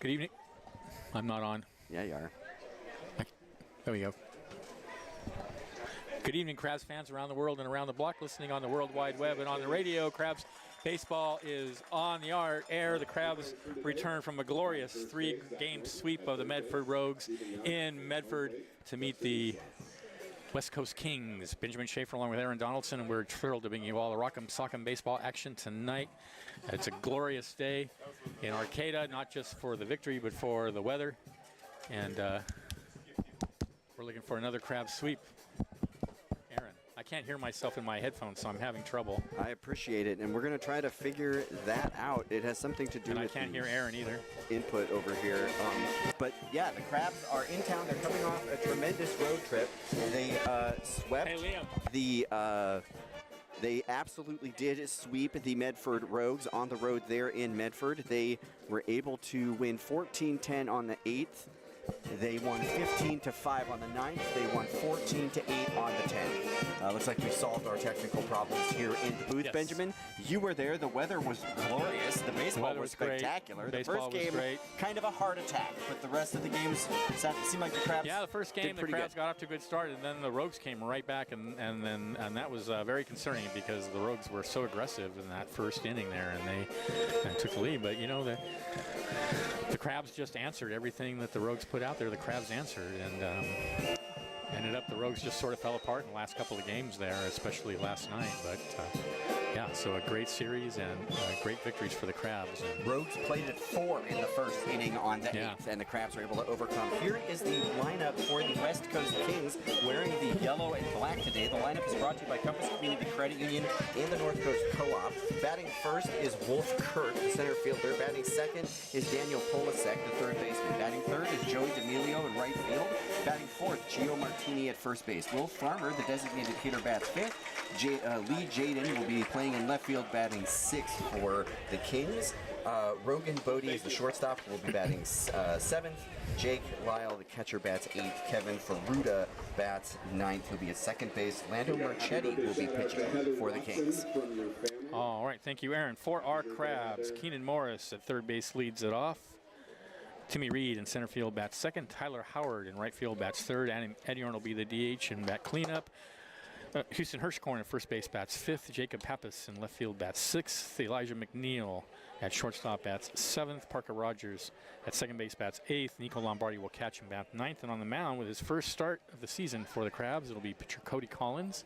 Good evening. I'm not on. Yeah, you are. There we go. Good evening, Crabs fans around the world and around the block, listening on the World Wide Web and on the radio. Crabs baseball is on the air. The Crabs return from a glorious 3-game sweep of the Medford Rogues in Medford to meet the West Coast Kings. Benjamin Schaefer along with Aaron Donaldson, and we're thrilled to bring you all the Rock'em Sock'em baseball action tonight. It's a glorious day in Arcata, not just for the victory, but for the weather. And we're looking for another Crab sweep. Aaron, I can't hear myself in my headphones, so I'm having trouble. I appreciate it, and we're going to try to figure that out. It has something to do with I can't hear Aaron either. Input over here. But yeah, the Crabs are in town. They're coming off a tremendous road trip. They swept They absolutely did sweep the Medford Rogues on the road there in Medford. They were able to win 14-10 on the 8th. They won 15-5 on the 9th. They won 14-8 on the 10th. Looks like we solved our technical problems here in the booth. Yes. Benjamin, you were there. The weather was glorious. The baseball was spectacular. The first game, kind of a heart attack, but the rest of the games seemed like the Crabs. Yeah, the first game the Crabs got off to a good start, and then the Rogues came right back, and that was very concerning because the Rogues were so aggressive in that first inning there, and they took the lead. But you know, the Crabs just answered everything that the Rogues put out there. The Crabs answered, and ended up the Rogues just sort of fell apart in the last couple of games there, especially last night. But yeah, so a great series and great victories for the Crabs. Rogues played at 4 in the first inning on the 8th, and the Crabs were able to overcome. Here is the lineup for the West Coast Kings, wearing the yellow and black today. The lineup is brought to you by Compass Community Credit Union and the North Coast Co-op. Batting first is Wolf Kurt, the center fielder. Batting second is Daniel Polasek, the third baseman. Batting third is Joey D'Amelio in right field. Batting fourth, Gio Martini at first base. Will Farmer, the designated hitter, bats fifth. Lee Jaden will be playing in left field, batting sixth for the Kings. Rogan Bodie is the shortstop, will be batting seventh. Jake Lyle, the catcher, bats eighth. Kevin Ferruda bats ninth. He'll be at second base. Lando Marchetti will be pitching for the Kings. All right, thank you, Aaron. For our Crabs, Keenan Morris at third base leads it off. Timmy Reed in center field bats second. Tyler Howard in right field bats third. Eddie Arnold will be the DH and bat cleanup. Houston Hirschkorn at first base bats fifth. Jacob Pappas in left field bats sixth. Elijah McNeil at shortstop bats seventh. Parker Rogers at second base bats eighth. Nico Lombardi will catch him bat ninth. And on the mound with his first start of the season for the Crabs, it'll be pitcher Cody Collins.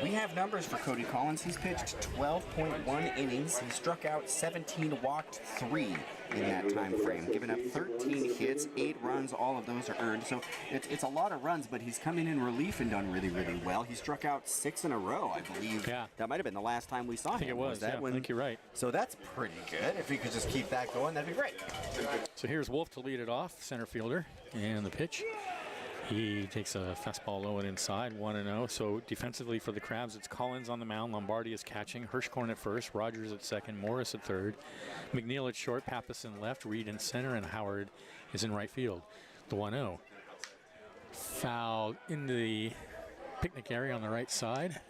We have numbers for Cody Collins. He's pitched 12.1 innings. He struck out 17, walked 3 in that time frame, giving up 13 hits, 8 runs. All of those are earned. So it's a lot of runs, but he's come in relief and done really, really well. He struck out 6 in a row, I believe. Yeah. That might have been the last time we saw him. I think it was. I think you're right. So that's pretty good. If he could just keep that going, that'd be great. So here's Wolf to lead it off, center fielder, and the pitch. He takes a fastball low and inside, 1-0. So defensively for the Crabs, it's Collins on the mound. Lombardi is catching. Hirschkorn at first. Rogers at second. Morris at third. McNeil at short. Pappas in left. Reed in center. And Howard is in right field. The 1-0. Foul in the picnic area on the right side.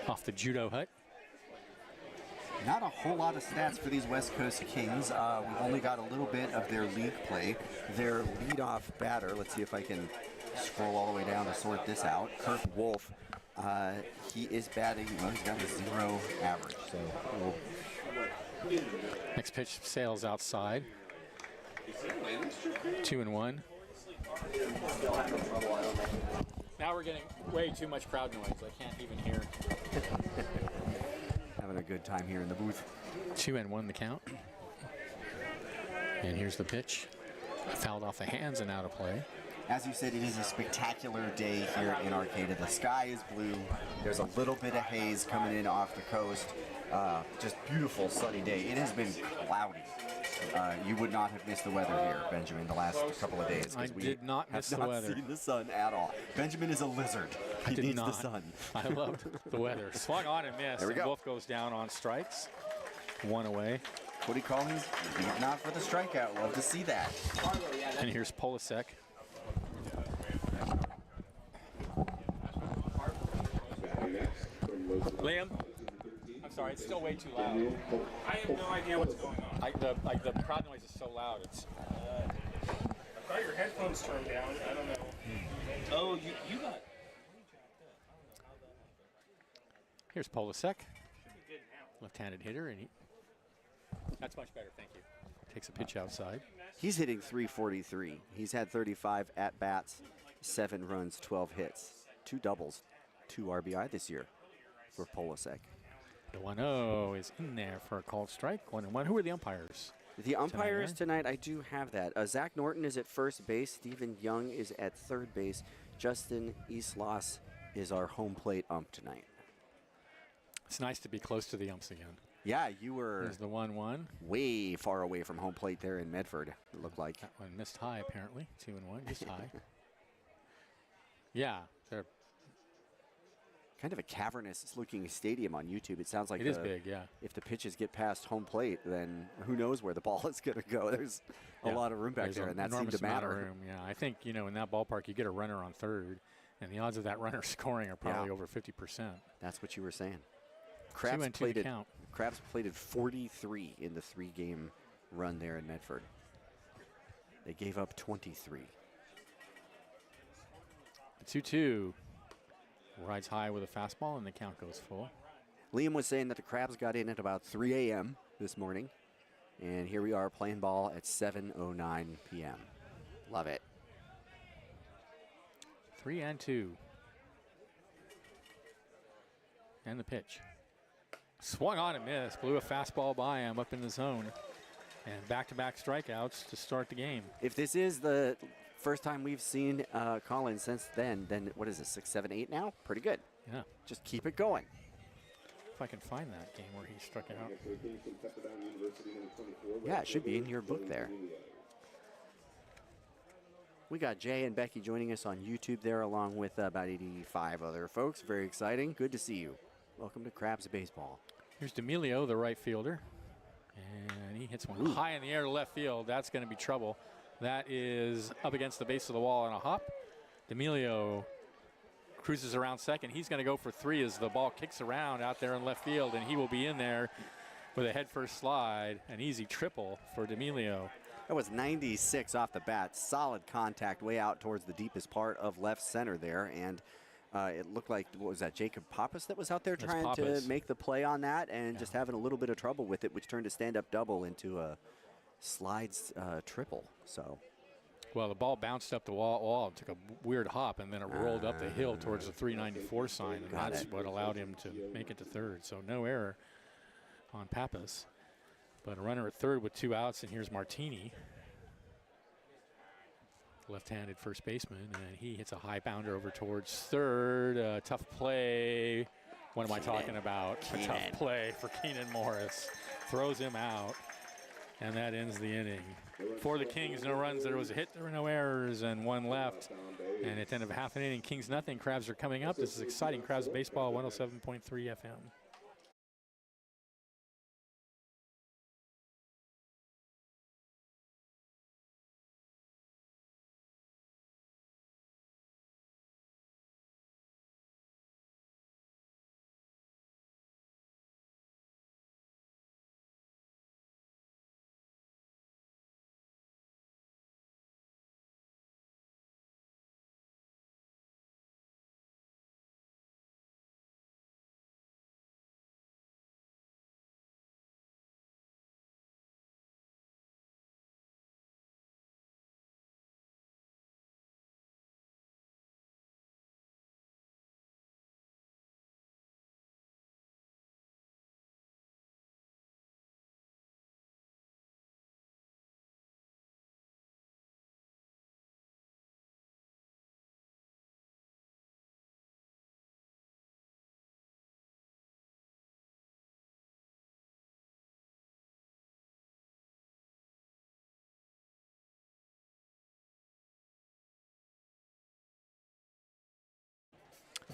Off the judo hut. Not a whole lot of stats for these West Coast Kings. We've only got a little bit of their league play. Their leadoff batter, let's see if I can scroll all the way down to sort this out. Kirk Wolf, he is batting, well, he's got a 0 average. So Next pitch sails outside. 2-1. Now we're getting way too much crowd noise. I can't even hear. Having a good time here in the booth. 2-1 the count. And here's the pitch. Fouled off the hands and out of play. As you said, it is a spectacular day here in Arcata. The sky is blue. There's a little bit of haze coming in off the coast. Just beautiful sunny day. It has been cloudy. You would not have missed the weather here, Benjamin, the last couple of days. I did not miss the weather. Have not seen the sun at all. Benjamin is a lizard. He needs the sun. I loved the weather. Swung on and missed. There we go. Wolf goes down on strikes. 1 away. Cody Collins, not for the strikeout. Love to see that. And here's Polasek. Liam, I'm sorry, it's still way too loud. I have no idea what's going on. The crowd noise is so loud. It's. I've got your headphones turned down. I don't know. Oh, you got. Here's Polasek, left-handed hitter, and that's much better. Thank you. Takes a pitch outside. He's hitting .343. He's had 35 at-bats, 7 runs, 12 hits, 2 doubles, 2 RBI this year for Polasek. The 1-0 is in there for a called strike. 1-1. Who are the umpires? The umpires tonight, I do have that. Zach Norton is at first base. Stephen Young is at third base. Justin Islas is our home plate ump tonight. It's nice to be close to the umps again. Yeah, you were. There's the 1-1. Way far away from home plate there in Medford, it looked like. That one missed high, apparently. 2-1, just high. Yeah, they're kind of a cavernous-looking stadium on YouTube. It sounds like it is big, yeah. If the pitches get past home plate, then who knows where the ball is going to go. There's a lot of room back there, and that seemed to matter. Room, yeah. I think, in that ballpark, you get a runner on third, and the odds of that runner scoring are probably over 50%. That's what you were saying. Crabs plated 43 in the 3-game run there in Medford. They gave up 23. 2-2. Rides high with a fastball, and the count goes full. Liam was saying that the Crabs got in at about 3 a.m. this morning. And here we are playing ball at 7:09 p.m. Love it. 3-2. And the pitch. Swung on and missed. Blew a fastball by him up in the zone. And back-to-back strikeouts to start the game. If this is the first time we've seen Collins since then what is it, 6, 7, 8 now? Pretty good. Yeah. Just keep it going. If I can find that game where he struck it out. Yeah, it should be in your book there. We got Jay and Becky joining us on YouTube there, along with about 85 other folks. Very exciting. Good to see you. Welcome to Crabs Baseball. Here's D'Amelio, the right fielder. And he hits one high in the air to left field. That's going to be trouble. That is up against the base of the wall on a hop. D'Amelio cruises around second. He's going to go for 3 as the ball kicks around out there in left field, and he will be in there with a head-first slide. An easy triple for D'Amelio. That was 96 off the bat. Solid contact way out towards the deepest part of left center there. And it looked like, what was that, Jacob Pappas that was out there trying to make the play on that and just having a little bit of trouble with it, which turned a stand-up double into a slides triple. So, well, the ball bounced up the wall, took a weird hop, and then it rolled up the hill towards the 394 sign, and that's what allowed him to make it to third. So no error on Pappas. But a runner at third with 2 outs, and here's Martini, left-handed first baseman, and he hits a high bounder over towards third. Tough play. What am I talking about? A tough play for Keenan Morris. Throws him out, and that ends the inning. For the Kings, no runs. There was a hit. There were no errors, and 1 left. And at the end of half an inning, Kings nothing. Crabs are coming up. This is exciting. Crabs baseball, 107.3 FM.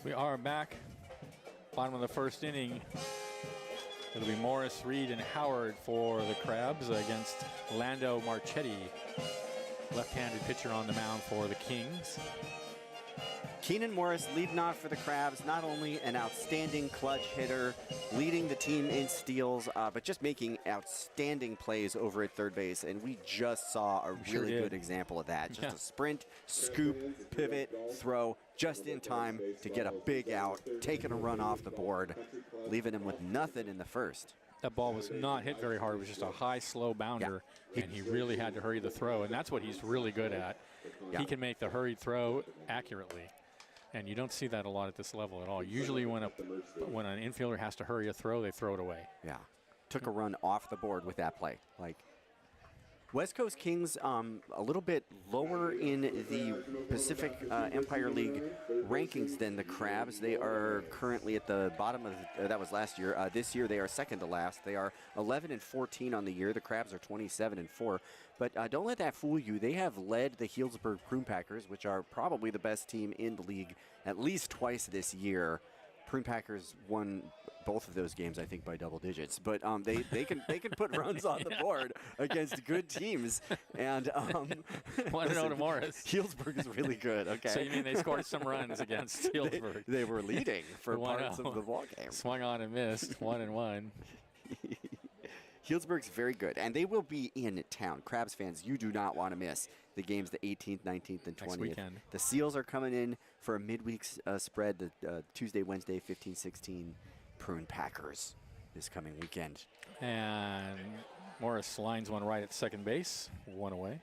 We are back, bottom of the first inning. It'll be Morris, Reed, and Howard for the Crabs against Lando Marchetti, left-handed pitcher on the mound for the Kings. Keenan Morris leading off for the Crabs, not only an outstanding clutch hitter, leading the team in steals, but just making outstanding plays over at third base. And we just saw a really good example of that. Just a sprint, scoop, pivot, throw, just in time to get a big out, taking a run off the board, leaving him with nothing in the first. That ball was not hit very hard. It was just a high, slow bounder, and he really had to hurry the throw, and that's what he's really good at. He can make the hurried throw accurately. And you don't see that a lot at this level at all. Usually when an infielder has to hurry a throw, they throw it away. Yeah. Took a run off the board with that play. Like, West Coast Kings a little bit lower in the Pacific Empire League rankings than the Crabs. They are currently at the bottom of that was last year. This year they are second to last. They are 11-14 on the year. The Crabs are 27-4. But don't let that fool you. They have led the Healdsburg Prune Packers, which are probably the best team in the league, at least twice this year. Prune Packers won both of those games, I think, by double digits. But they can put runs on the board against good teams. And 1-0 to Morris. Healdsburg is really good. Okay. So you mean they scored some runs against Healdsburg? They were leading for parts of the ball game. Swung on and missed. 1-1. Healdsburg's very good, and they will be in town. Crabs fans, you do not want to miss the games the 18th, 19th, and 20th. Next weekend. The Seals are coming in for a midweek spread, the Tuesday, Wednesday, 15-16 Prune Packers this coming weekend. And Morris lines one right at second base, one away.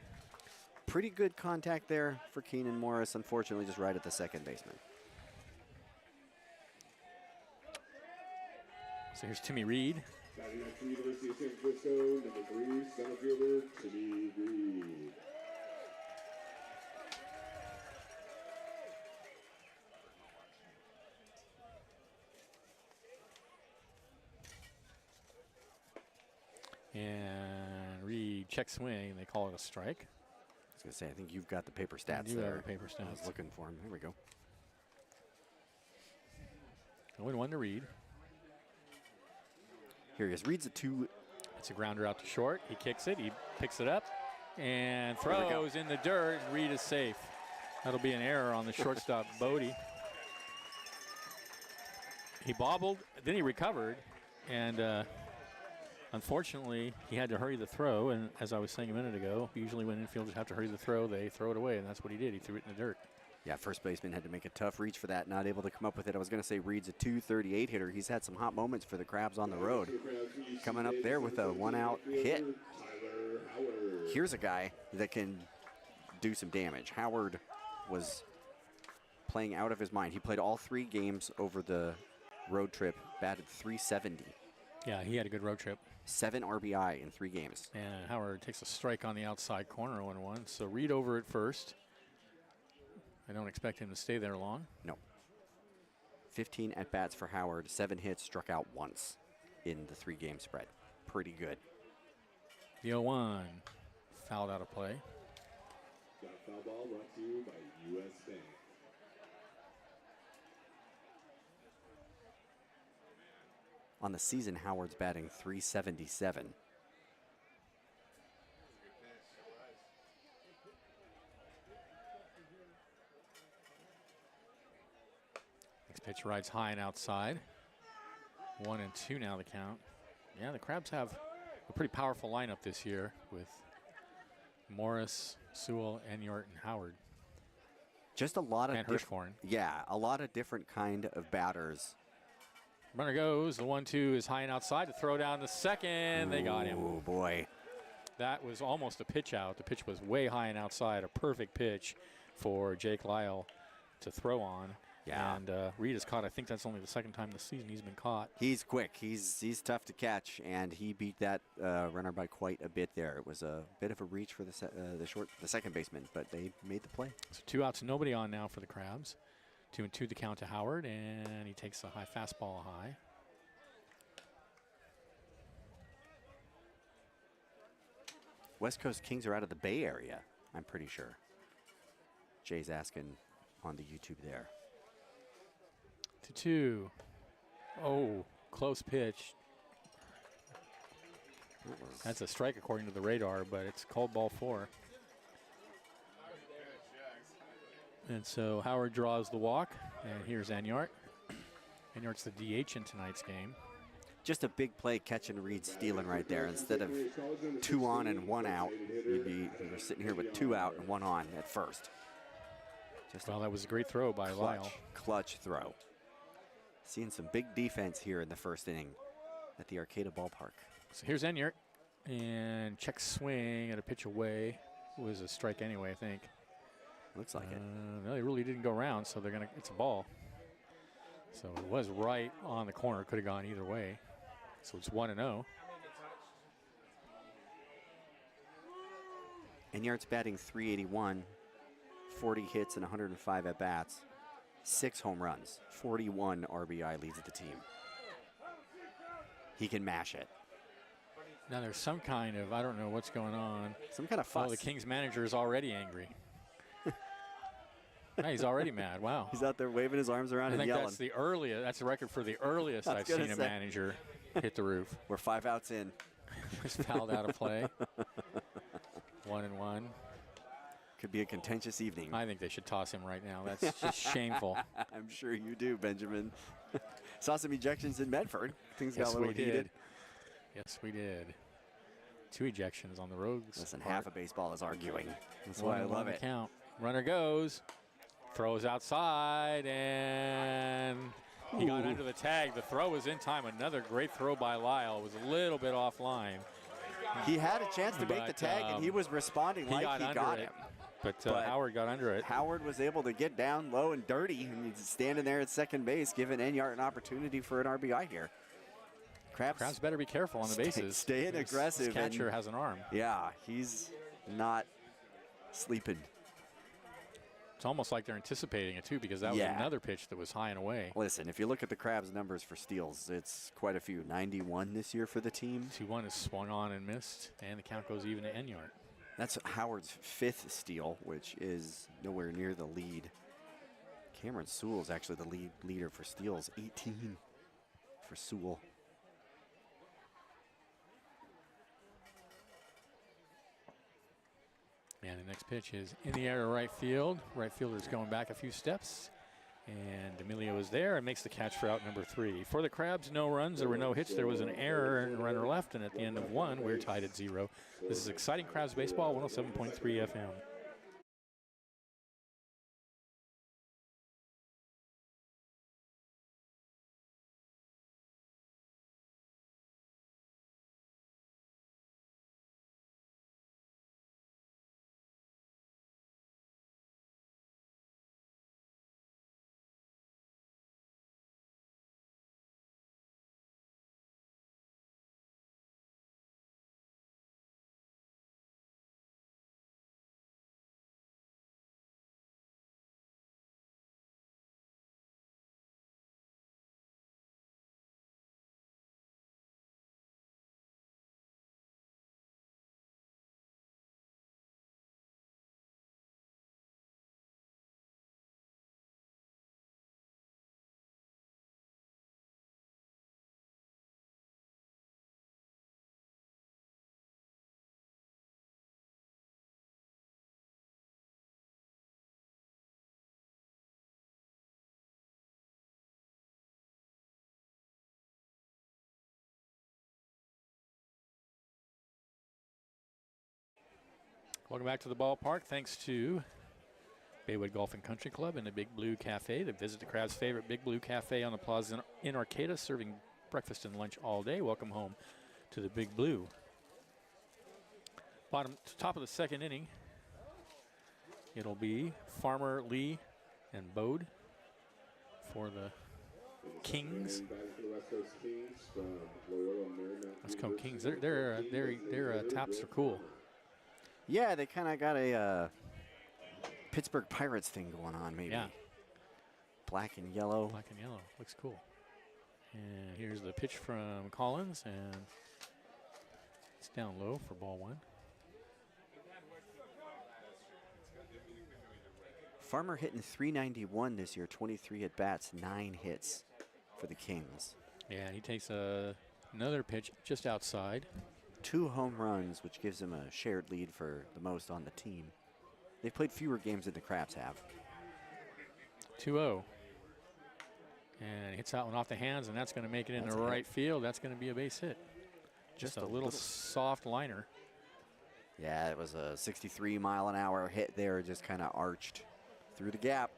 Pretty good contact there for Keenan Morris, unfortunately just right at the second baseman. So here's Timmy Reed. University of San Francisco, number 3, center fielder, Timmy Reed. And Reed check swing, they call it a strike. I was going to say, I think you've got the paper stats you there. have the paper stats. I was looking for him. There we go. 0-1 to Reed. Here he is. Reed's a 2. It's a grounder out to short. He kicks it. He picks it up and throws in the dirt. And Reed is safe. That'll be an error on the shortstop, Bodie. He bobbled, then he recovered, and unfortunately, he had to hurry the throw. And as I was saying a minute ago, usually when infielders have to hurry the throw, they throw it away, and that's what he did. He threw it in the dirt. Yeah, first baseman had to make a tough reach for that, not able to come up with it. I was going to say Reed's a 238 hitter. He's had some hot moments for the Crabs on the road. Coming up there with a one-out hit. Here's a guy that can do some damage. Howard was playing out of his mind. He played all 3 games over the road trip, batted .370. Yeah, he had a good road trip. 7 RBI in 3 games. And Howard takes a strike on the outside corner, 0-1. So Reed over at first. I don't expect him to stay there long. No. 15 at-bats for Howard, 7 hits, struck out once in the 3-game spread. Pretty good. The 0-1 fouled out of play. That foul ball brought to you by U.S. Bank. On the season, Howard's batting .377. Pitch rides high and outside. 1-2 now the count. Yeah, the Crabs have a pretty powerful lineup this year with Morris, Sewell, Enyart, and Howard. Just a lot of and Hirschhorn. Yeah, a lot of different kind of batters. Runner goes. The 1-2 is high and outside to throw down the second. They got him. Oh boy, that was almost a pitch out. The pitch was way high and outside. A perfect pitch for Jake Lyle to throw on. Yeah. And Reed is caught. I think that's only the second time this season he's been caught. He's quick. He's tough to catch, and he beat that runner by quite a bit there. It was a bit of a reach for the second baseman, but they made the play. So 2 outs, nobody on now for the Crabs. 2-2 the count to Howard, and he takes a high fastball high. West Coast Kings are out of the Bay Area, I'm pretty sure. Jay's asking on the YouTube there. 2-2. Oh, close pitch. That's a strike according to the radar, but it's called ball 4. And so Howard draws the walk, and here's Enyart. Enyart's the DH in tonight's game. Just a big play, catch and read, stealing right there. Instead of 2 on and 1 out, you're sitting here with 2 out and 1 on at first. Well, that was a great throw by Lyle. Clutch throw. Seeing some big defense here in the first inning at the Arcata ballpark. So here's Enyart, and check swing at a pitch away. It was a strike anyway, I think. Looks like it. No, they really didn't go around, so it's a ball. So it was right on the corner. Could have gone either way. So it's 1-0. Enyart's batting .381, 40 hits and 105 at bats, 6 home runs, 41 RBI leads the team. He can mash it. Now there's some kind of, I don't know what's going on. Some kind of fuss. Oh, the Kings manager is already angry. He's already mad. Wow. He's out there waving his arms around and yelling. That's the earliest. That's the record for the earliest I've seen a manager hit the roof. We're 5 outs in. He's fouled out of play. 1-1. Could be a contentious evening. I think they should toss him right now. That's just shameful. I'm sure you do, Benjamin. Saw some ejections in Medford. Things got a little heated. Yes, we did. 2 ejections on the Rogues. Listen, half of baseball is arguing. That's why I love it. Count. Runner goes. Throws outside, and he got under the tag. The throw was in time. Another great throw by Lyle. It was a little bit offline. He had a chance to make the tag, and he was responding like he got him. But Howard got under it. Howard was able to get down low and dirty, and he's standing there at second base, giving Enyart an opportunity for an RBI here. Crabs better be careful on the bases. Staying aggressive. His catcher has an arm. Yeah, he's not sleeping. It's almost like they're anticipating it, too, because that was another pitch that was high and away. Listen, if you look at the Crabs' numbers for steals, it's quite a few. 91 this year for the team. 2-1 is swung on and missed, and the count goes even to Enyart. That's Howard's 5th steal, which is nowhere near the lead. Cameron Sewell is actually the leader for steals, 18 for Sewell. And the next pitch is in the air to right field. Right fielder's going back a few steps. And D'Amelio is there and makes the catch for out number 3. For the Crabs, no runs. There were no hits. There was an error and runner left. And at the end of 1, we're tied at 0. This is exciting Crabs baseball, 107.3 FM. Welcome back to the ballpark. Thanks to Baywood Golf and Country Club and the Big Blue Cafe. They visit the Crabs' favorite Big Blue Cafe on the plaza in Arcata, serving breakfast and lunch all day. Welcome home to the Big Blue. Top of the second inning. It'll be Farmer, Lee, and Bode for the Kings. Let's go Kings. Their taps are cool. Yeah, they kind of got a Pittsburgh Pirates thing going on, maybe. Yeah. Black and yellow. Black and yellow. Looks cool. And here's the pitch from Collins, and it's down low for ball 1. Farmer hitting .391 this year, 23 at bats, 9 hits for the Kings. Yeah, he takes another pitch just outside. 2 home runs, which gives him a shared lead for the most on the team. They've played fewer games than the Crabs have. 2-0. And hits that one off the hands, and that's going to make it into right field. That's going to be a base hit. Just a little soft liner. Yeah, it was a 63-mile-an-hour hit there, just kind of arched through the gap.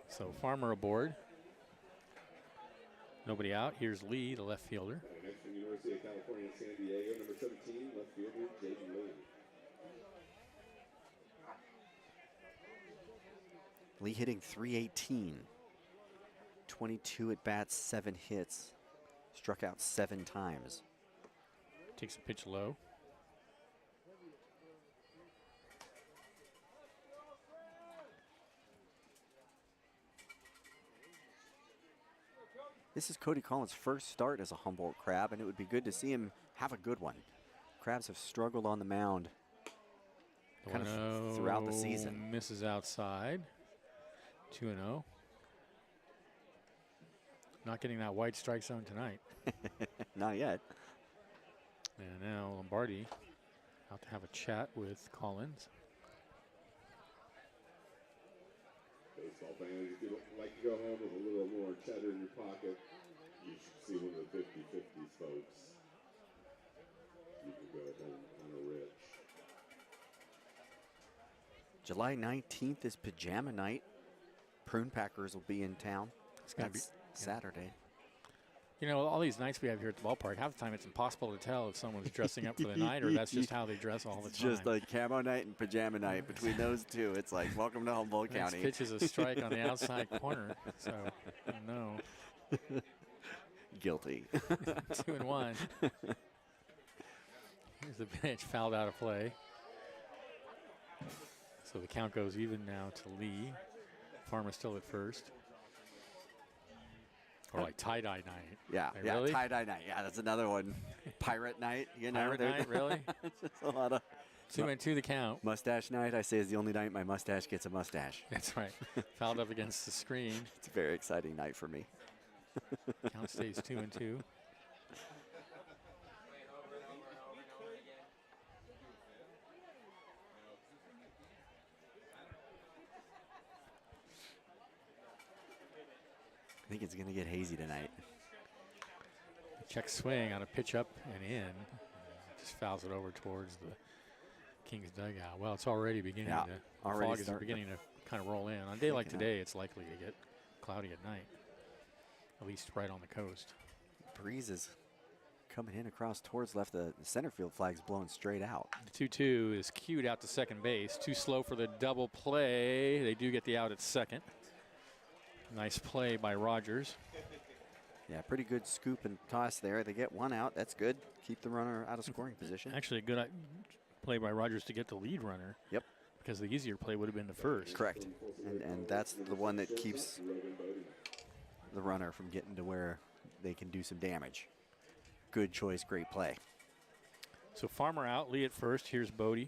So Farmer aboard. Nobody out. Here's Lee, the left fielder. Next from University of California, San Diego, number 17, left fielder, Jaden Lee. Lee hitting .318. 22 at bats, 7 hits. Struck out 7 times. Takes a pitch low. This is Cody Collins' first start as a Humboldt Crab, and it would be good to see him have a good one. Crabs have struggled on the mound kind of throughout the season. Misses outside. 2-0. Not getting that wide strike zone tonight. Not yet. And now Lombardi out to have a chat with Collins. Baseball fans, if you'd like to go home with a little more cheddar in your pocket, you should see one of the 50-50s, folks. You can go home on a rich. July 19th is Pajama Night. Prune Packers will be in town. That's Saturday. You know, all these nights we have here at the ballpark, half the time it's impossible to tell if someone's dressing up for the night or that's just how they dress all the time. It's just like camo night and pajama night. Between those two, it's like, welcome to Humboldt County. Next pitch is a strike on the outside corner, so no. Guilty. 2-1. Here's the pitch, fouled out of play. So the count goes even now to Lee. Farmer still at first. Or like tie-dye night. Yeah, like, yeah, really? tie-dye night. Yeah, that's another one. Pirate night, you know. Pirate night, really? It's just a lot of 2-2 the count. Mustache night, I say, is the only night my mustache gets a mustache. That's right. Fouled up against the screen. It's a very exciting night for me. Count stays 2-2. I think it's going to get hazy tonight. Check swing on a pitch up and in. Just fouls it over towards the Kings dugout. Well, it's already beginning to, fog is beginning to kind of roll in. On a day like today, it's likely to get cloudy at night, at least right on the coast. Breeze is coming in across towards left. The center field flag's blowing straight out. The 2-2 is cued out to second base. Too slow for the double play. They do get the out at second. Nice play by Rogers. Yeah, pretty good scoop and toss there. They get one out. That's good. Keep the runner out of scoring position. Actually, a good play by Rogers to get the lead runner. Yep. Because the easier play would have been the first. Correct. And that's the one that keeps the runner from getting to where they can do some damage. Good choice, great play. So Farmer out, Lee at first. Here's Bodie.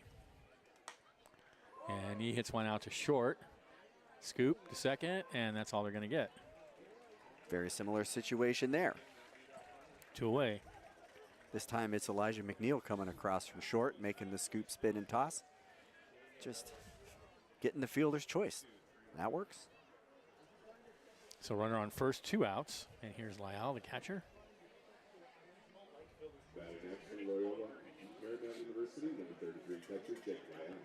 And he hits one out to short. Scoop to second, and that's all they're going to get. Very similar situation there. 2 away. This time it's Elijah McNeil coming across from short, making the scoop, spin, and toss. Just getting the fielder's choice. That works. So runner on first, 2 outs. And here's Lyell, the catcher. Batting next from Loyola Marymount University, number 33, catcher, Jake Lyell.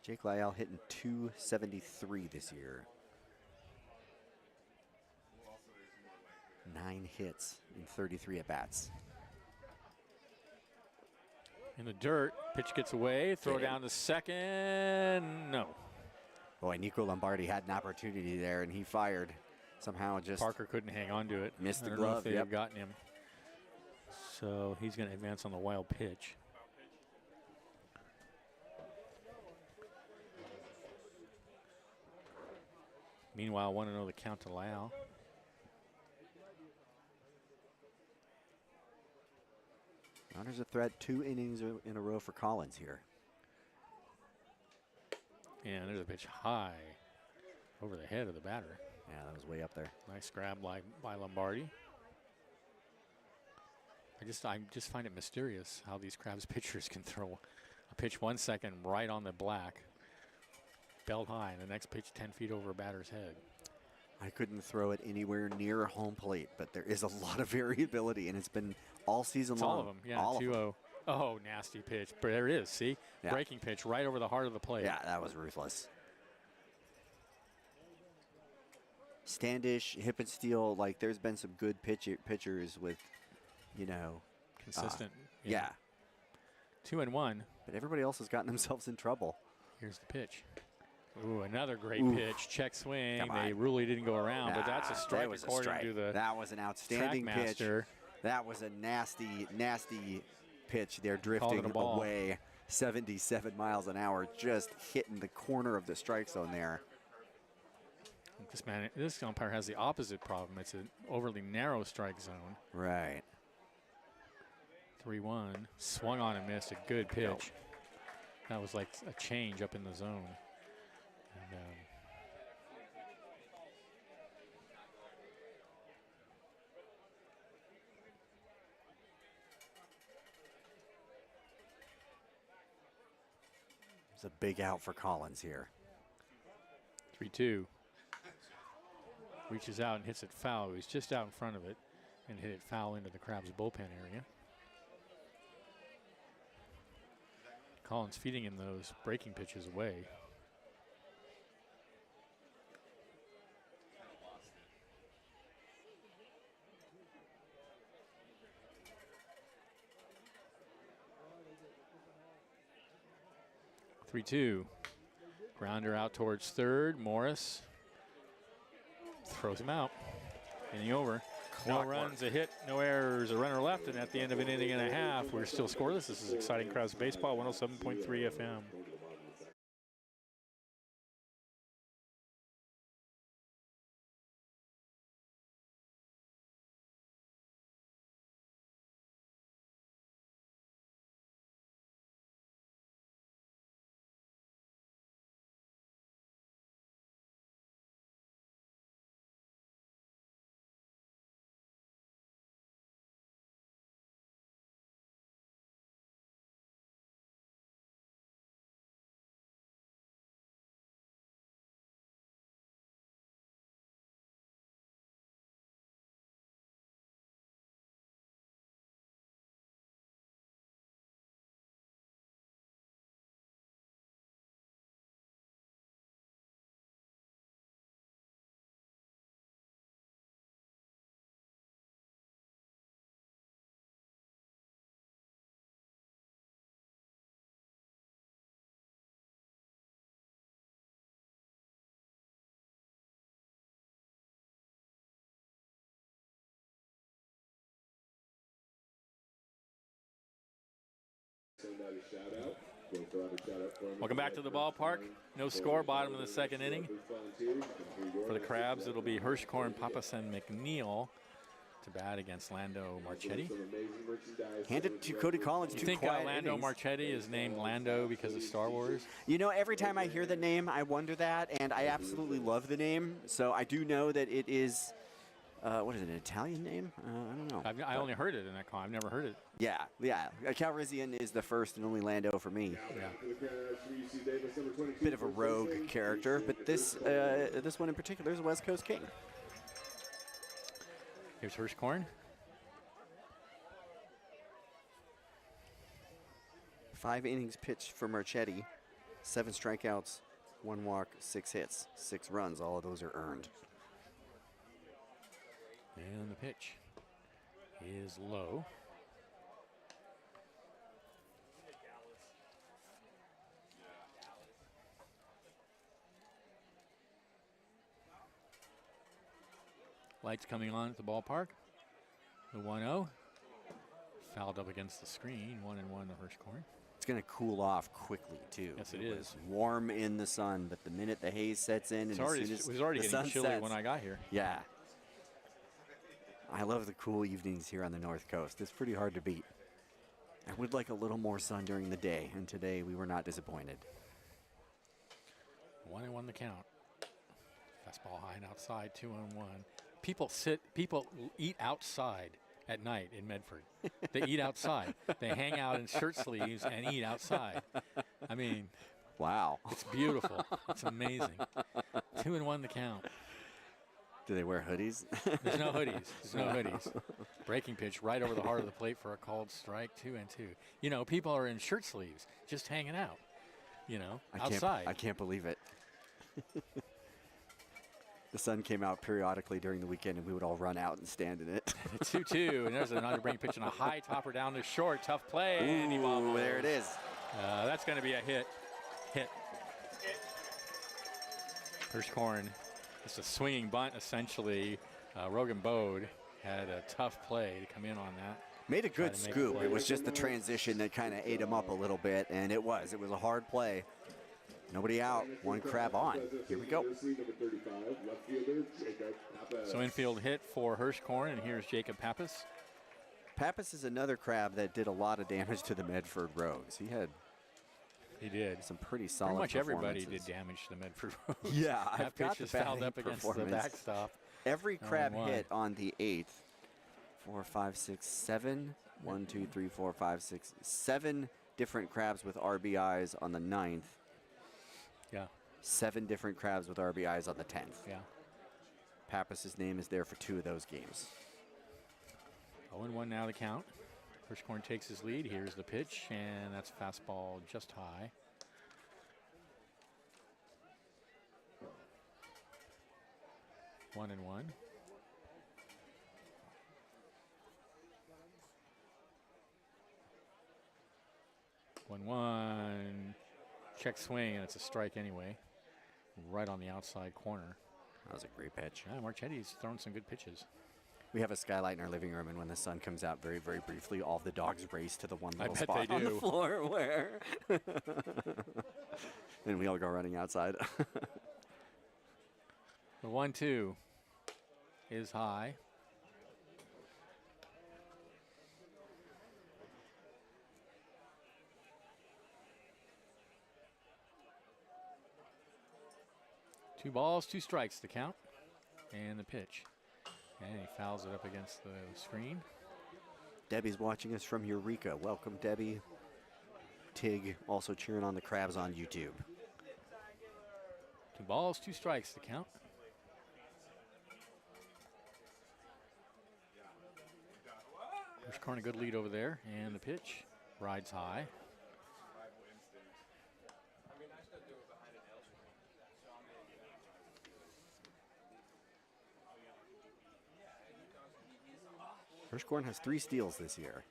Jake Lyell hitting .273 this year. 9 hits in 33 at-bats. In the dirt, pitch gets away, throw down to second, no. Boy, Nico Lombardi had an opportunity there, and he fired. Somehow just Parker couldn't hang on to it. Missed the I don't know glove, if they have gotten him. So he's going to advance on the wild pitch. Meanwhile, 1-0 the count to Lau. Runners a threat, 2 innings in a row for Collins here. And there's a pitch high over the head of the batter. Yeah, that was way up there. Nice grab by Lombardi. I just find it mysterious how these Crabs pitchers can throw a pitch 1 second right on the black. belt high, and the next pitch 10 feet over a batter's head. I couldn't throw it anywhere near home plate, but there is a lot of variability, and it's been all season It's long. all of them, yeah. All 2-0. Oh, nasty pitch. But there it is, see? Yeah. Breaking pitch right over the heart of the plate. Yeah, that was ruthless. Standish, hip and steel, like there's been some good pitchers with, you know. Consistent. Yeah. 2-1. But everybody else has gotten themselves in trouble. Here's the pitch. Ooh, another great pitch. Check swing. Come on. They really didn't go around, but that's a strike That was a according strike. to the That was an outstanding pitch. TrackMaster. That was a nasty, nasty pitch. They're Called it drifting a ball. away 77 miles an hour, just hitting the corner of the strike zone there. This umpire has the opposite problem. It's an overly narrow strike zone. Right. 3-1. Swung on and missed. A good pitch. That was like a change up in the zone. And, it's a big out for Collins here. 3-2. Reaches out and hits it foul. He's just out in front of it and hit it foul into the Crabs bullpen area. Collins feeding him those breaking pitches away. Three-two. Grounder out towards third. Morris throws him out. Inning over. No runs, a hit, no errors, a runner left, and at the end of an inning and a half, we're still scoreless. This is exciting Crabs baseball, 107.3 FM. Welcome back to the ballpark. No score, bottom of the second inning. For the Crabs, it'll be Hirschkorn, Papasen, McNeil to bat against Lando Marchetti. Handed to Cody Collins. You think Lando Marchetti is named Lando because of Star Wars? You know, every time I hear the name, I wonder that, and I absolutely love the name. So I do know that it is, what is it, an Italian name? I don't know. I only heard it in that call. I've never heard it. Yeah. Calrissian is the first and only Lando for me. Yeah. Bit of a rogue character, but this one in particular is a West Coast King. Here's Hirschkorn. 5 innings pitched for Marchetti. 7 strikeouts, 1 walk, 6 hits, 6 runs. All of those are earned. And the pitch is low. Lights coming on at the ballpark. The 1-0. Fouled up against the screen. 1-1 to Hirschkorn. It's going to cool off quickly, too. Yes, it was is. warm in the sun, but the minute the haze sets in, It and as soon as was already the getting sun chilly sets, when I got here. Yeah. I love the cool evenings here on the North Coast. It's pretty hard to beat. I would like a little more sun during the day, and today we were not disappointed. 1-1 the count. Fastball high and outside, 2-1. People eat outside at night in Medford. They eat outside. They hang out in shirt sleeves and eat outside. I mean, Wow. It's beautiful. It's amazing. 2-1 the count. Do they wear hoodies? There's no hoodies. There's no hoodies. Breaking pitch right over the heart of the plate for a called strike, 2-2. You know, people are in shirt sleeves just hanging out, you know, outside. I can't believe it. The sun came out periodically during the weekend, and we would all run out and stand in it. 2-2, and there's another breaking pitch and a high topper down to short. Tough play. And he bobbles. There it is. That's going to be a hit. Hirschhorn, it's a swinging bunt, essentially. Rogan Bode had a tough play to come in on that. Made a good scoop. It was just the transition that kind of ate him up a little bit, and it was a hard play. Nobody out, one crab on. Here we go. So infield hit for Hirschhorn, and here's Jacob Pappas. Pappas is another crab that did a lot of damage to the Medford Rogues. He did. Some pretty solid Pretty much everybody did damage to the Medford Rogues. Yeah, that pitch is fouled up against the backstop. Every crab hit on the 8th. 4, 5, 6, 7. 1, 2, 3, 4, 5, 6, 7 different crabs with RBIs on the 9th. Yeah. 7 different crabs with RBIs on the 10th. Yeah. Pappas's name is there for 2 of those games. 0-1 now the count. Hirschhorn takes his lead. Here's the pitch, and that's fastball just high. One and one. One. Check swing, and it's a strike anyway. Right on the outside corner. That was a great pitch. Yeah, Marchetti's thrown some good pitches. We have a skylight in our living room, and when the sun comes out very, very briefly, all the dogs race to the one little spot on the floor where... and we all go running outside. The 1-2 is high. Two balls, 2 strikes to count. And the pitch. And he fouls it up against the screen. Debbie's watching us from Eureka. Welcome, Debbie. Tig also cheering on the crabs on YouTube. 2 balls, 2 strikes to count. Hirschhorn a good lead over there. And the pitch rides high. Hirschhorn has 3 steals this year.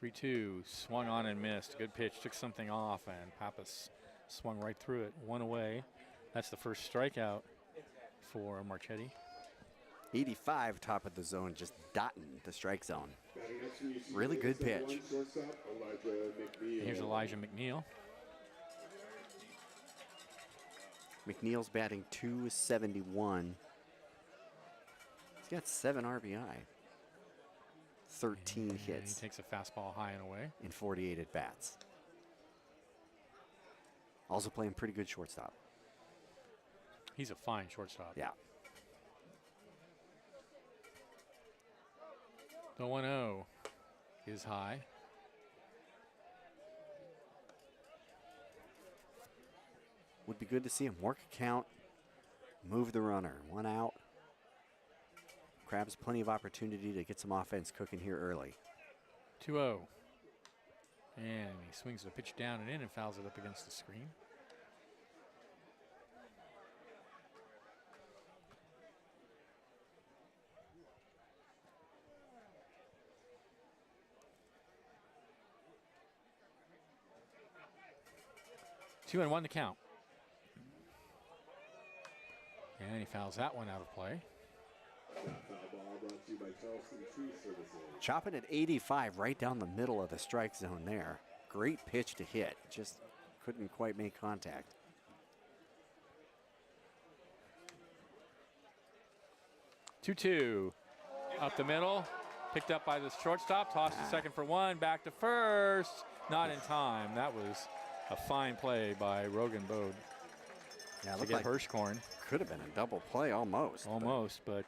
3-2, swung on and missed. Good pitch, took something off, and Pappas swung right through it, 1 away. That's the first strikeout for Marchetti. 85 top of the zone, just dotting the strike zone. Really good pitch. And here's Elijah McNeil. McNeil's batting .271. He's got 7 RBI. 13 hits. He takes a fastball high and away. In 48 at-bats. Also playing pretty good shortstop. He's a fine shortstop. Yeah. The 1-0 is high. Would be good to see him work a count, move the runner. 1 out. Crabs plenty of opportunity to get some offense cooking here early. 2-0. And he swings the pitch down and in and fouls it up against the screen. Two and 1 to count. And he fouls that one out of play. Chopping at 85 right down the middle of the strike zone there. Great pitch to hit. Just couldn't quite make contact. Two. Up the middle. Picked up by the shortstop. Tossed to second for 1. Back to first. Not in time. That was a fine play by Rogan Bode. Yeah, to get like Hirschhorn. Could have been a double play almost. Almost, but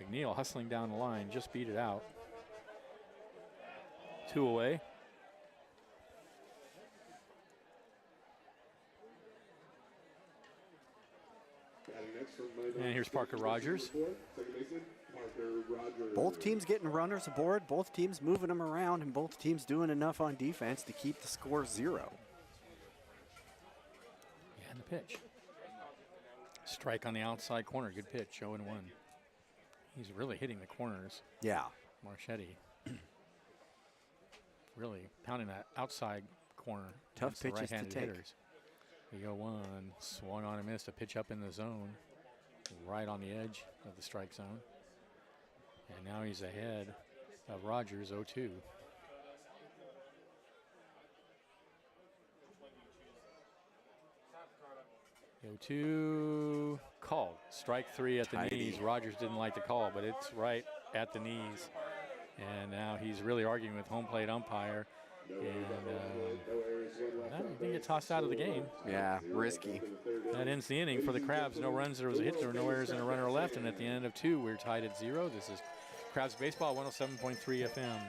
McNeil hustling down the line just beat it out. 2 away. And here's Parker Rogers. Both teams getting runners aboard, both teams moving them around, and both teams doing enough on defense to keep the score 0. And the pitch. Strike on the outside corner. Good pitch, 0-1. He's really hitting the corners. Yeah. Marchetti. Really pounding that outside corner. Tough pitches to take. Hitters. We go 1. Swung on and missed. A pitch up in the zone. Right on the edge of the strike zone. And now he's ahead of Rogers, 0-2. Go-2 called. Strike 3 at the knees. Rogers didn't like the call, but it's right at the knees. And now he's really arguing with home plate umpire. And I think get tossed out of the game. Yeah, risky. That ends the inning for the Crabs. No runs, there was a hit, there were no errors, and a runner left. And at the end of 2, we're tied at 0. This is Crabs Baseball, 107.3 FM.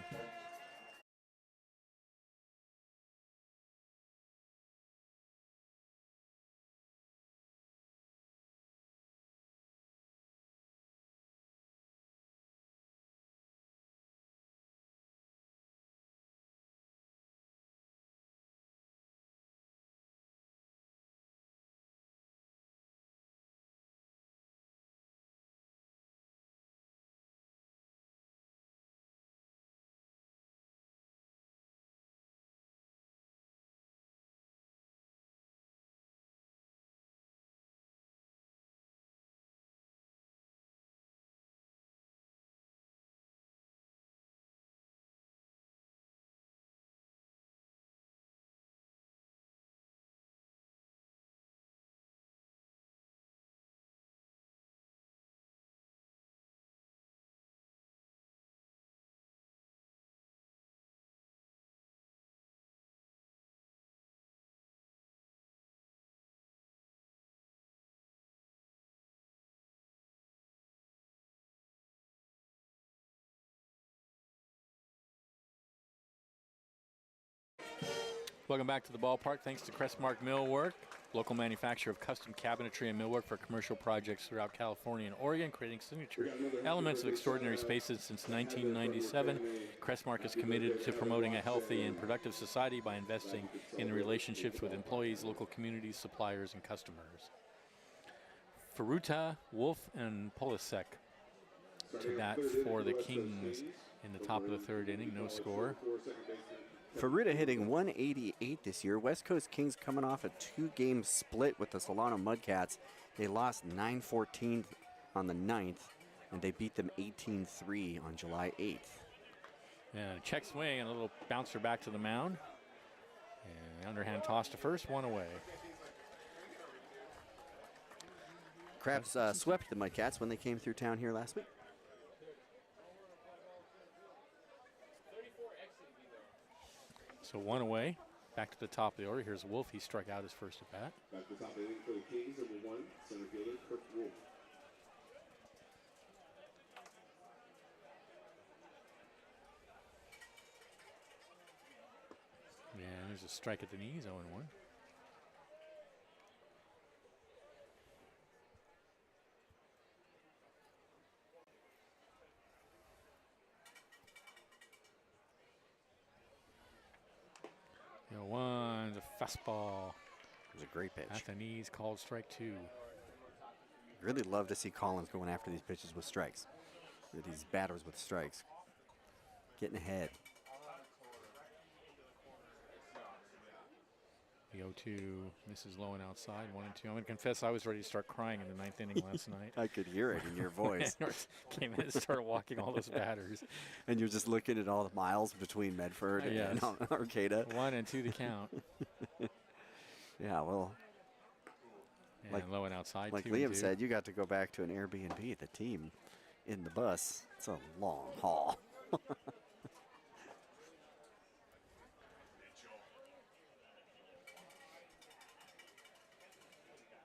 Welcome back to the ballpark. Thanks to Crestmark Millwork, local manufacturer of custom cabinetry and millwork for commercial projects throughout California and Oregon, creating signature elements of extraordinary spaces since 1997. Crestmark is committed to promoting a healthy and productive society by investing in relationships with employees, local communities, suppliers, and customers. Ferruta, Wolf, and Polisek to bat for the Kings in the top of the 3rd inning. No score. Ferruta hitting 188 this year. West Coast Kings coming off a 2-game split with the Solano Mudcats. They lost 9-14 on the 9th, and they beat them 18-3 on July 8th. And a check swing and a little bouncer back to the mound. And the underhand toss to first, 1 away. Crabs swept the Mudcats when they came through town here last week. So 1 away, back to the top of the order. Here's Wolf. He struck out his first at bat. Back to the top of the inning for the Kings, number 1, center fielder Kirk Wolf. And there's a strike at the knees, 0-1. The fastball. It was a great pitch. At the knees, called strike 2. Really love to see Collins going after these pitches with strikes. These batters with strikes. Getting ahead. The 0-2 misses low and outside, 1-2. I'm going to confess I was ready to start crying in the 9th inning last night. I could hear it in your voice. Came in and started walking all those batters. And you're just looking at all the miles between Medford and Arcata. 1 and 2 to count. Yeah, well. And like, low and outside. Like Liam said, you got to go back to an Airbnb, the team in the bus. It's a long haul.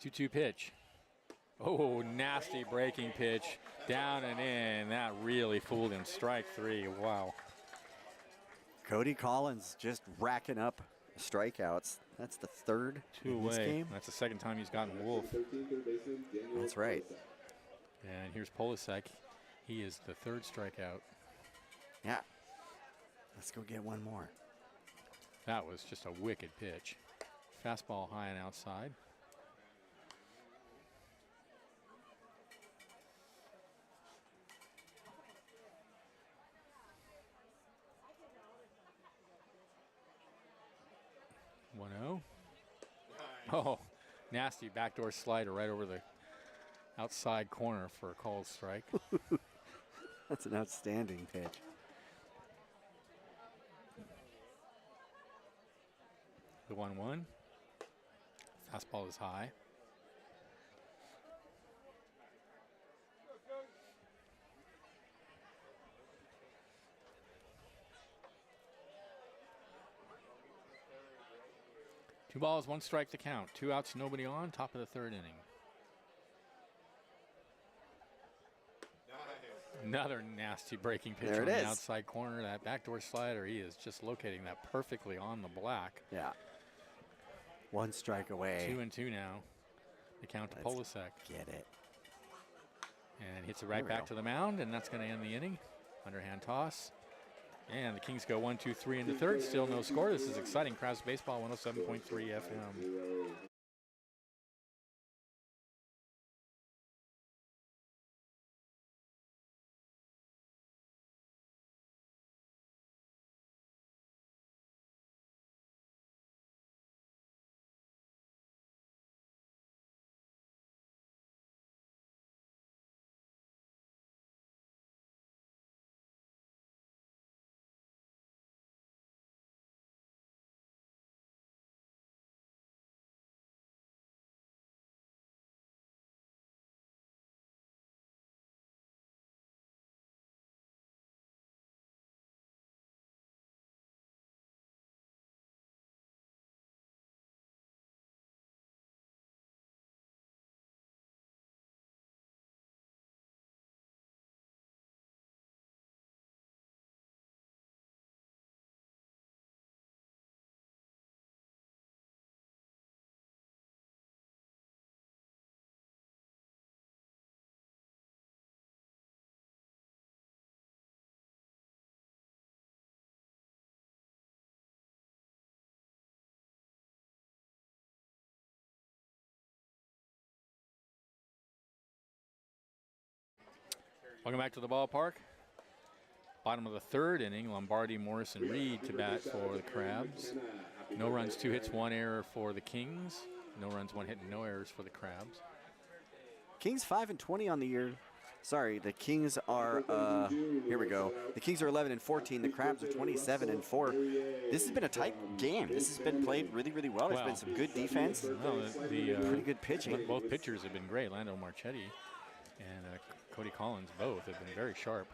2-2 pitch. Oh, nasty breaking pitch. Down and in. That really fooled him. Strike 3. Wow. Cody Collins just racking up strikeouts. That's the third in this game. That's the second time he's gotten Wolf. That's right. And here's Polasek. He is the third strikeout. Yeah. Let's go get one more. That was just a wicked pitch. Fastball high and outside. One zero. Oh, nasty backdoor slider right over the outside corner for a called strike. That's an outstanding pitch. The 1-1. Fastball is high. Two balls, one strike to count. 2 outs, nobody on. Top of the third inning. Another nasty breaking pitch on the outside corner. That backdoor slider, he is just locating that perfectly on the black. Yeah. One strike away. 2-2 now. The count to Polasek. Get it. And hits it right back to the mound, and that's going to end the inning. Underhand toss. And the Kings go 1-2-3 in the third. Still no score. This is exciting. Crabs Baseball 107.3 FM. Welcome back to the ballpark. Bottom of the third inning, Lombardi, Morrison, Reed to bat for the Crabs. No runs, 2 hits, 1 error for the Kings. No runs, 1 hit, and no errors for the Crabs. Kings 5-20 on the year. Sorry, the Kings are, here we go. The Kings are 11-14. The Crabs are 27-4. This has been a tight game. This has been played really, really well. There's been some good defense. Pretty good pitching. Both pitchers have been great. Lando Marchetti and Cody Collins both have been very sharp.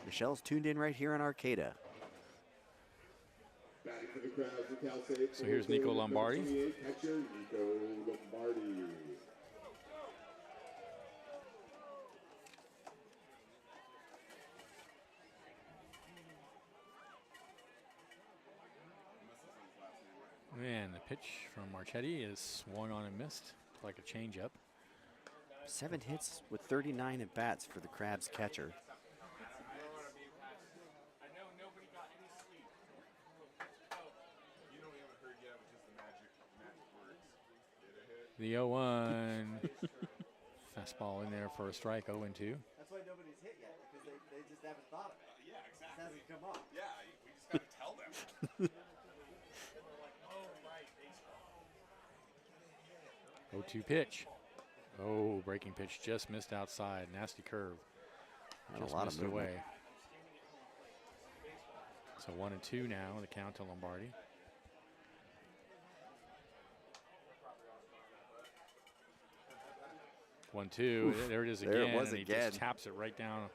Michelle's tuned in right here on Arcata. So here's Nico Lombardi. And the pitch from Marchetti is swung on and missed, like a changeup. 7 hits with 39 at bats for the Crabs catcher. The 0-1. Fastball in there for a strike, 0-2. That's why nobody's hit yet, because they just haven't thought of it. Yeah, exactly. It hasn't come up. Yeah, we just got to tell them. 0-2 pitch. Oh, breaking pitch just missed outside. Nasty curve. Just a lot of movement. Away. So 1-2 now, the count to Lombardi. One, two. There it is again. There it was and again. He just taps it right down,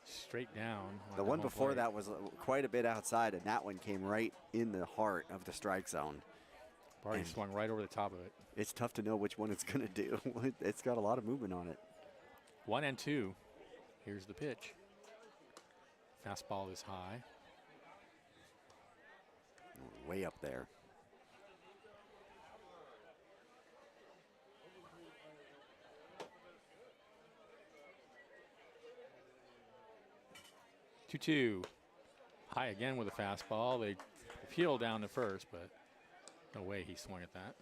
straight down. The one before that was quite a bit outside, and that one came right in the heart of the strike zone. Barty swung right over the top of it. It's tough to know which one it's going to do. It's got a lot of movement on it. 1-2. Here's the pitch. Fastball is high. way up there. Two. High again with a fastball. They peel down to first, but no way he swung at that.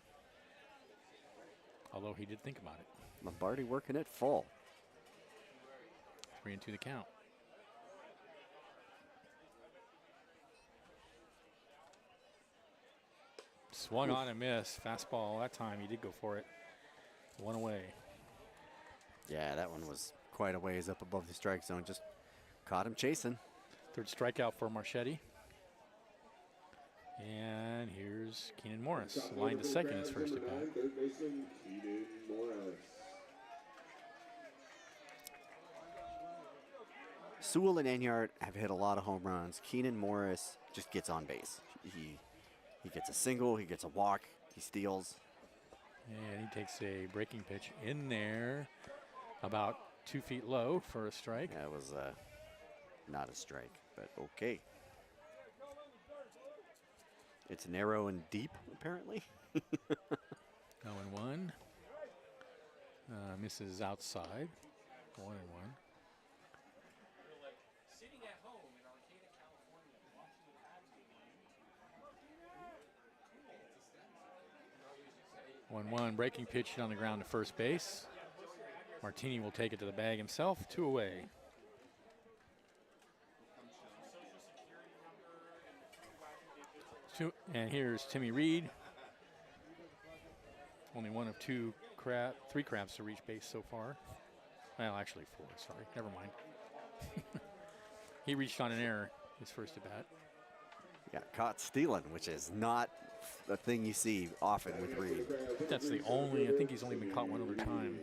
Although he did think about it. Lombardi working it full. 3-2 the count. Swung on and missed. Fastball that time. He did go for it. One away. Yeah, that one was quite a ways up above the strike zone. Just caught him chasing. Third strikeout for Marchetti. And here's Keenan Morris. Line to second his first at bat. Third baseman Keenan Morris. Sewell and Enyart have hit a lot of home runs. Keenan Morris just gets on base. He gets a single, he gets a walk, he steals. And he takes a breaking pitch in there, about 2 feet low for a strike. That was not a strike, but okay. It's narrow and deep, apparently. 0-1. Misses outside. 1-1. Sitting at home in Arcata, California, watching the Cavs game. 1-1. Breaking pitch hit on the ground to first base. Martini will take it to the bag himself. 2 away. And here's Timmy Reed. Only one of 3 crabs to reach base so far. Well, actually 4, sorry. Never mind. He reached on an error his first at bat. Got caught stealing, which is not a thing you see often with Reed. That's the only, I think he's only been caught one other time.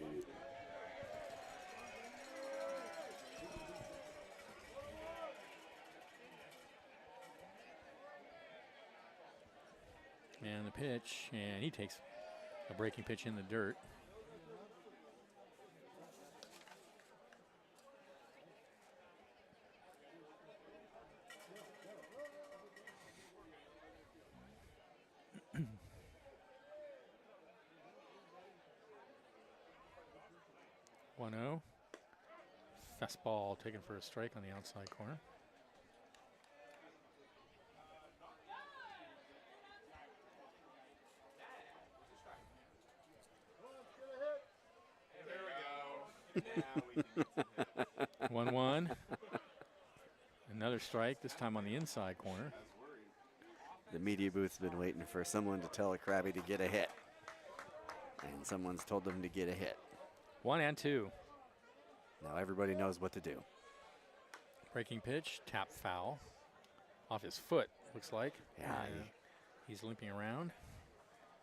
And the pitch, and he takes a breaking pitch in the dirt. One 0. Fastball taken for a strike on the outside corner. Now we can get to him. 1-1. Another strike, this time on the inside corner. The media booth's been waiting for someone to tell a Krabby to get a hit. And someone's told them to get a hit. 1-2. Now everybody knows what to do. Breaking pitch, tap foul. Off his foot, looks like. Yeah, He's limping around.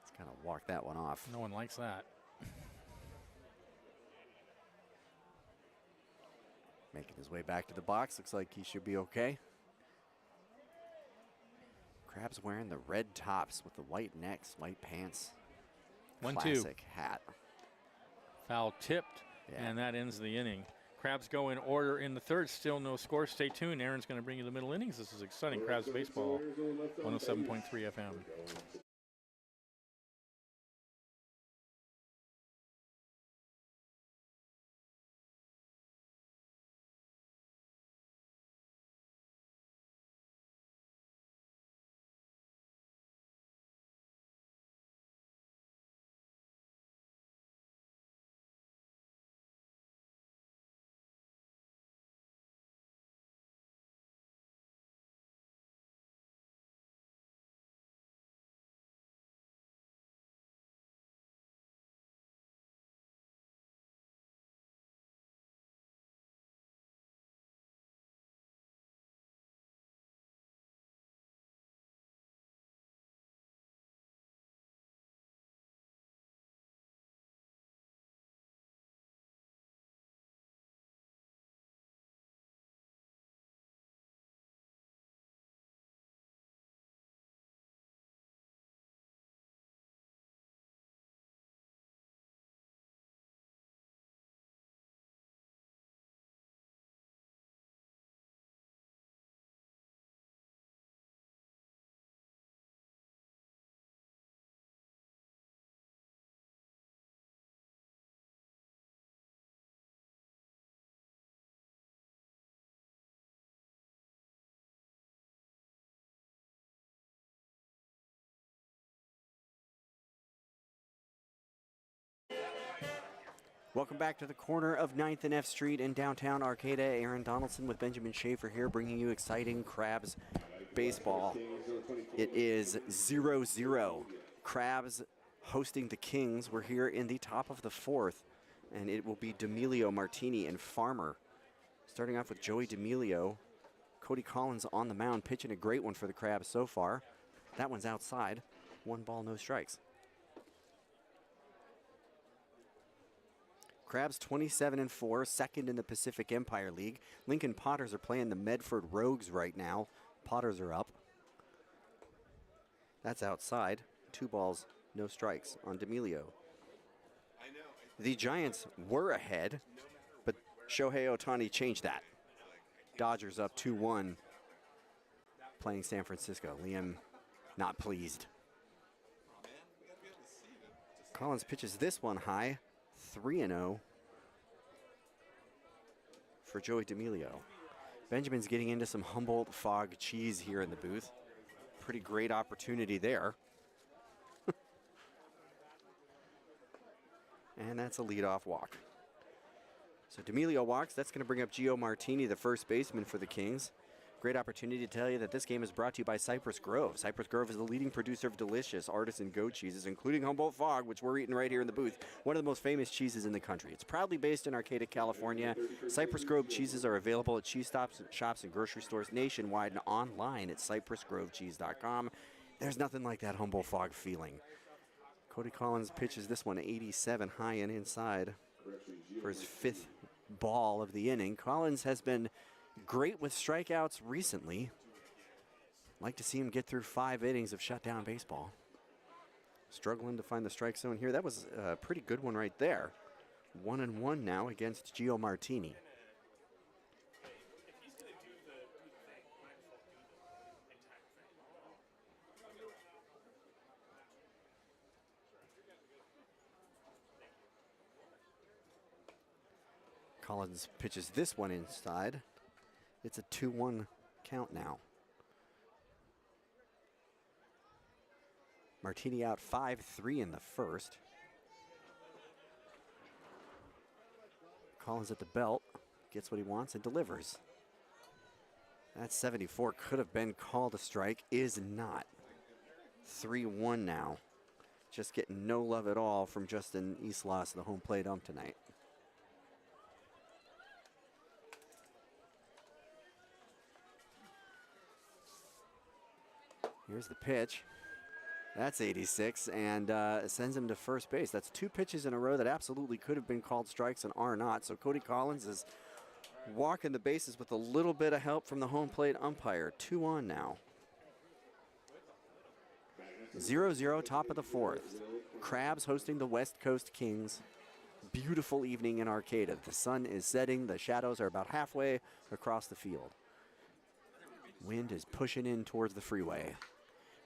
Let's kind of walk that one off. No one likes that. Making his way back to the box. Looks like he should be okay. Crab's wearing the red tops with the white necks, white pants. 1-2. Classic hat. Foul tipped, Yeah. and that ends the inning. Crabs go in order in the third. Still no score. Stay tuned. Aaron's going to bring you the middle innings. This is exciting. Crabs baseball, 107.3 FM. Welcome back to the corner of 9th and F Street in downtown Arcata. Aaron Donaldson with Benjamin Schaefer here, bringing you exciting Crabs baseball. It is 0-0. Crabs hosting the Kings. We're here in the top of the 4th, and it will be D'Amelio, Martini, and Farmer. Starting off with Joey D'Amelio. Cody Collins on the mound, pitching a great one for the Crabs so far. That one's outside. 1 ball, no strikes. Crabs 27-4, second in the Pacific Empire League. Lincoln Potters are playing the Medford Rogues right now. Potters are up. That's outside. 2 balls, no strikes on D'Amelio. The Giants were ahead, but Shohei Ohtani changed that. Dodgers up 2-1, playing San Francisco. Liam not pleased. Collins pitches this one high. 3-0 for Joey D'Amelio. Benjamin's getting into some Humboldt Fog cheese here in the booth. Pretty great opportunity there. And that's a leadoff walk. So D'Amelio walks. That's going to bring up Gio Martini, the first baseman for the Kings. Great opportunity to tell you that this game is brought to you by Cypress Grove. Cypress Grove is the leading producer of delicious artisan goat cheeses, including Humboldt Fog, which we're eating right here in the booth, one of the most famous cheeses in the country. It's proudly based in Arcata, California. Cypress Grove cheeses are available at cheese shops and grocery stores nationwide and online at cypressgrovecheese.com. There's nothing like that Humboldt Fog feeling. Cody Collins pitches this one 87 high and inside for his 5th ball of the inning. Collins has been great with strikeouts recently. Like to see him get through 5 innings of shutdown baseball. Struggling to find the strike zone here. That was a pretty good one right there. 1-1 now against Gio Martini. Collins pitches this one inside. It's a 2-1 count now. Martini out 5-3 in the first. Collins at the belt, gets what he wants and delivers. That 74 could have been called a strike, is not. 3-1 now. Just getting no love at all from Justin Islas, the home plate ump tonight. Here's the pitch. That's 86 and sends him to first base. That's 2 pitches in a row that absolutely could have been called strikes and are not. So Cody Collins is walking the bases with a little bit of help from the home plate umpire. 2-on now. 0-0, top of the 4th. Crabs hosting the West Coast Kings. Beautiful evening in Arcata. The sun is setting. The shadows are about halfway across the field. Wind is pushing in towards the freeway.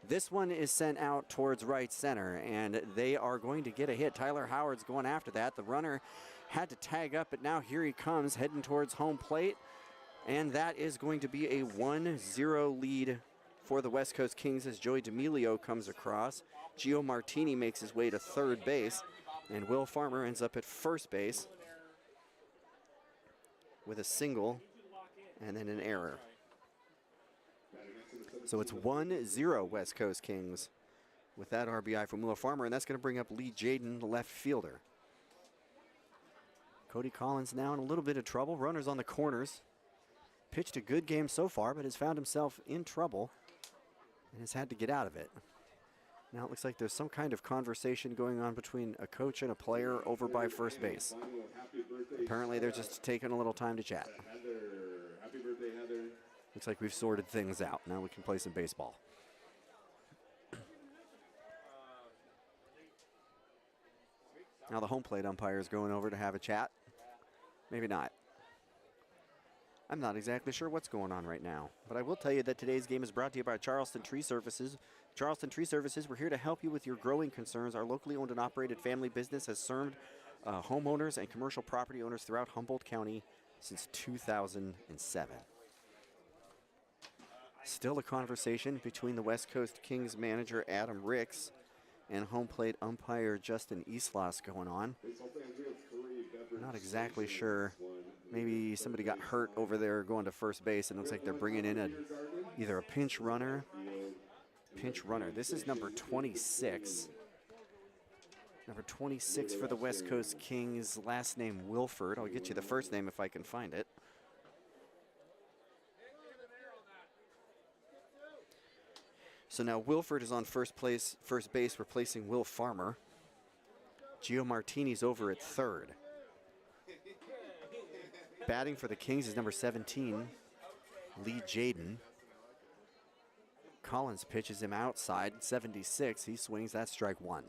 This one is sent out towards right center, and they are going to get a hit. Tyler Howard's going after that. The runner had to tag up, but now here he comes, heading towards home plate. And that is going to be a 1-0 lead for the West Coast Kings as Joey D'Amelio comes across. Gio Martini makes his way to third base, and Will Farmer ends up at first base with a single and then an error. So it's 1-0 West Coast Kings with that RBI from Will Farmer, and that's going to bring up Lee Jaden, the left fielder. Cody Collins now in a little bit of trouble. Runners on the corners. Pitched a good game so far, but has found himself in trouble and has had to get out of it. Now it looks like there's some kind of conversation going on between a coach and a player over by first base. Apparently they're just taking a little time to chat. Happy birthday, Heather. Looks like we've sorted things out. Now we can play some baseball. Now the home plate umpire is going over to have a chat. Maybe not. I'm not exactly sure what's going on right now, but I will tell you that today's game is brought to you by Charleston Tree Services. Charleston Tree Services, we're here to help you with your growing concerns. Our locally owned and operated family business has served homeowners and commercial property owners throughout Humboldt County since 2007. Still a conversation between the West Coast Kings manager Adam Ricks and home plate umpire Justin Islas going on. Baseball fans, we have 3. Beth Not exactly sure. Maybe somebody got hurt over there going to first base, and it looks like they're bringing in either a pinch runner. This is number 26. Number 26 for the West Coast Kings, last name Wilford. I'll get you the first name if I can find it. So now Wilford is on first base, replacing Will Farmer. Gio Martini's over at third. Batting for the Kings is number 17, Lee Jaden. Collins pitches him outside, 76. He swings, that's strike one.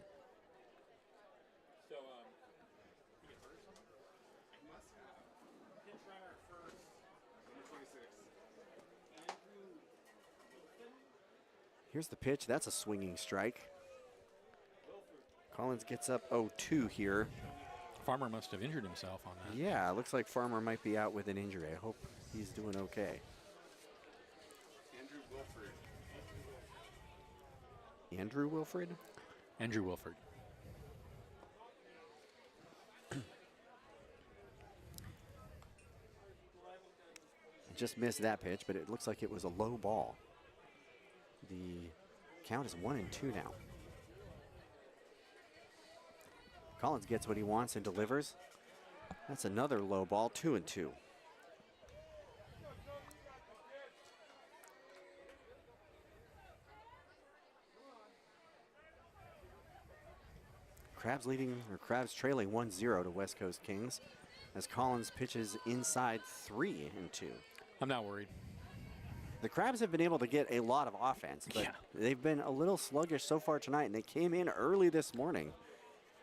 Here's the pitch, that's a swinging strike. Collins gets up 0-2 here. Farmer must have injured himself on that. Yeah, it looks like Farmer might be out with an injury. I hope he's doing okay. Andrew Wilfred? Andrew Wilford. Just missed that pitch, but it looks like it was a low ball. The count is 1-2 now. Collins gets what he wants and delivers. That's another low ball, 2-2. Crabs trailing 1-0 to West Coast Kings as Collins pitches inside 3-2. I'm not worried. The Crabs have been able to get a lot of offense, but they've been a little sluggish so far tonight, and they came in early this morning.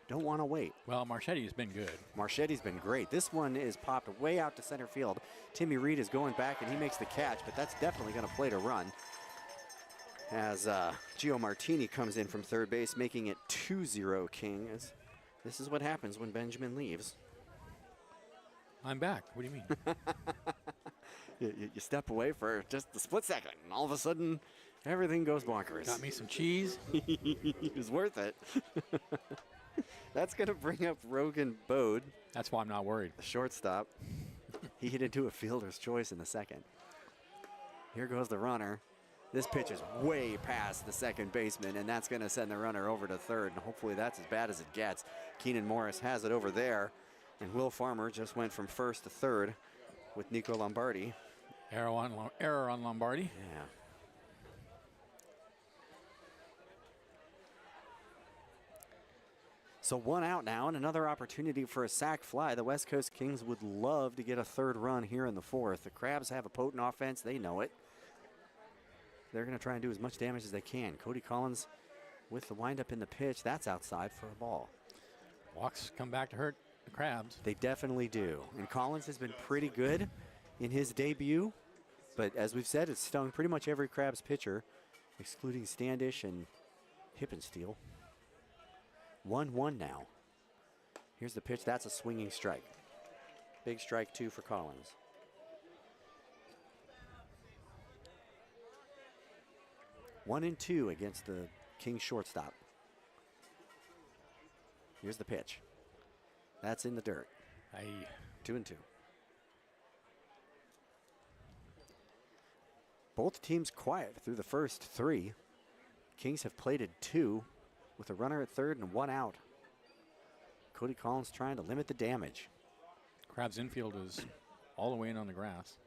Don't want to wait. Well, Marchetti's been good. Marchetti's been great. This one is popped way out to center field. Timmy Reed is going back, and he makes the catch, but that's definitely going to play to run. As Gio Martini comes in from third base, making it 2-0 Kings. This is what happens when Benjamin leaves. I'm back. What do you mean? You step away for just a split second, and all of a sudden, everything goes bonkers. Got me some cheese. It was worth it. That's going to bring up Rogan Bode. That's why I'm not worried. The shortstop. He hit into a fielder's choice in the second. Here goes the runner. This pitch is way past the second baseman, and that's going to send the runner over to third, and hopefully that's as bad as it gets. Keenan Morris has it over there, and Will Farmer just went from first to third with Nico Lombardi. Error on Lombardi. Yeah. So one out now, and another opportunity for a sac fly. The West Coast Kings would love to get a third run here in the fourth. The Crabs have a potent offense. They know it. They're going to try and do as much damage as they can. Cody Collins with the windup in the pitch. That's outside for a ball. Walks come back to hurt the Crabs. They definitely do. And Collins has been pretty good in his debut. But as we've said, it's stung pretty much every Crabs pitcher, excluding Standish and Hippensteel. 1-1 now. Here's the pitch. That's a swinging strike. Big strike two for Collins. One and two against the Kings shortstop. Here's the pitch. That's in the dirt. 2-2. Both teams quiet through the first three. Kings have plated two with a runner at third and one out. Cody Collins trying to limit the damage. Crabs infield is all the way in on the grass.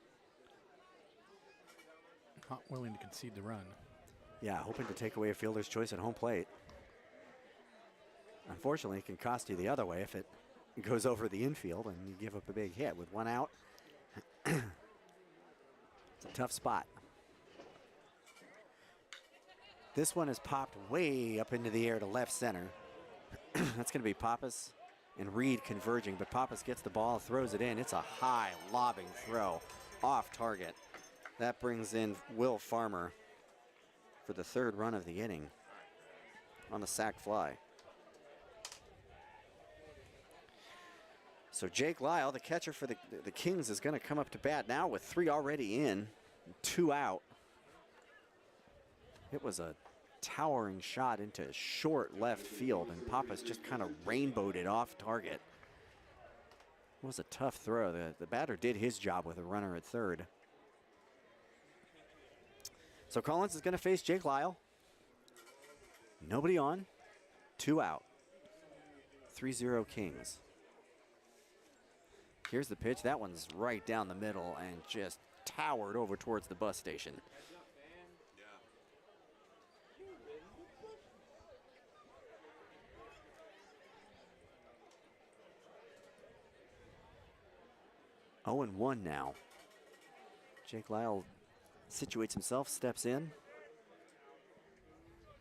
Not willing to concede the run. Yeah, hoping to take away a fielder's choice at home plate. Unfortunately, it can cost you the other way if it goes over the infield and you give up a big hit. With one out, it's a tough spot. This one is popped way up into the air to left center. That's going to be Pappas and Reed converging, but Pappas gets the ball, throws it in. It's a high lobbing throw off target. That brings in Will Farmer for the third run of the inning on the sac fly. So Jake Lyle, the catcher for the Kings, is going to come up to bat now with three already in, two out. It was a towering shot into short left field, and Pappas just kind of rainbowed it off target. It was a tough throw. The batter did his job with a runner at third. So Collins is going to face Jake Lyle. Nobody on. 2 out. 3-0 Kings. Here's the pitch. That one's right down the middle and just towered over towards the bus station. Yeah. 0-1 now. Jake Lyle situates himself, steps in.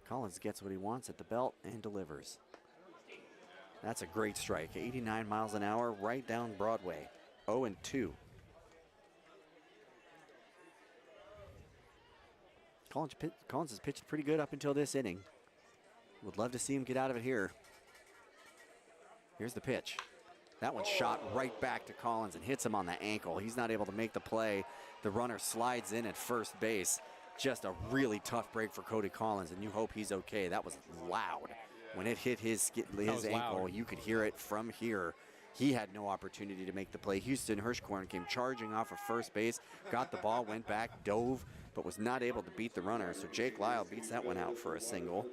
Collins gets what he wants at the belt and delivers. That's a great strike. 89 miles an hour right down Broadway. 0-2. Collins has pitched pretty good up until this inning. Would love to see him get out of it here. Here's the pitch. That one's shot right back to Collins and hits him on the ankle. He's not able to make the play. The runner slides in at first base. Just a really tough break for Cody Collins, and you hope he's okay. That was loud. When it hit his ankle, loud. You could hear it from here. He had no opportunity to make the play. Houston Hirschkorn came charging off of first base, got the ball, went back, dove, but was not able to beat the runner. So Jake Lyle beats that one out for a single.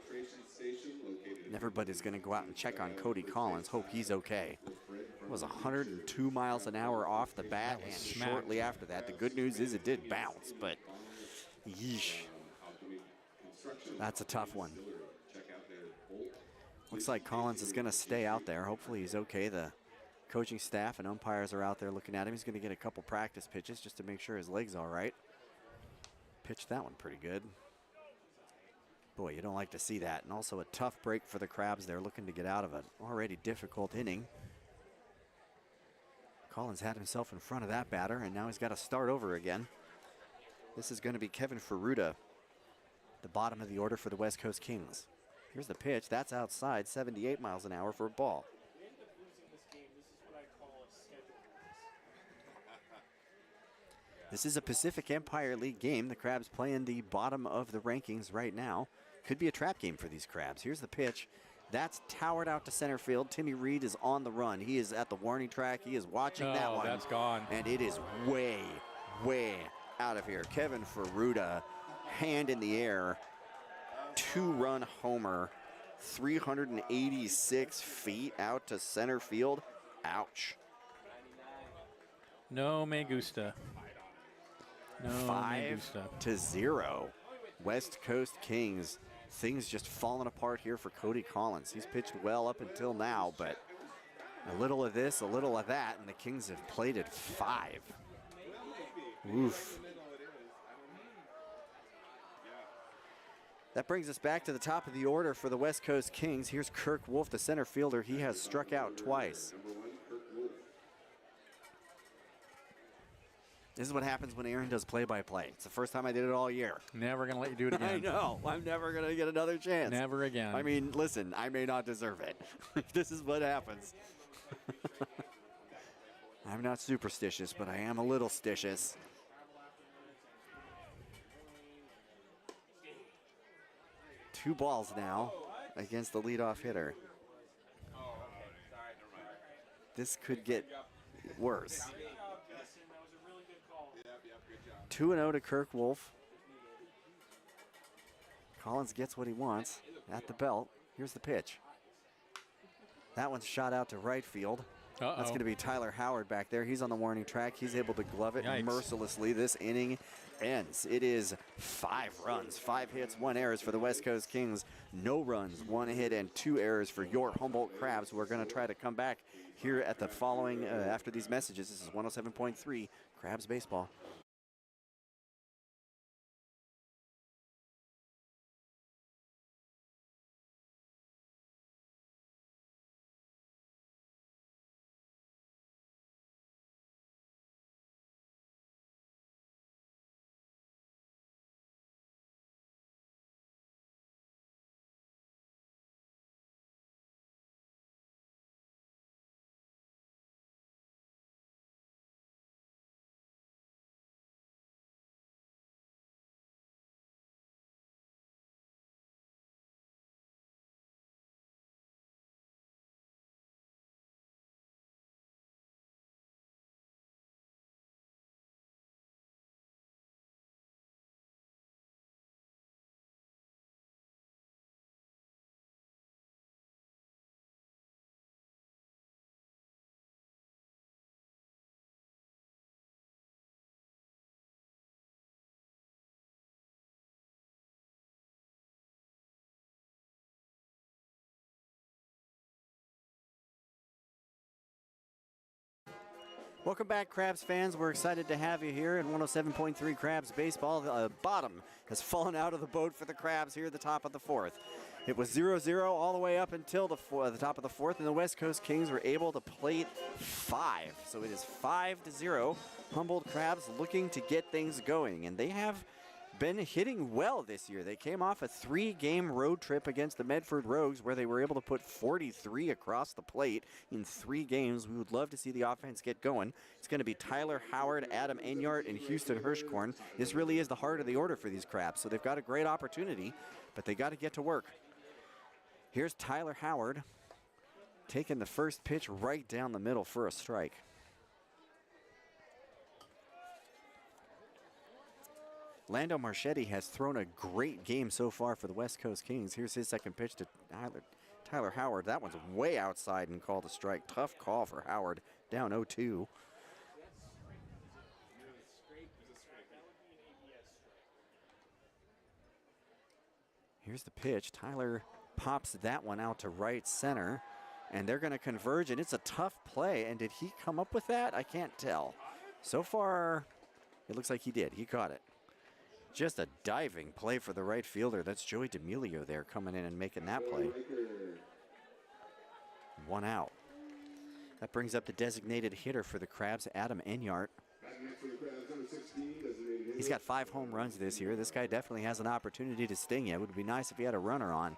And everybody's going to go out and check on Cody Collins, hope he's okay. It was 102 miles an hour off the bat, and shortly after that, the good news is it did bounce, but yeesh. That's a tough one. Looks like Collins is going to stay out there. Hopefully he's okay. The coaching staff and umpires are out there looking at him. He's going to get a couple practice pitches just to make sure his leg's all right. Pitched that one pretty good. Boy, you don't like to see that. And also a tough break for the Crabs. They're looking to get out of an already difficult inning. Collins had himself in front of that batter, and now he's got to start over again. This is going to be Kevin Ferruta, the bottom of the order for the West Coast Kings. Here's the pitch. That's outside, 78 miles an hour for a ball. This is a Pacific Empire League game. The Crabs playing the bottom of the rankings right now. Could be a trap game for these Crabs. Here's the pitch. That's towered out to center field. Timmy Reed is on the run. He is at the warning track. He is watching that one. That's gone. And it is way, way out of here. Kevin Ferruta, hand in the air. 2-run homer. 386 feet out to center field. Ouch. No me gusta. No me gusta. 5-0. West Coast Kings. Things just falling apart here for Cody Collins. He's pitched well up until now, but a little of this, a little of that, and the Kings have played at 5. Oof. That brings us back to the top of the order for the West Coast Kings. Here's Kirk Wolf, the center fielder. He has struck out twice. This is what happens when Aaron does play-by-play. It's the first time I did it all year. Never going to let you do it again. I know. I'm never going to get another chance. Never again. I mean, listen, I may not deserve it. This is what happens. I'm not superstitious, but I am a little stitious. Two balls now against the leadoff hitter. This could get worse. 2-0 to Kirk Wolf. Collins gets what he wants at the belt. Here's the pitch. That one's shot out to right field. That's going to be Tyler Howard back there. He's on the warning track. He's able to glove it mercilessly. This inning ends. It is 5 runs, 5 hits, 1 errors for the West Coast Kings. No runs, 1 hit, and 2 errors for your Humboldt Crabs, who are going to try to come back here at the following, after these messages. This is 107.3 Crabs Baseball. Welcome back, Crabs fans. We're excited to have you here in 107.3 Crabs Baseball. The bottom has fallen out of the boat for the Crabs here at the top of the fourth. It was 0-0 all the way up until the top of the fourth, and the West Coast Kings were able to plate 5. So it is 5-0. Humboldt Crabs looking to get things going, and they have been hitting well this year. They came off a 3-game road trip against the Medford Rogues where they were able to put 43 across the plate in 3 games. We would love to see the offense get going. It's going to be Tyler Howard, Adam Enyart, and Houston Hirschkorn. This really is the heart of the order for these Crabs, so they've got a great opportunity, but they got to get to work. Here's Tyler Howard taking the first pitch right down the middle for a strike. Lando Marchetti has thrown a great game so far for the West Coast Kings. Here's his second pitch to Tyler Howard. That one's way outside and called a strike. Tough call for Howard, down 0-2. Here's the pitch. Tyler pops that one out to right center, and they're going to converge, and it's a tough play. And did he come up with that? I can't tell. So far, it looks like he did. He caught it. Just a diving play for the right fielder. That's Joey D'Amelio there coming in and making that play. 1 out. That brings up the designated hitter for the Crabs, Adam Enyart. He's got 5 home runs this year. This guy definitely has an opportunity to sting you. It would be nice if he had a runner on,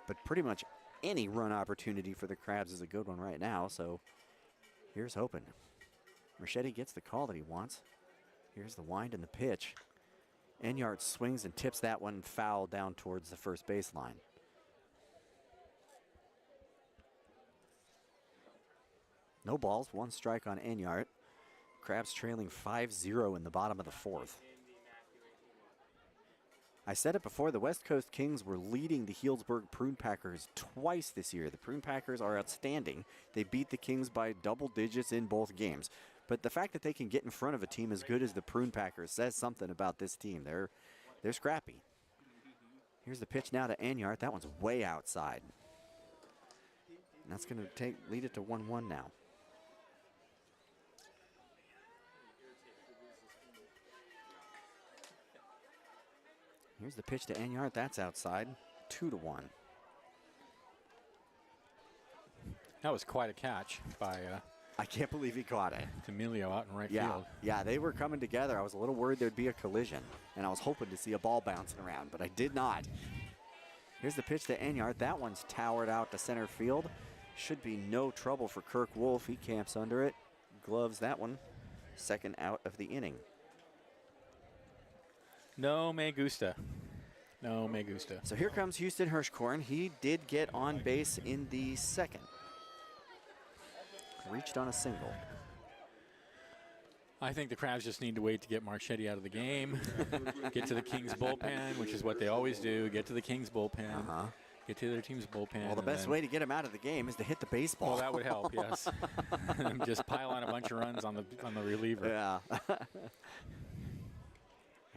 but pretty much any run opportunity for the Crabs is a good one right now, so here's hoping. Marchetti gets the call that he wants. Here's the wind and the pitch. Enyart swings and tips that one foul down towards the first baseline. No balls, 1 strike on Enyart. Crabs trailing 5-0 in the bottom of the fourth. I said it before, the West Coast Kings were leading the Healdsburg Prune Packers twice this year. The Prune Packers are outstanding. They beat the Kings by double digits in both games. But the fact that they can get in front of a team as good as the Prune Packers says something about this team. They're scrappy. Here's the pitch now to Enyart. That one's way outside. And that's going to lead it to 1-1 now. Here's the pitch to Enyart. That's outside. 2-1. That was quite a catch by I can't believe he caught it. D'Amelio out in right field. Yeah, they were coming together. I was a little worried there'd be a collision, and I was hoping to see a ball bouncing around, but I did not. Here's the pitch to Enyart. That one's towered out to center field. Should be no trouble for Kirk Wolf. He camps under it. Gloves that one. Second out of the inning. No me gusta. No me gusta. So here comes Houston Hirschkorn. He did get on base in the second. Reached on a single. I think the Crabs just need to wait to get Marchetti out of the game. Get to the Kings bullpen, which is what they always do. Get to the Kings bullpen. Get to their team's bullpen. Well, the best way to get him out of the game is to hit the baseball. Well, that would help, yes. And just pile on a bunch of runs on the reliever. Yeah.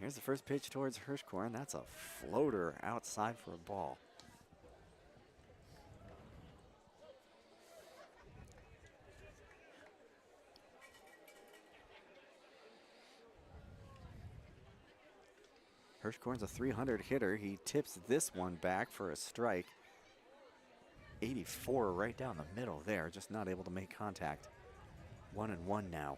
Here's the first pitch towards Hirschkorn. That's a floater outside for a ball. Hirschkorn's a 300 hitter. He tips this one back for a strike. 84 right down the middle there, just not able to make contact. 1-1 now.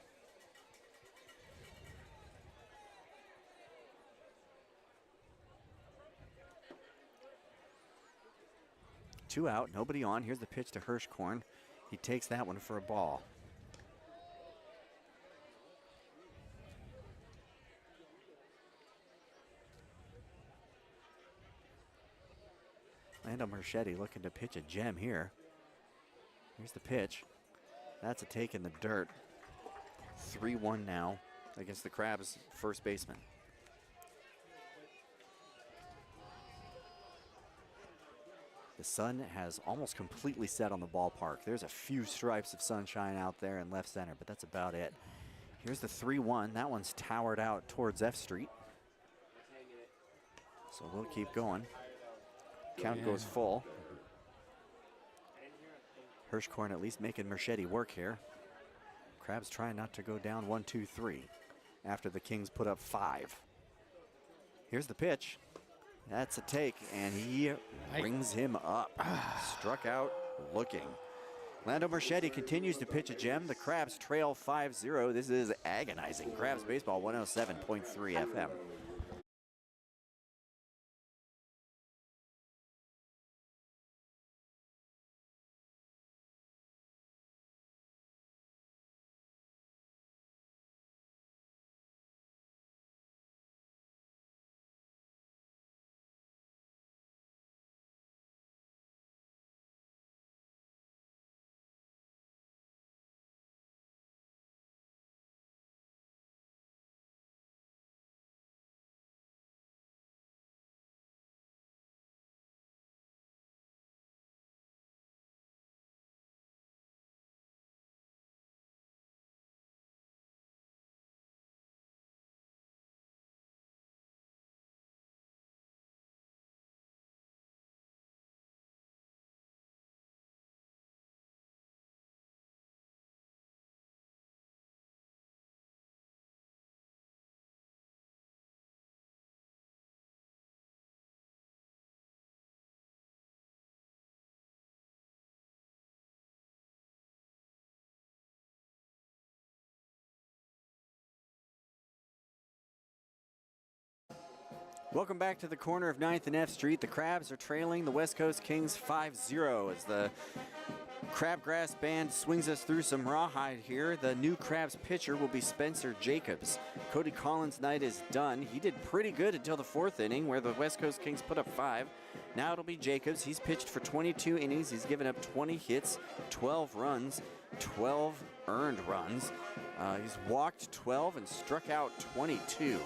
Two out, nobody on. Here's the pitch to Hirschkorn. He takes that one for a ball. Lando Marchetti looking to pitch a gem here. Here's the pitch. That's a take in the dirt. 3-1 now against the Crabs' first baseman. The sun has almost completely set on the ballpark. There's a few stripes of sunshine out there in left center, but that's about it. Here's the 3-1. That one's towered out towards F Street. So we'll keep going. Count goes full. Hirschkorn at least making Marchetti work here. Crabs trying not to go down 1-2-3 after the Kings put up 5. Here's the pitch. That's a take, and he brings him up. Struck out looking. Lando Marchetti continues to pitch a gem. The Crabs trail 5-0. This is agonizing. Crabs Baseball 107.3 FM. Welcome back to the corner of 9th and F Street. The Crabs are trailing the West Coast Kings 5-0 as the Crabgrass Band swings us through some rawhide here. The new Crabs pitcher will be Spencer Jacobs. Cody Collins' night is done. He did pretty good until the 4th inning where the West Coast Kings put up 5. Now it'll be Jacobs. He's pitched for 22 innings. He's given up 20 hits, 12 runs, 12 earned runs. He's walked 12 and struck out 22.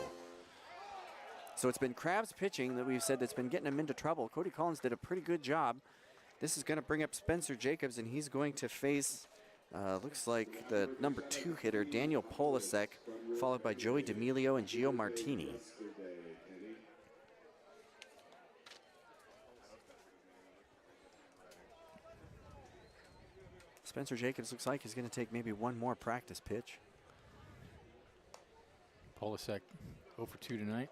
So it's been Crabs pitching that we've said that's been getting him into trouble. Cody Collins did a pretty good job. This is going to bring up Spencer Jacobs, and he's going to face, looks like the number 2 hitter, Daniel Polasek, followed by Joey D'Amelio and Gio Martini. Spencer Jacobs looks like he's going to take maybe one more practice pitch. Polasek 0 for 2 tonight.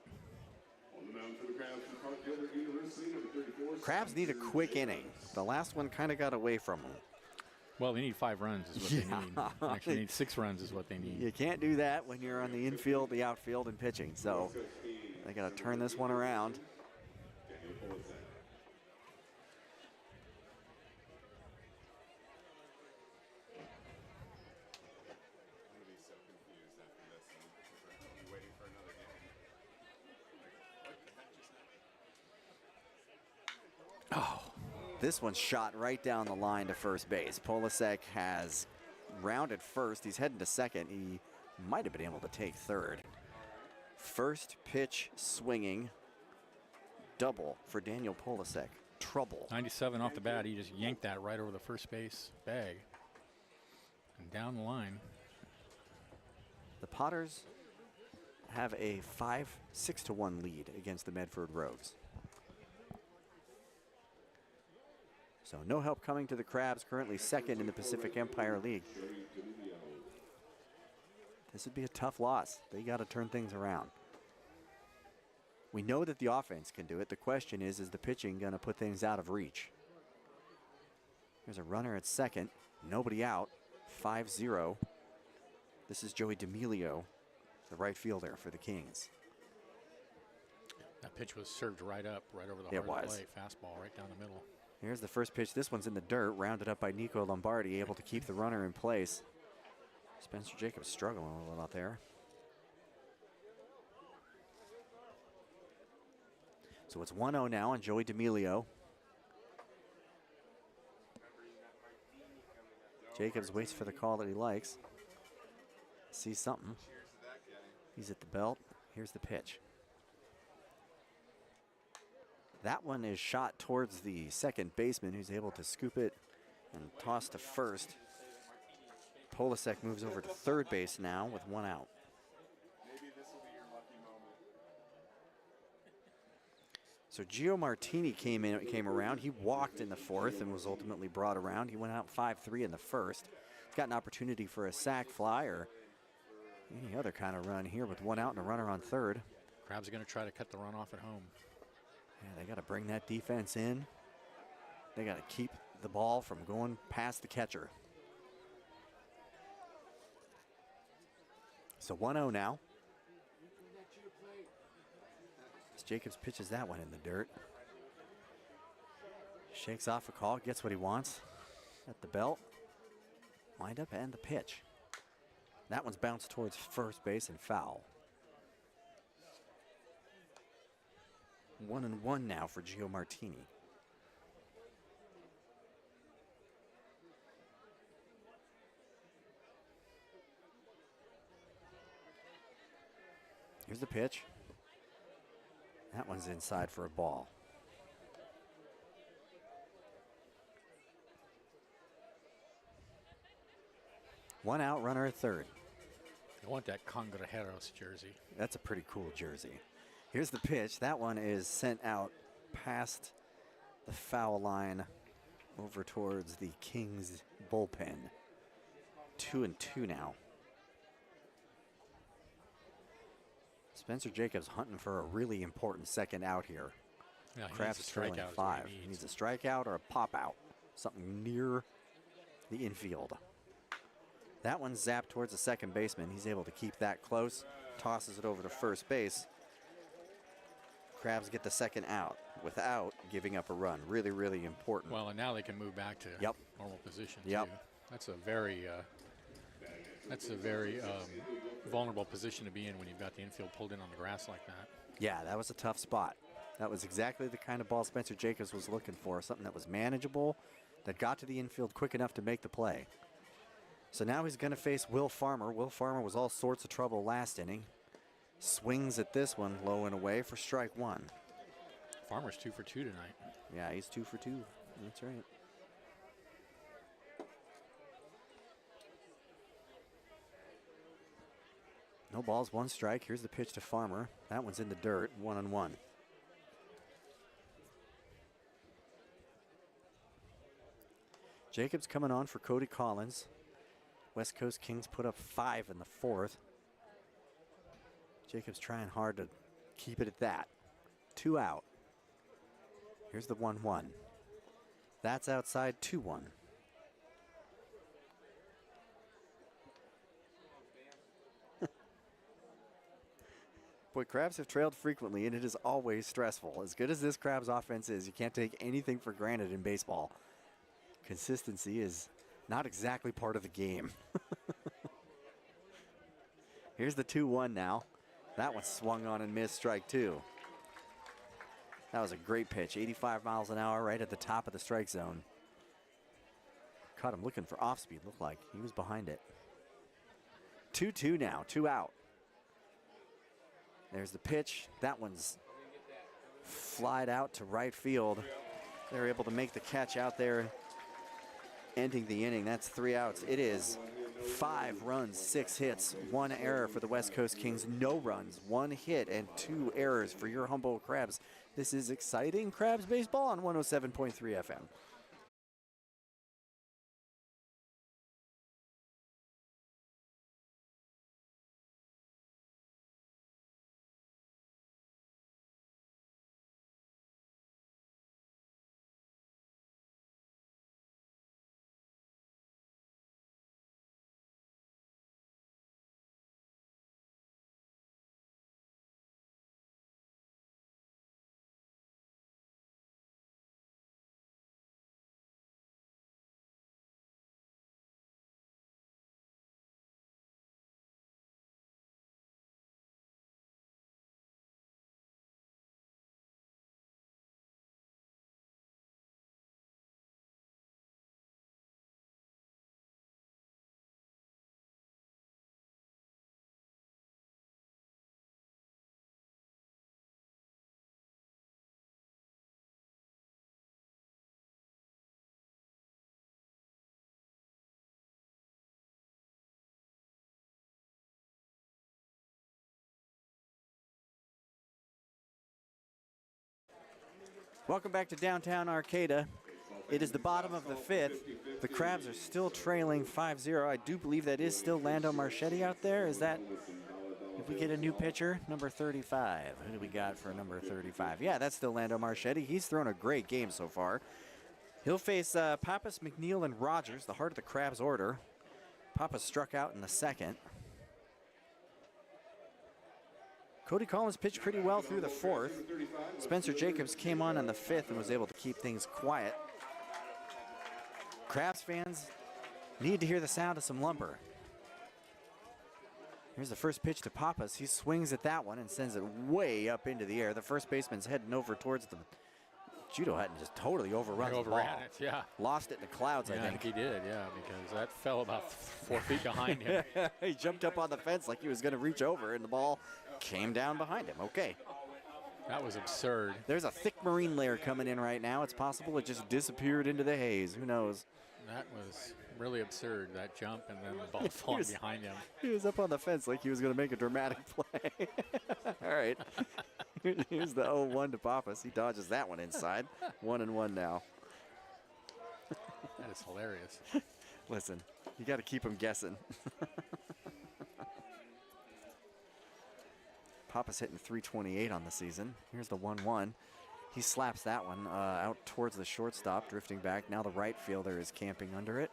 Crabs need a quick inning. The last one kind of got away from them. Well, they need 5 runs is what they need. Actually, they need 6 runs is what they need. You can't do that when you're on the infield, the outfield, and pitching. So they got to turn this one around. This one's shot right down the line to first base. Polasek has rounded first. He's heading to second. He might have been able to take third. First pitch swinging. Double for Daniel Polasek. Trouble. 97 off the bat. He just yanked that right over the first base bag. And down the line. The Potters have a 6-1 lead against the Medford Rogues. So no help coming to the Crabs, currently second in the Pacific Empire League. This would be a tough loss. They got to turn things around. We know that the offense can do it. The question is the pitching going to put things out of reach? There's a runner at second, nobody out, 5-0. This is Joey D'Amelio, the right fielder for the Kings. That pitch was served right up, right over the heart of the plate. Fastball right down the middle. Here's the first pitch. This one's in the dirt, rounded up by Nico Lombardi, able to keep the runner in place. Spencer Jacobs struggling a little out there. So it's 1-0 now on Joey D'Amelio. Jacobs waits for the call that he likes. Sees something. He's at the belt. Here's the pitch. That one is shot towards the second baseman, who's able to scoop it and toss to first. Polasek moves over to third base now with 1 out. So Gio Martini came around. He walked in the 4th and was ultimately brought around. He went out 5-3 in the 1st. got an opportunity for a sac fly or any other kind of run here with 1 out and a runner on third. Crabs are going to try to cut the run off at home. Yeah, they got to bring that defense in. They got to keep the ball from going past the catcher. So 1-0 now. As Jacobs pitches that one in the dirt. Shakes off a call, gets what he wants at the belt. Wind up and the pitch. That one's bounced towards first base and foul. 1-1 now for Gio Martini. Here's the pitch. That one's inside for a ball. One out, runner at third. I want that Congrejeros jersey. That's a pretty cool jersey. Here's the pitch. That one is sent out past the foul line over towards the Kings bullpen. 2-2 now. Spencer Jacobs hunting for a really important second out here. Yeah, Kraft's trailing 5. He needs a strikeout or a pop out. Something near the infield. That one's zapped towards the second baseman. He's able to keep that close. Tosses it over to first base. Crabs get the second out without giving up a run. Really, really important. Well, and now they can move back to normal position too. That's a very vulnerable position to be in when you've got the infield pulled in on the grass like that. Yeah, that was a tough spot. That was exactly the kind of ball Spencer Jacobs was looking for. Something that was manageable, that got to the infield quick enough to make the play. So now he's going to face Will Farmer. Will Farmer was all sorts of trouble last inning. Swings at this one low and away for strike 1. Farmer's 2 for 2 tonight. Yeah, he's 2 for 2. That's right. No balls, 1 strike. Here's the pitch to Farmer. That one's in the dirt, 1-1. Jacobs coming on for Cody Collins. West Coast Kings put up 5 in the 4th. Jacobs trying hard to keep it at that. 2 out. Here's the 1-1. That's outside, 2-1. Boy, Crabs have trailed frequently, and it is always stressful. As good as this Crabs offense is, you can't take anything for granted in baseball. Consistency is not exactly part of the game. Here's the 2-1 now. That one swung on and missed, strike 2. That was a great pitch, 85 miles an hour right at the top of the strike zone. Caught him looking for off speed, looked like he was behind it. 2-2 now, 2 out. There's the pitch. That one's flied out to right field. They're able to make the catch out there, ending the inning. That's 3 outs. It is 5 runs, 6 hits, 1 error for the West Coast Kings. No runs, 1 hit, and 2 errors for your Humboldt Crabs. This is exciting Crabs baseball on 107.3 FM. Welcome back to downtown Arcata. It is the bottom of the 5th. The Crabs are still trailing 5-0. I do believe that is still Lando Marchetti out there. Is that, if we get a new pitcher, number 35. Who do we got for number 35? Yeah, that's still Lando Marchetti. He's thrown a great game so far. He'll face Pappas, McNeil, and Rogers, the heart of the Crabs order. Pappas struck out in the 2nd. Cody Collins pitched pretty well through the 4th. Spencer Jacobs came on the 5th and was able to keep things quiet. Crabs fans need to hear the sound of some lumber. Here's the first pitch to Pappas. He swings at that one and sends it way up into the air. The first baseman's heading over towards the judo hut and just totally overruns the ball. It, yeah. Lost it in the clouds, I think. He did, yeah, because that fell about 4 feet behind him. He jumped up on the fence like he was going to reach over, and the ball came down behind him. Okay. That was absurd. There's a thick marine layer coming in right now. It's possible it just disappeared into the haze. Who knows? That was really absurd, that jump, and then the ball falling behind him. He was up on the fence like he was going to make a dramatic play. All right. Here's the 0-1 to Pappas. He dodges that one inside. 1-1 now. That is hilarious. Listen, you got to keep him guessing. Pappas hitting 328 on the season. Here's the 1-1. He slaps that one out towards the shortstop, drifting back. Now the right fielder is camping under it.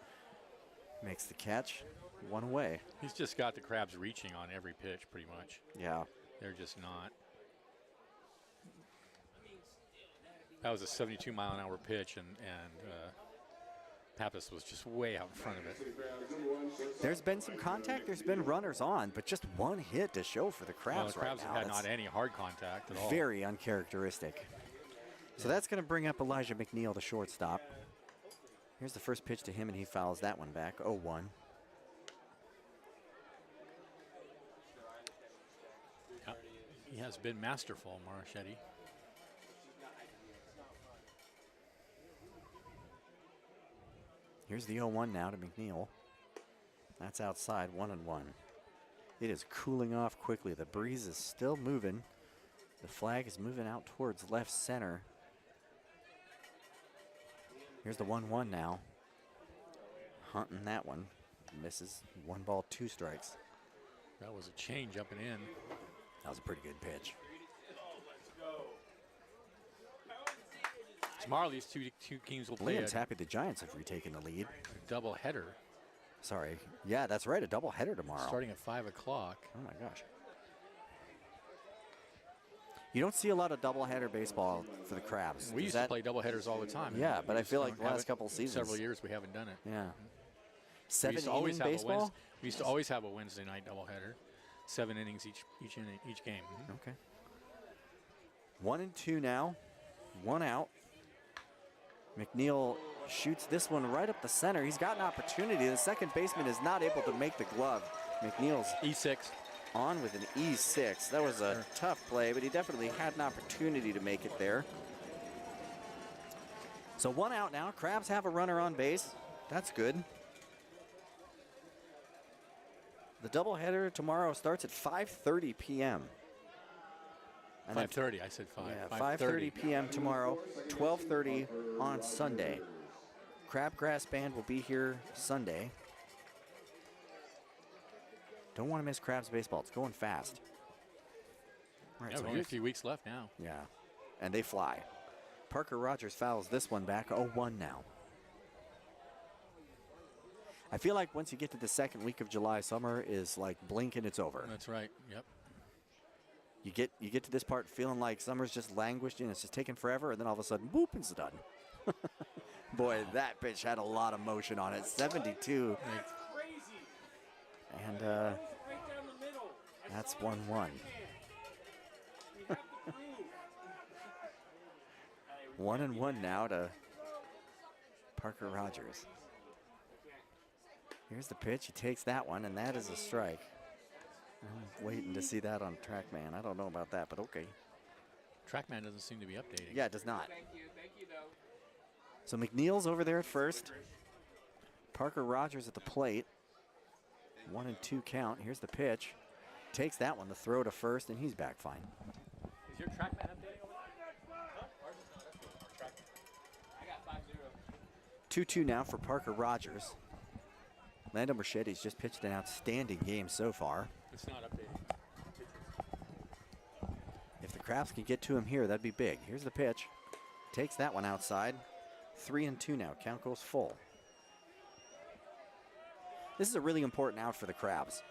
Makes the catch. 1 away. He's just got the Crabs reaching on every pitch, pretty much. Yeah. They're just not. That was a 72-mile-an-hour pitch, and Pappas was just way out in front of it. There's been some contact. There's been runners on, but just one hit to show for the Crabs Well, the Crabs right now. have had not any hard contact at all. Very uncharacteristic. So that's going to bring up Elijah McNeil, the shortstop. Here's the first pitch to him, and he fouls that one back. 0-1. Yeah, he has been masterful, Marchetti. Here's the 0-1 now to McNeil. That's outside, 1-1. It is cooling off quickly. The breeze is still moving. The flag is moving out towards left center. Here's the 1-1 now. Hunting that one. Misses. 1 ball, 2 strikes. That was a change up and in. That was a pretty good pitch. Tomorrow, these two teams will play Liam's happy the Giants have retaken the lead. double header. Sorry. Yeah, that's right. A double header tomorrow. Starting at 5 o'clock. Oh, my gosh. You don't see a lot of doubleheader baseball for the Crabs. We used to play doubleheaders all the time. Yeah, but I feel like the last it. couple seasons. Several years we haven't done it. Yeah. We used to always have baseball? We used to always have a Wednesday night doubleheader. 7 innings each game. Okay. 1-2 now. 1 out. McNeil shoots this one right up the center. He's got an opportunity. The second baseman is not able to make the glove. McNeil's E6. On with an E6. That was a tough play, but he definitely had an opportunity to make it there. So 1 out now. Crabs have a runner on base. That's good. The doubleheader tomorrow starts at 5:30 p.m. 5:30, I said 5. Yeah, 5:30 p.m. tomorrow, 12:30 on Sunday. Crabgrass Band will be here Sunday. Don't want to miss Crabs baseball. It's going fast. All right, Yeah, so only a few weeks left now. Yeah, and they fly. Parker Rogers fouls this one back. 0-1 now. I feel like once you get to the second week of July, summer is like blink and it's over. That's right. Yep. You get to this part feeling like summer's just languished and it's just taking forever, and then all of a sudden, boop, it's done. Boy, that pitch had a lot of motion on it. 72. And that's 1-1. 1-1 now to Parker Rogers. Here's the pitch. He takes that one, and that is a strike. I'm waiting to see that on TrackMan. I don't know about that, but okay. TrackMan doesn't seem to be updating. Yeah, it does not. So McNeil's over there at first. Parker Rogers at the plate. 1-2 count. Here's the pitch. Takes that one, the throw to first, and he's back fine. Is your TrackMan updating over there? I got 5-0. 2-2 now for Parker Rogers. Lando Marchetti's just pitched an outstanding game so far. It's not updating. If the Crabs can get to him here, that'd be big. Here's the pitch. Takes that one outside. 3-2 now. Count goes full. This is a really important out for the Crabs.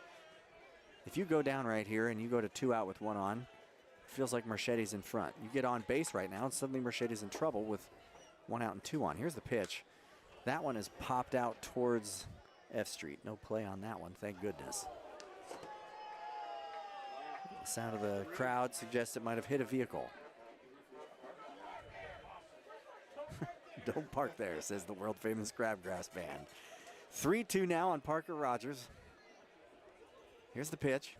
If you go down right here and you go to 2 out with 1 on, it feels like Marchetti's in front. You get on base right now and suddenly Marchetti's in trouble with 1 out and 2 on. Here's the pitch. That one is popped out towards F Street. No play on that one, thank goodness. The sound of the crowd suggests it might have hit a vehicle. Don't park there, says the world famous Crabgrass band. 3-2 now on Parker Rogers. Here's the pitch.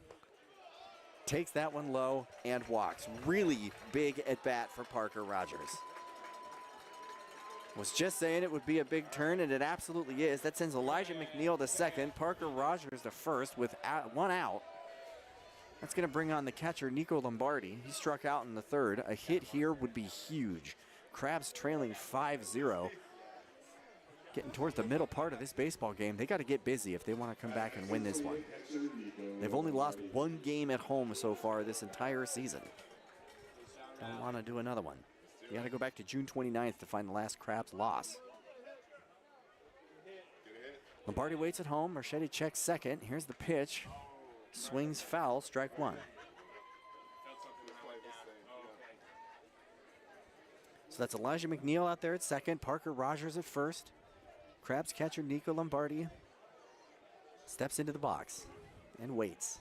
Takes that one low and walks. Really big at bat for Parker Rogers. Was just saying it would be a big turn, and it absolutely is. That sends Elijah McNeil to second, Parker Rogers to first with 1 out. That's going to bring on the catcher, Nico Lombardi. He struck out in the 3rd. A hit here would be huge. Crabs trailing 5-0. Getting towards the middle part of this baseball game. They got to get busy if they want to come back and win this one. They've only lost 1 game at home so far this entire season. Don't want to do another one. You got to go back to June 29th to find the last Crabs loss. Lombardi waits at home. Marchetti checks second. Here's the pitch. Swings foul, strike 1. So that's Elijah McNeil out there at second. Parker Rogers at first. Crabs catcher Nico Lombardi steps into the box and waits.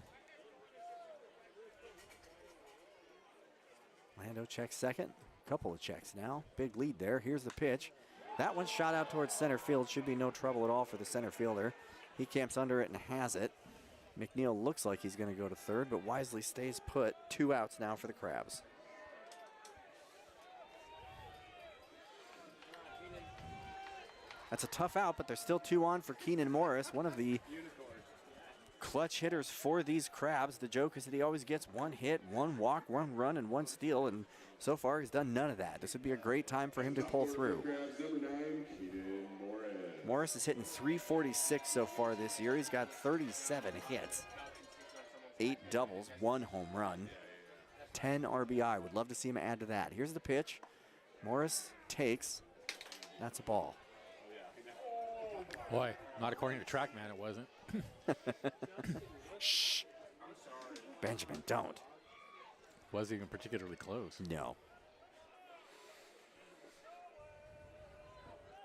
Lando checks second. Couple of checks now. Big lead there. Here's the pitch. That one shot out towards center field. Should be no trouble at all for the center fielder. He camps under it and has it. McNeil looks like he's going to go to 3rd, but wisely stays put. 2 outs now for the Crabs. That's a tough out, but there's still 2 on for Keenan Morris, one of the clutch hitters for these Crabs. The joke is that he always gets 1 hit, 1 walk, 1 run, and 1 steal, and so far he's done none of that. This would be a great time for him to pull through. Morris is hitting .346 so far this year. He's got 37 hits, 8 doubles, 1 home run, 10 RBI. Would love to see him add to that. Here's the pitch. Morris takes. That's a ball. Boy, not according to TrackMan, it wasn't. Shh. Benjamin, don't. Wasn't even particularly close. No.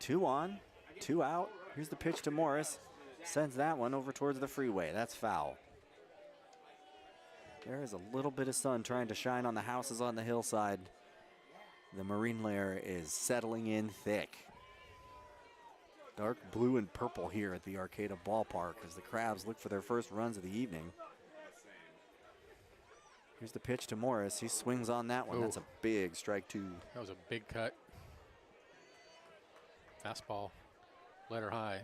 2 on, 2 out. Here's the pitch to Morris. Sends that one over towards the freeway. That's foul. There is a little bit of sun trying to shine on the houses on the hillside. The marine layer is settling in thick. Dark blue and purple here at the Arcata Ballpark as the Crabs look for their first runs of the evening. Here's the pitch to Morris. He swings on that one. Ooh. That's a big strike 2. That was a big cut. Fastball, letter high.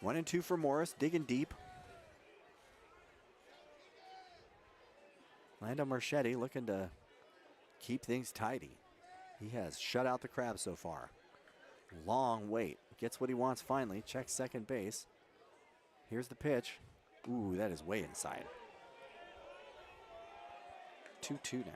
1-2 for Morris, digging deep. Lando Marchetti looking to keep things tidy. He has shut out the Crabs so far. Long wait. Gets what he wants finally. Checks second base. Here's the pitch. Ooh, that is way inside. 2-2 now.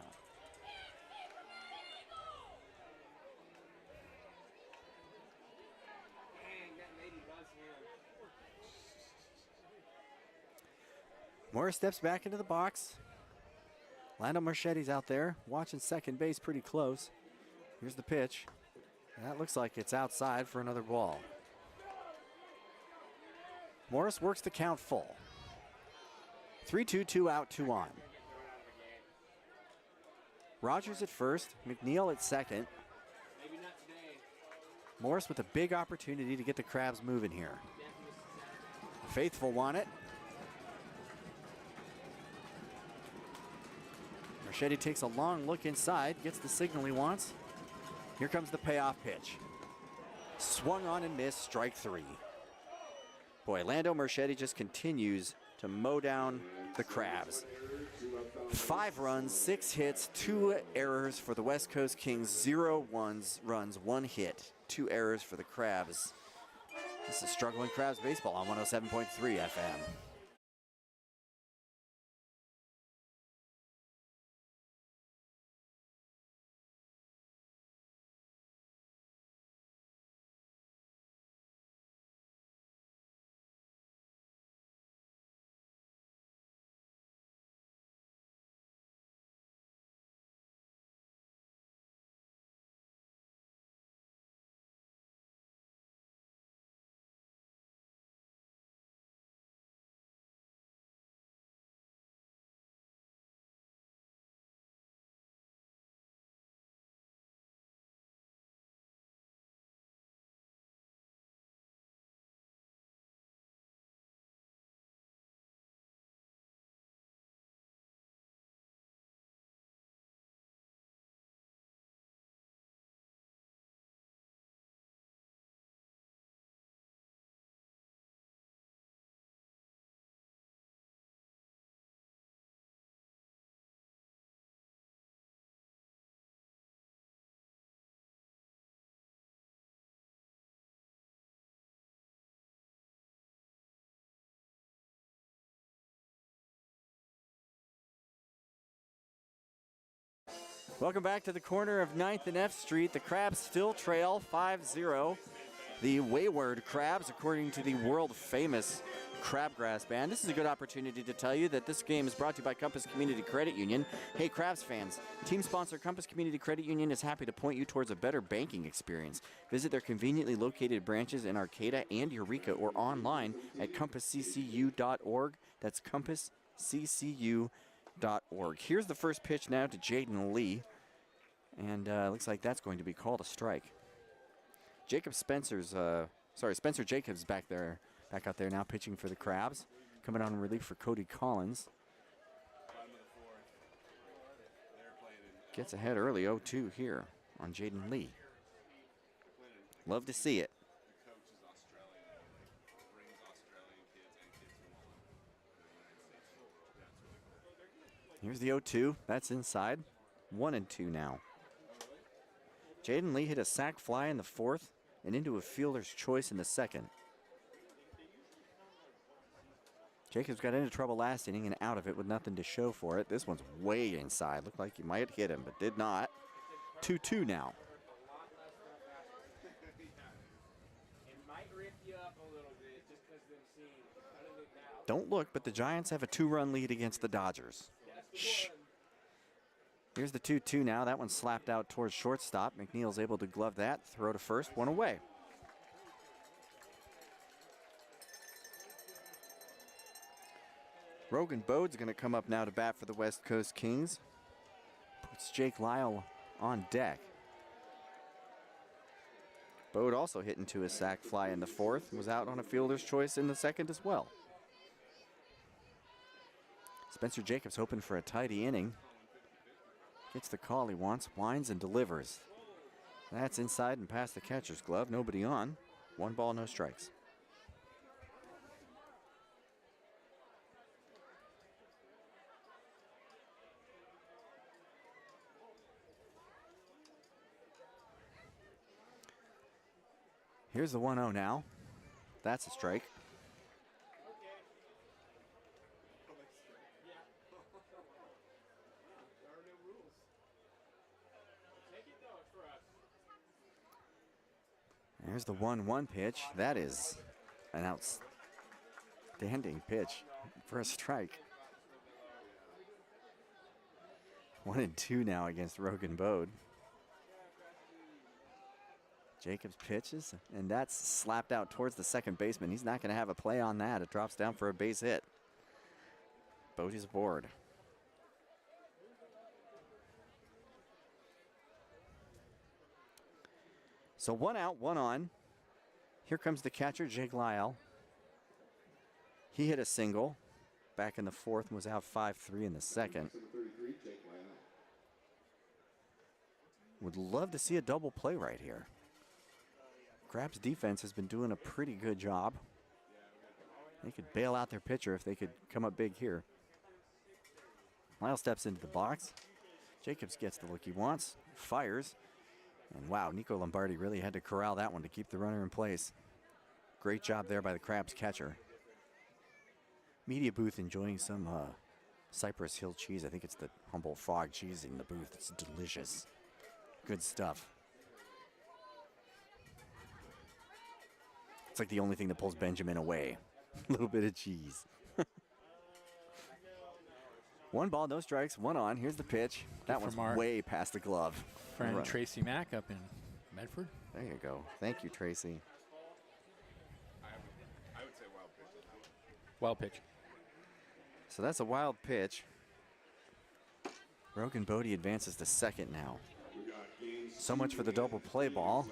Morris steps back into the box. Lando Marchetti's out there watching second base pretty close. Here's the pitch. And that looks like it's outside for another ball. Morris works the count full. 3-2, 2 out, 2 on. Rogers at first, McNeil at second. Morris with a big opportunity to get the Crabs moving here. Faithful want it. Marchetti takes a long look inside, gets the signal he wants. Here comes the payoff pitch. Swung on and missed, strike 3. Boy, Lando Marchetti just continues to mow down the Crabs. 5 runs, 6 hits, 2 errors for the West Coast Kings, 0 runs, 1 hit, 2 errors for the Crabs. This is Struggling Crabs Baseball on 107.3 FM. Welcome back to the corner of 9th and F Street. The Crabs still trail 5-0. The Wayward Crabs, according to the world-famous Crabgrass Band. This is a good opportunity to tell you that this game is brought to you by Compass Community Credit Union. Hey, Crabs fans, team sponsor Compass Community Credit Union is happy to point you towards a better banking experience. Visit their conveniently located branches in Arcata and Eureka or online at compassccu.org. That's compassccu.org. Here's the first pitch now to Jaden Lee. And looks like that's going to be called a strike. Spencer Jacobs back out there now pitching for the Crabs. Coming on in relief for Cody Collins. Gets ahead early, 0-2 here on Jaden Lee. Love to see it. Here's the 0-2. That's inside. 1-2 now. Jaden Lee hit a sac fly in the 4th and into a fielder's choice in the 2nd. Jacobs got into trouble last inning and out of it with nothing to show for it. This one's way inside. Looked like he might hit him, but did not. 2-2 now. Don't look, but the Giants have a 2-run lead against the Dodgers. Shh. Here's the 2-2 now. That one slapped out towards shortstop. McNeil's able to glove that. Throw to first. 1 away. Rogan Bode's going to come up now to bat for the West Coast Kings. Puts Jake Lyle on deck. Bode also hit into a sac fly in the 4th. Was out on a fielder's choice in the 2nd as well. Spencer Jacobs hoping for a tidy inning. Gets the call he wants, winds and delivers. That's inside and past the catcher's glove. Nobody on. 1 ball, no strikes. Here's the 1-0 now. That's a strike. There's the 1-1 pitch. That is an outstanding pitch for a strike. 1-2 now against Rogan Bode. Jacobs pitches, and that's slapped out towards the second baseman. He's not going to have a play on that. It drops down for a base hit. Bode is aboard. So 1 out, 1 on. Here comes the catcher, Jake Lyle. He hit a single back in the 4th and was out 5-3 in the 2nd. Would love to see a double play right here. Crabs defense has been doing a pretty good job. They could bail out their pitcher if they could come up big here. Lyle steps into the box. Jacobs gets the look he wants, fires, and wow, Nico Lombardi really had to corral that one to keep the runner in place. Great job there by the Crabs catcher. Media booth enjoying some Cypress Hill cheese. I think it's the Humboldt Frog cheese in the booth. It's delicious. Good stuff. It's like the only thing that pulls Benjamin away. A little bit of cheese. 1 ball, no strikes, 1 on. Here's the pitch. That one's way past the glove. Friend Tracy Mack up in Medford. There you go. Thank you, Tracy. I would say wild pitch. Wild pitch. So that's a wild pitch. Rogan Bodie advances to second now. So much for the double play ball.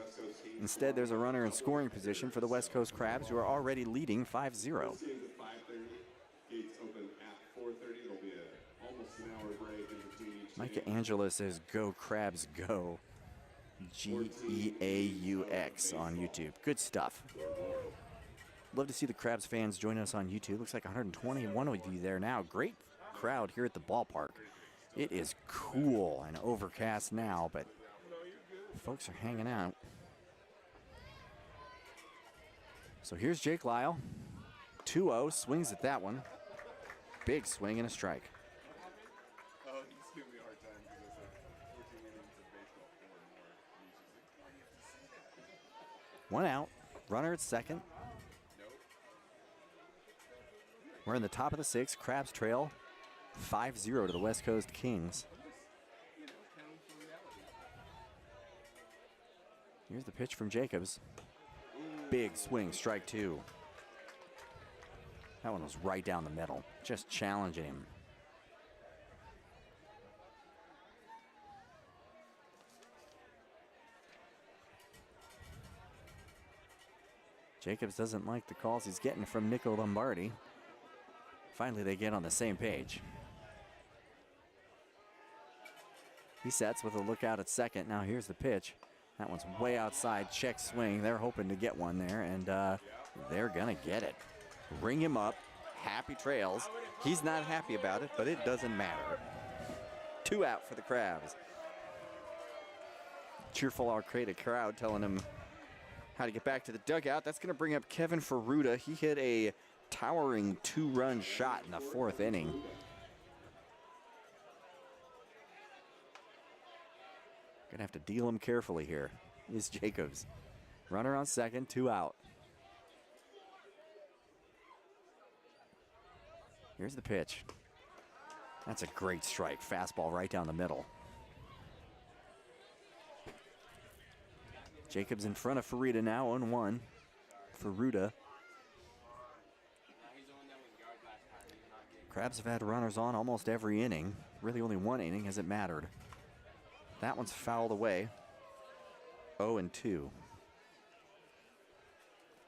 Instead, there's a runner in scoring position for the West Coast Crabs, who are already leading 5-0. Micah Angela says, "Go Crabs, go." Geaux on YouTube. Good stuff. Love to see the Crabs fans join us on YouTube. Looks like 121 of you there now. Great crowd here at the ballpark. It is cool and overcast now, but folks are hanging out. So here's Jake Lyle. 2-0, swings at that one. Big swing and a strike. Oh, he's giving me a hard time because I said 14 innings of baseball, 4 more. 1 out, runner at second. We're in the top of the 6th. Crabs trail 5-0 to the West Coast Kings. Here's the pitch from Jacobs. Big swing, strike 2. That one was right down the middle, just challenging him. Jacobs doesn't like the calls he's getting from Nico Lombardi. Finally, they get on the same page. He sets with a lookout at second. Now here's the pitch. That one's way outside, check swing. They're hoping to get one there, and they're gonna get it. Ring him up, happy trails. He's not happy about it, but it doesn't matter. 2 out for the Crabs. Cheerful Arcata crowd telling him how to get back to the dugout. That's gonna bring up Kevin Ferruta. He hit a towering 2-run shot in the 4th inning. Gonna have to deal him carefully here. Is Jacobs. Runner on second, 2 out. Here's the pitch. That's a great strike. Fastball right down the middle. Jacobs in front of Ferruta now, 1-1. Ferruta. Crabs have had runners on almost every inning. Really only 1 inning has it mattered. That one's fouled away. 0-2.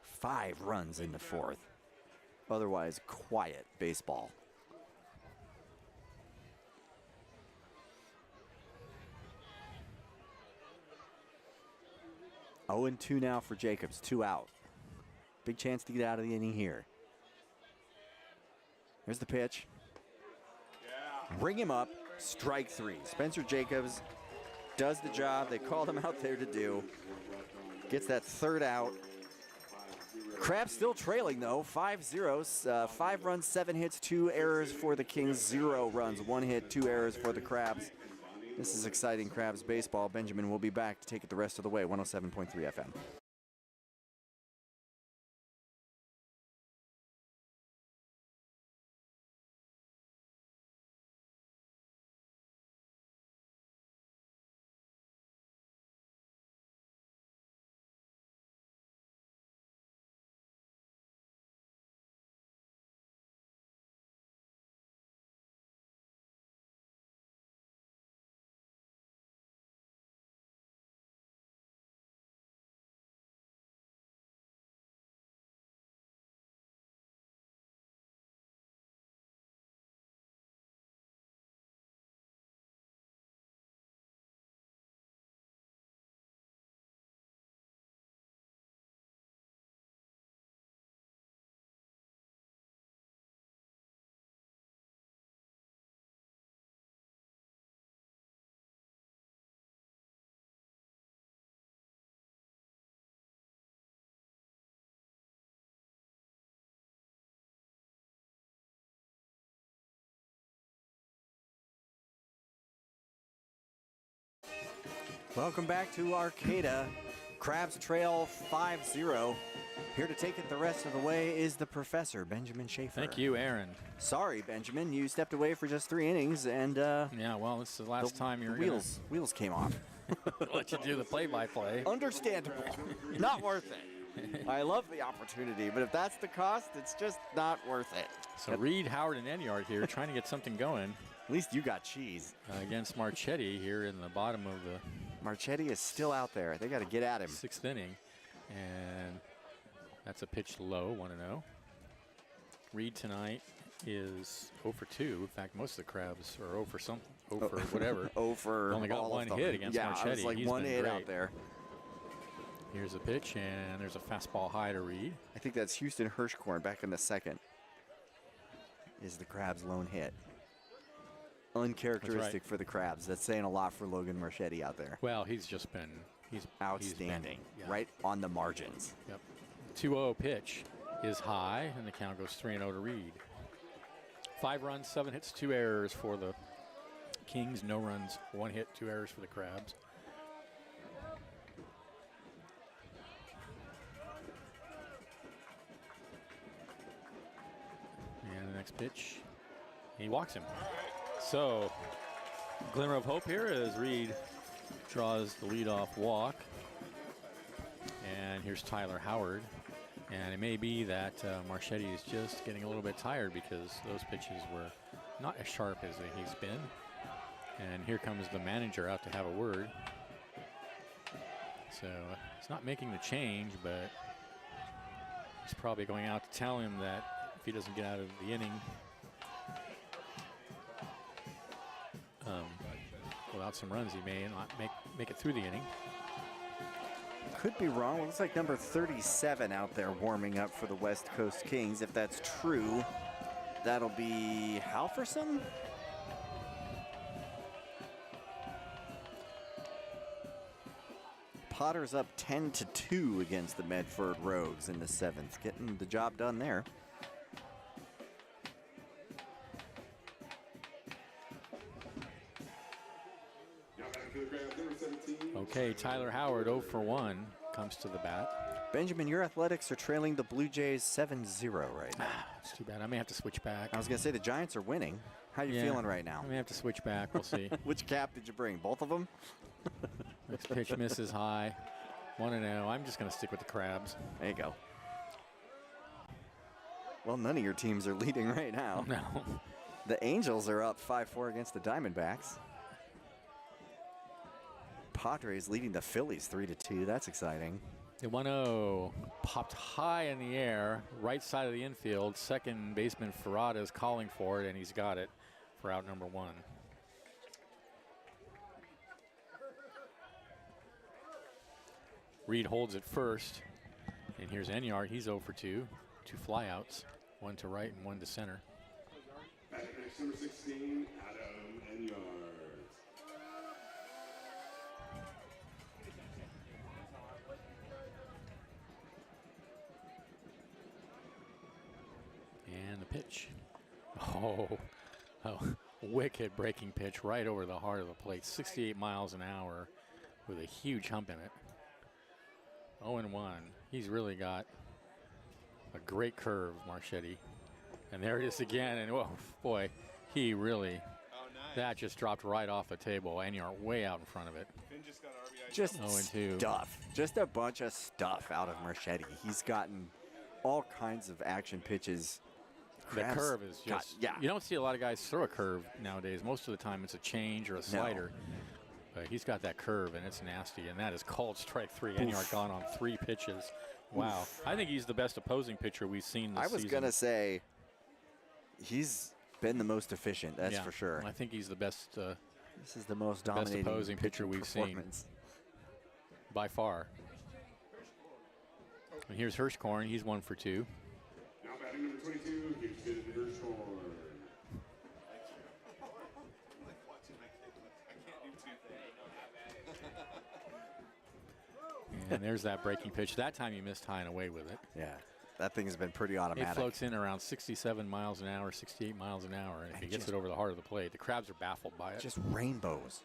5 runs in the 4th. Otherwise quiet baseball. Oh, and 2 now for Jacobs, 2 out. Big chance to get out of the inning here. Here's the pitch. Ring him up, strike 3. Spencer Jacobs does the job they called him out there to do. Gets that 3rd out. Crabs still trailing though, 5-0. 5 runs, 7 hits, 2 errors for the Kings, 0 runs, 1 hit, 2 errors for the Crabs. This is exciting Crabs baseball. Benjamin will be back to take it the rest of the way, 107.3 FM. Welcome back to Arcata. Crabs trail 5-0. Here to take it the rest of the way is the professor, Benjamin Schaefer. Thank you, Aaron. Sorry, Benjamin, you stepped away for just 3 innings, and Yeah, well, this is the last time you're going wheels came off. to let you do the play-by-play. Understandable. Not worth it. I love the opportunity, but if that's the cost, it's just not worth it. So Reed, Howard, and Enyart here trying to get something going At least you got cheese. against Marchetti here in the bottom of the Marchetti is still out there. They got to get at him. 6th inning. And that's a pitch low, 1-0. Reed tonight is 0 for 2. In fact, most of the Crabs are 0 for something, 0 for whatever. 0 for Only got all one of them. hit against Marchetti. Yeah, it was like He's one been hit great. out there. Here's a pitch, and there's a fastball high to Reed. I think that's Houston Hirschkorn back in the 2nd. Is the Crabs' lone hit. Uncharacteristic for the Crabs. That's saying a lot for Logan Marchetti out there. Well, he's just been Outstanding. He's been, Right on the margins. Yep. 2-0 pitch is high, and the count goes 3-0 to Reed. 5 runs, 7 hits, 2 errors for the Kings. No runs, 1 hit, 2 errors for the Crabs. And the next pitch, he walks him. So, glimmer of hope here as Reed draws the leadoff walk. And here's Tyler Howard. And it may be that Marchetti is just getting a little bit tired because those pitches were not as sharp as he's been. And here comes the manager out to have a word. So he's not making the change, but he's probably going out to tell him that if he doesn't get out of the inning without some runs, he may not make it through the inning. Could be wrong. It looks like number 37 out there warming up for the West Coast Kings. If that's true, that'll be Halverson. Potter's up 10-2 against the Medford Rogues in the 7th, getting the job done there. Okay, Tyler Howard 0 for 1 comes to the bat. Benjamin, your Athletics are trailing the Blue Jays 7-0 right now. It's too bad. I may have to switch back. I was going to say the Giants are winning. How you feeling right now? I may have to switch back. We'll see. Which cap did you bring? Both of them? Next pitch misses high. 1-0. I'm just going to stick with the Crabs. There you go. Well, none of your teams are leading right now. No. The Angels are up 5-4 against the Diamondbacks. Padres leading the Phillies 3-2. That's exciting. The 1-0 popped high in the air, right side of the infield. Second baseman Ferrada is calling for it, and he's got it for out number 1. Reed holds it first, and here's Enyart. He's 0 for 2. 2 flyouts, 1 to right and 1 to center. Number 16, Adam Enyart. And the pitch. Oh, wicked breaking pitch right over the heart of the plate. 68 miles an hour with a huge hump in it. 0-1. He's really got a great curve, Marchetti. And there it is again. And oh boy, he really, that just dropped right off the table. And you're way out in front of it. Finn just got RBI. Just 0-2. stuff. Just a bunch of stuff out of Marchetti. He's gotten all kinds of action pitches. The Crabs curve is just, you don't see a lot of guys throw a curve nowadays. Most of the time it's a change or a slider. But he's got that curve, and it's nasty. And that is called strike 3. Enyart gone on 3 pitches. Wow. Oof. I think he's the best opposing pitcher we've seen this season. I was going to say he's been the most efficient, that's for sure. I think he's the best This is the most dominating opposing pitcher we've seen by far. And here's Hirschkorn. He's 1 for 2. Now batting number 22, Houston Hirschhorn. And there's that breaking pitch. That time he missed high and away with it. Yeah, that thing has been pretty It automatic. floats in around 67 miles an hour, 68 miles an hour. And if he gets it over the heart of the plate, the Crabs are baffled by it. Just rainbows.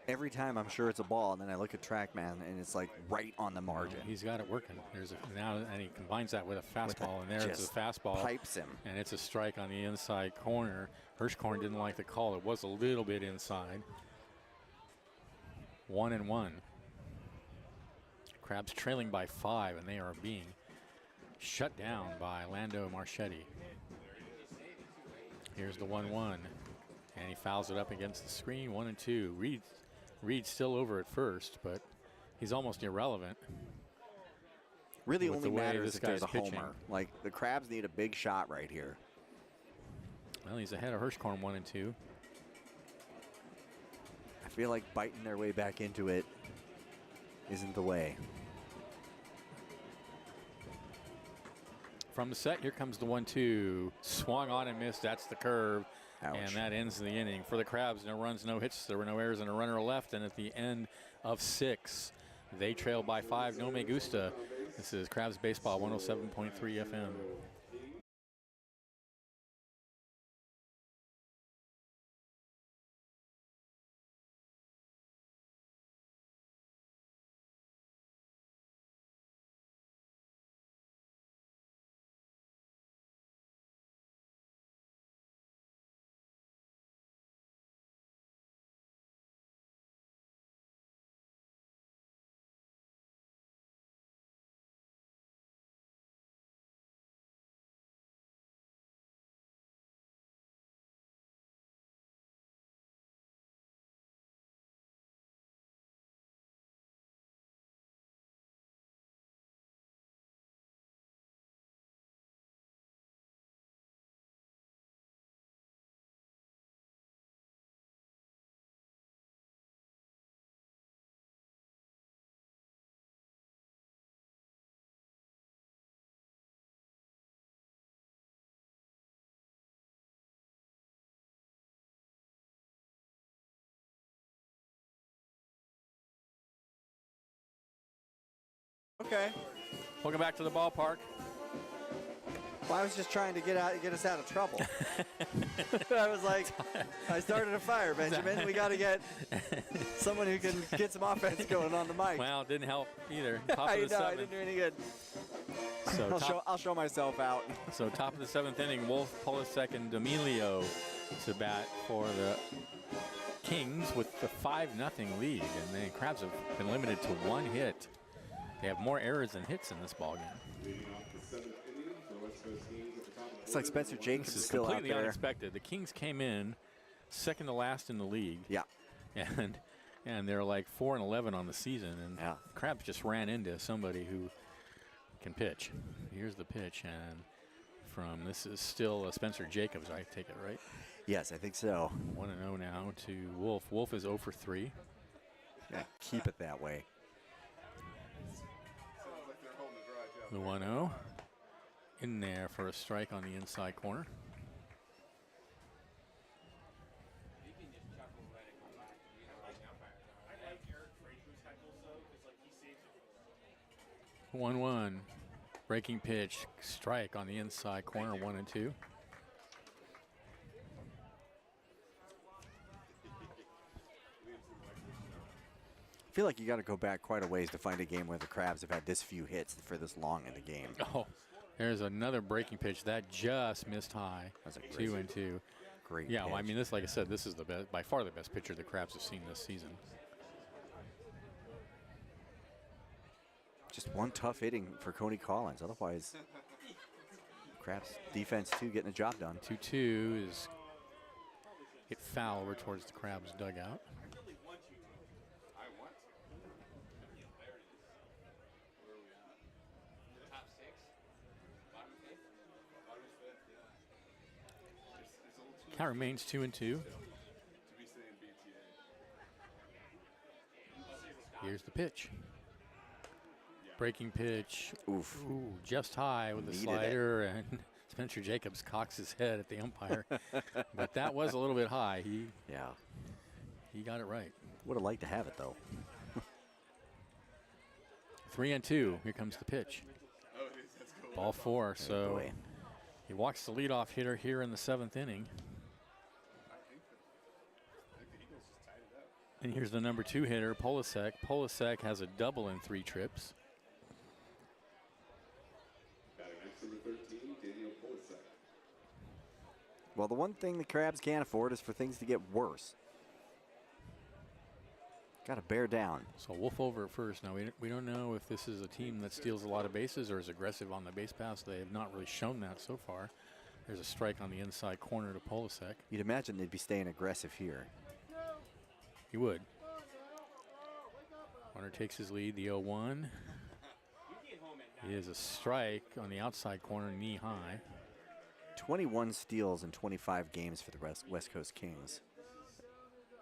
every time I'm sure it's a ball, and then I look at TrackMan, and it's like right on the margin. He's got it working. And he combines that with a fastball, and there it's a fastball. Pipes him. And it's a strike on the inside corner. Hirschkorn didn't like the call. It was a little bit inside. 1-1. Crabs trailing by 5, and they are being shut down by Lando Marchetti. Here's the 1-1, and he fouls it up against the screen. 1-2. Reed's still over at first, but he's almost irrelevant. Really only matters if there's a pitching. homer. Like, the Crabs need a big shot right here. Well, he's ahead of Hirschkorn 1-2. I feel like biting their way back into it isn't the way. From the set, here comes the 1-2. Swung on and missed. That's the curve. Ouch. And that ends the inning. For the Crabs, no runs, no hits. There were no errors and a runner left. And at the end of 6, they trail by 5. No me gusta. This is Crabs Baseball 107.3 FM. Okay. Welcome back to the ballpark. Well, I was just trying to get us out of trouble. I was like, I started a fire, Benjamin. We got to get someone who can get some offense going on the mic. Well, it didn't help either. Top I of the know, I 7th. didn't do any good. So I'll show myself out. So top of the 7th inning, Wolf, Polasek, and D'Amelio to bat for the Kings with the 5-0 lead. And the Crabs have been limited to 1 hit. They have more errors than hits in this ballgame. It's like Spencer Jacobs This is is still out completely there. unexpected. The Kings came in second to last in the league. Yeah. And they're like 4-11 on the season. And Yeah. Crabs just ran into somebody who can pitch. Here's the pitch, and this is still Spencer Jacobs, I take it, right? Yes, I think so. 1-0 now to Wolf. Wolf is 0 for 3. Yeah, keep it that way. The 1-0 in there for a strike on the inside corner. I like Eric Frazier's heckles though, because like he saves it. 1-1. Breaking pitch, strike on the inside corner, 1-2. I feel like you got to go back quite a ways to find a game where the Crabs have had this few hits for this long in the game. Oh, there's another breaking pitch that just missed high. That's a 2-2. Great. Yeah, well, I pitch. mean, this, like I said, this is the best, by far the best pitcher the Crabs have seen this season. Just one tough hitting for Coney Collins. Otherwise, Crabs defense too getting the job done. 2-2 is hit foul over towards the Crabs dugout. Count remains 2-2. Here's the pitch. Breaking pitch. Oof. Ooh, just high with the Needed slider, and Spencer Jacobs cocks his head at the umpire. But that was a little bit high. He got it right. Would have liked to have it though. 3-2. Here comes the pitch. Ball 4. So boy. he walks the leadoff hitter here in the 7th inning. And here's the number 2 hitter, Polasek. Polasek has a double in 3 trips. Well, the one thing the Crabs can't afford is for things to get worse. Got to bear down. So Wolf over at first. Now, we don't know if this is a team that steals a lot of bases or is aggressive on the base pass. They have not really shown that so far. There's a strike on the inside corner to Polasek. You'd imagine they'd be staying aggressive here. He would. Runner takes his lead, the 0-1. It is a strike on the outside corner, knee high. 21 steals in 25 games for the West Coast Kings,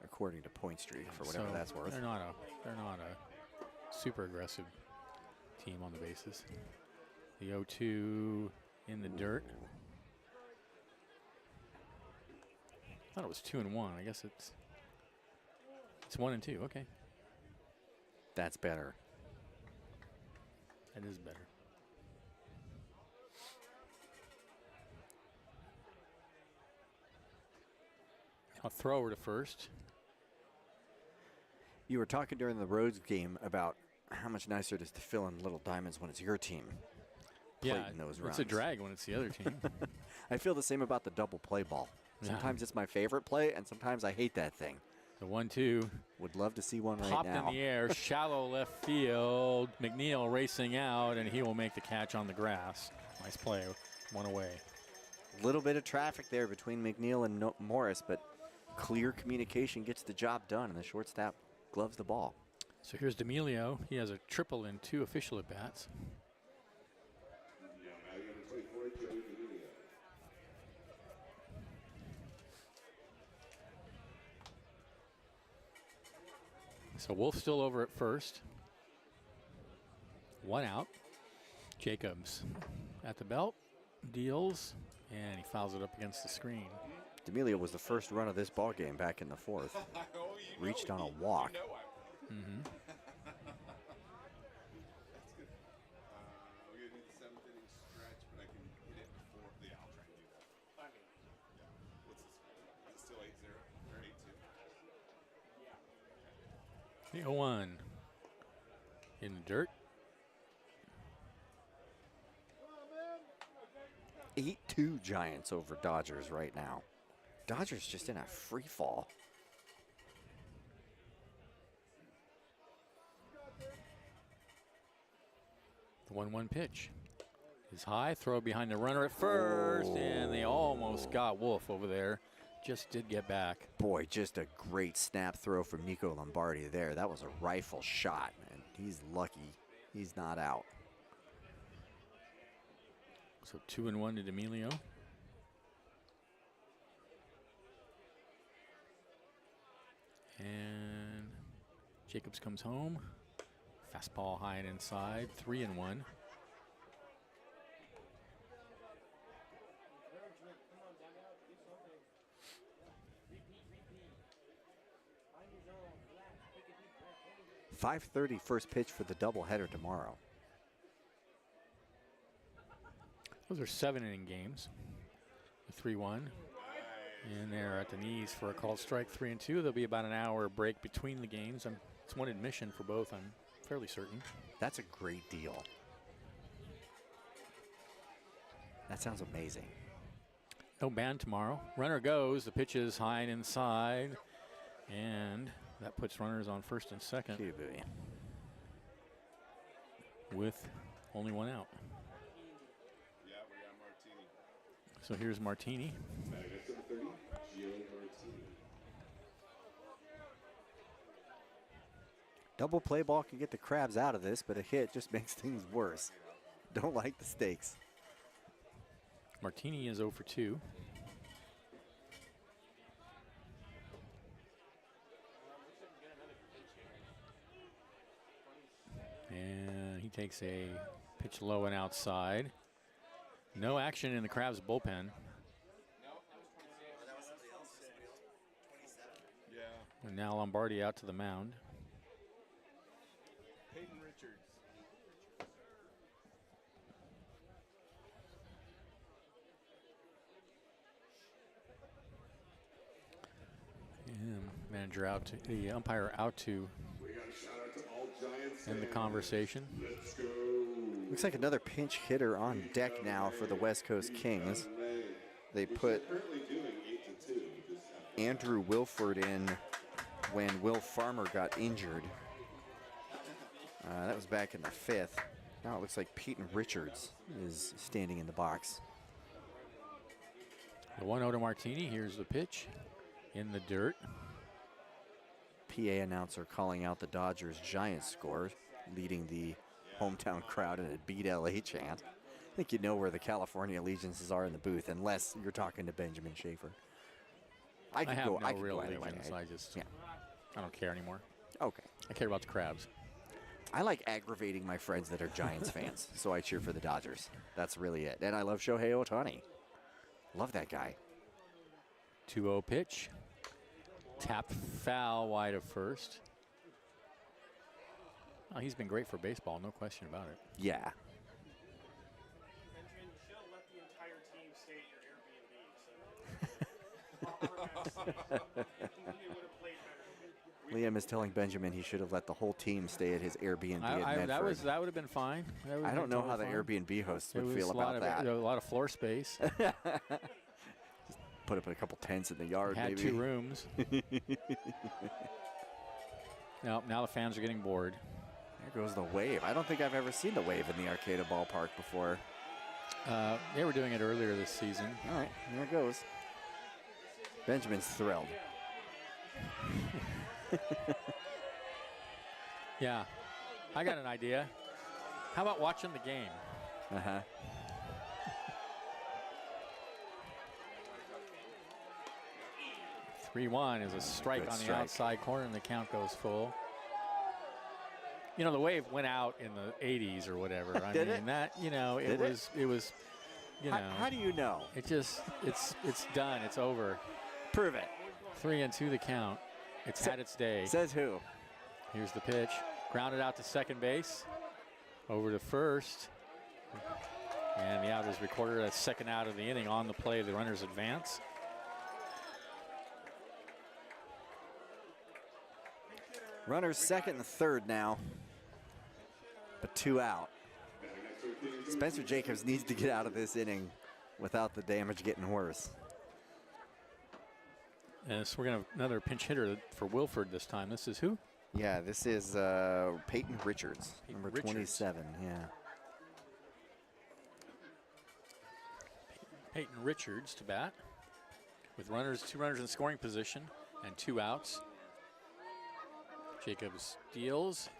according to Point Streak, for whatever that's worth. They're not a super aggressive team on the bases. The 0-2 in the dirt. I thought it was 2-1. I guess it's 1-2. Okay, That's better. that is better. I'll throw over to first. You were talking during the Rhodes game about how much nicer it is to fill in little diamonds when it's your team. Yeah, those it's runs. a drag when it's the other team. I feel the same about the double play ball. Sometimes it's my favorite play, and sometimes I hate that thing. The 1-2. Would love to see one right Popped now. in the air, shallow left field. McNeil racing out, and he will make the catch on the grass. Nice play, 1 away. A little bit of traffic there between McNeil and Morris, but clear communication gets the job done, and the shortstop gloves the ball. So here's D'Amelio. He has a triple in 2 official at-bats. So Wolf still over at first. 1 out. Jacobs at the belt, deals, and he fouls it up against the screen. D'Amelio was the first run of this ball game back in the 4th. Reached on a walk. Mm-hmm. That's good. We're going to do the 7th inning stretch, but I can hit it before. Yeah, I'll try and do that. I mean, yeah. What's this? Is it still 8-0 or 8-2? The 0-1 in the dirt. 8-2 Giants over Dodgers right now. Dodgers just in a free fall. The 1-1 pitch is high. Throw behind the runner at first, and they almost got Wolf over there. Just did get back. Boy, just a great snap throw from Nico Lombardi there. That was a rifle shot, and he's lucky he's not out. So 2-1 to D'Amelio. And Jacobs comes home. Fastball high and inside. 3-1. .5:30 first pitch for the doubleheader tomorrow. Those are 7-inning games. The 3-1. And they're at the knees for a called strike. 3-2. There'll be about an hour break between the games. It's one admission for both, I'm fairly certain. That's a great deal. That sounds amazing. No band tomorrow. Runner goes. The pitch is high and inside. And that puts runners on first and second with only 1 out. Yeah, we got Martini. So here's Martini. Double play ball can get the Crabs out of this, but a hit just makes things worse. Don't like the stakes. Martini is 0 for 2. And he takes a pitch low and outside. No action in the Crabs bullpen. Yeah. And now Lombardi out to the mound. Peyton Richards. And manager manager out, the umpire out to end the conversation. Looks like another pinch hitter on deck now for the West Coast Kings. They put Andrew Wilford in when Will Farmer got injured. That was back in the 5th. Now it looks like Peyton Richards is standing in the box. The 1-0 to Martini. Here's the pitch in the dirt. PA announcer calling out the Dodgers Giants score, leading the hometown crowd in a beat LA chant. I think you know where the California allegiances are in the booth, unless you're talking to Benjamin Schaefer. I have go, no I could real go either way. allegiance. Yeah. I don't care anymore. Okay. I care about the Crabs. I like aggravating my friends that are Giants fans, so I cheer for the Dodgers. That's really it. And I love Shohei Ohtani. Love that guy. 2-0 pitch. Tapped foul wide of first. Oh, he's been great for baseball, no question about it. Yeah. Benjamin, you should have let the entire team stay at your Airbnb. So they would have played better. Liam is telling Benjamin he should have let the whole team stay at his Airbnb at Medford. That would have been fine. I don't know how the Airbnb hosts would feel about that. A lot of floor space. Put up a couple tents in the yard, Had maybe. 2 rooms. Now the fans are getting bored. There goes the wave. I don't think I've ever seen the wave in the Arcata ballpark before. They were doing it earlier this season. All right, here it goes. Benjamin's thrilled. Yeah, I got an idea. How about watching the game? Uh-huh. Three-1 is a strike Good on the strike. outside corner, and the count goes full. You know, the wave went out in the 80s or whatever. I Did mean, it? that, you know, it Did it? was, you know. How do you know? It's done. It's over. Prove it. 3-2 the count. It's had its day. Says who? Here's the pitch. Grounded out to second base. Over to first. And the out is recorded as second out of the inning on the play. The runners advance. Runners second and third now, but 2 out. Spencer Jacobs needs to get out of this inning without the damage getting worse. And so we're going to have another pinch hitter for Wilford this time. This is who? Yeah, this is Peyton Richards, number 27. Yeah. Peyton Richards to bat with 2 runners in scoring position and 2 outs. Jacobs deals.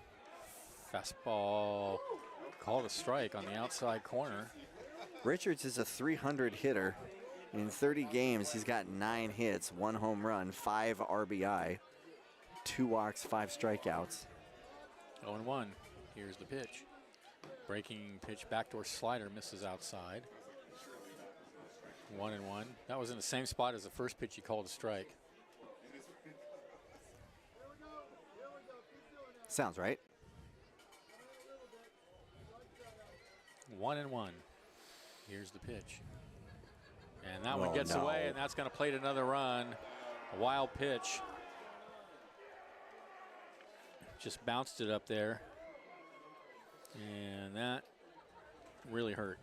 Fastball called a strike on the outside corner. Richards is a 300 hitter. In 30 games, he's got 9 hits, 1 home run, 5 RBI, 2 walks, 5 strikeouts. 0-1. Here's the pitch. Breaking pitch, backdoor slider, misses outside. 1-1. That was in the same spot as the first pitch he called a strike. Sounds right. 1-1. Here's the pitch. And that one Oh, gets no. away, and that's going to plate another run. A wild pitch. Just bounced it up there. And that really hurt.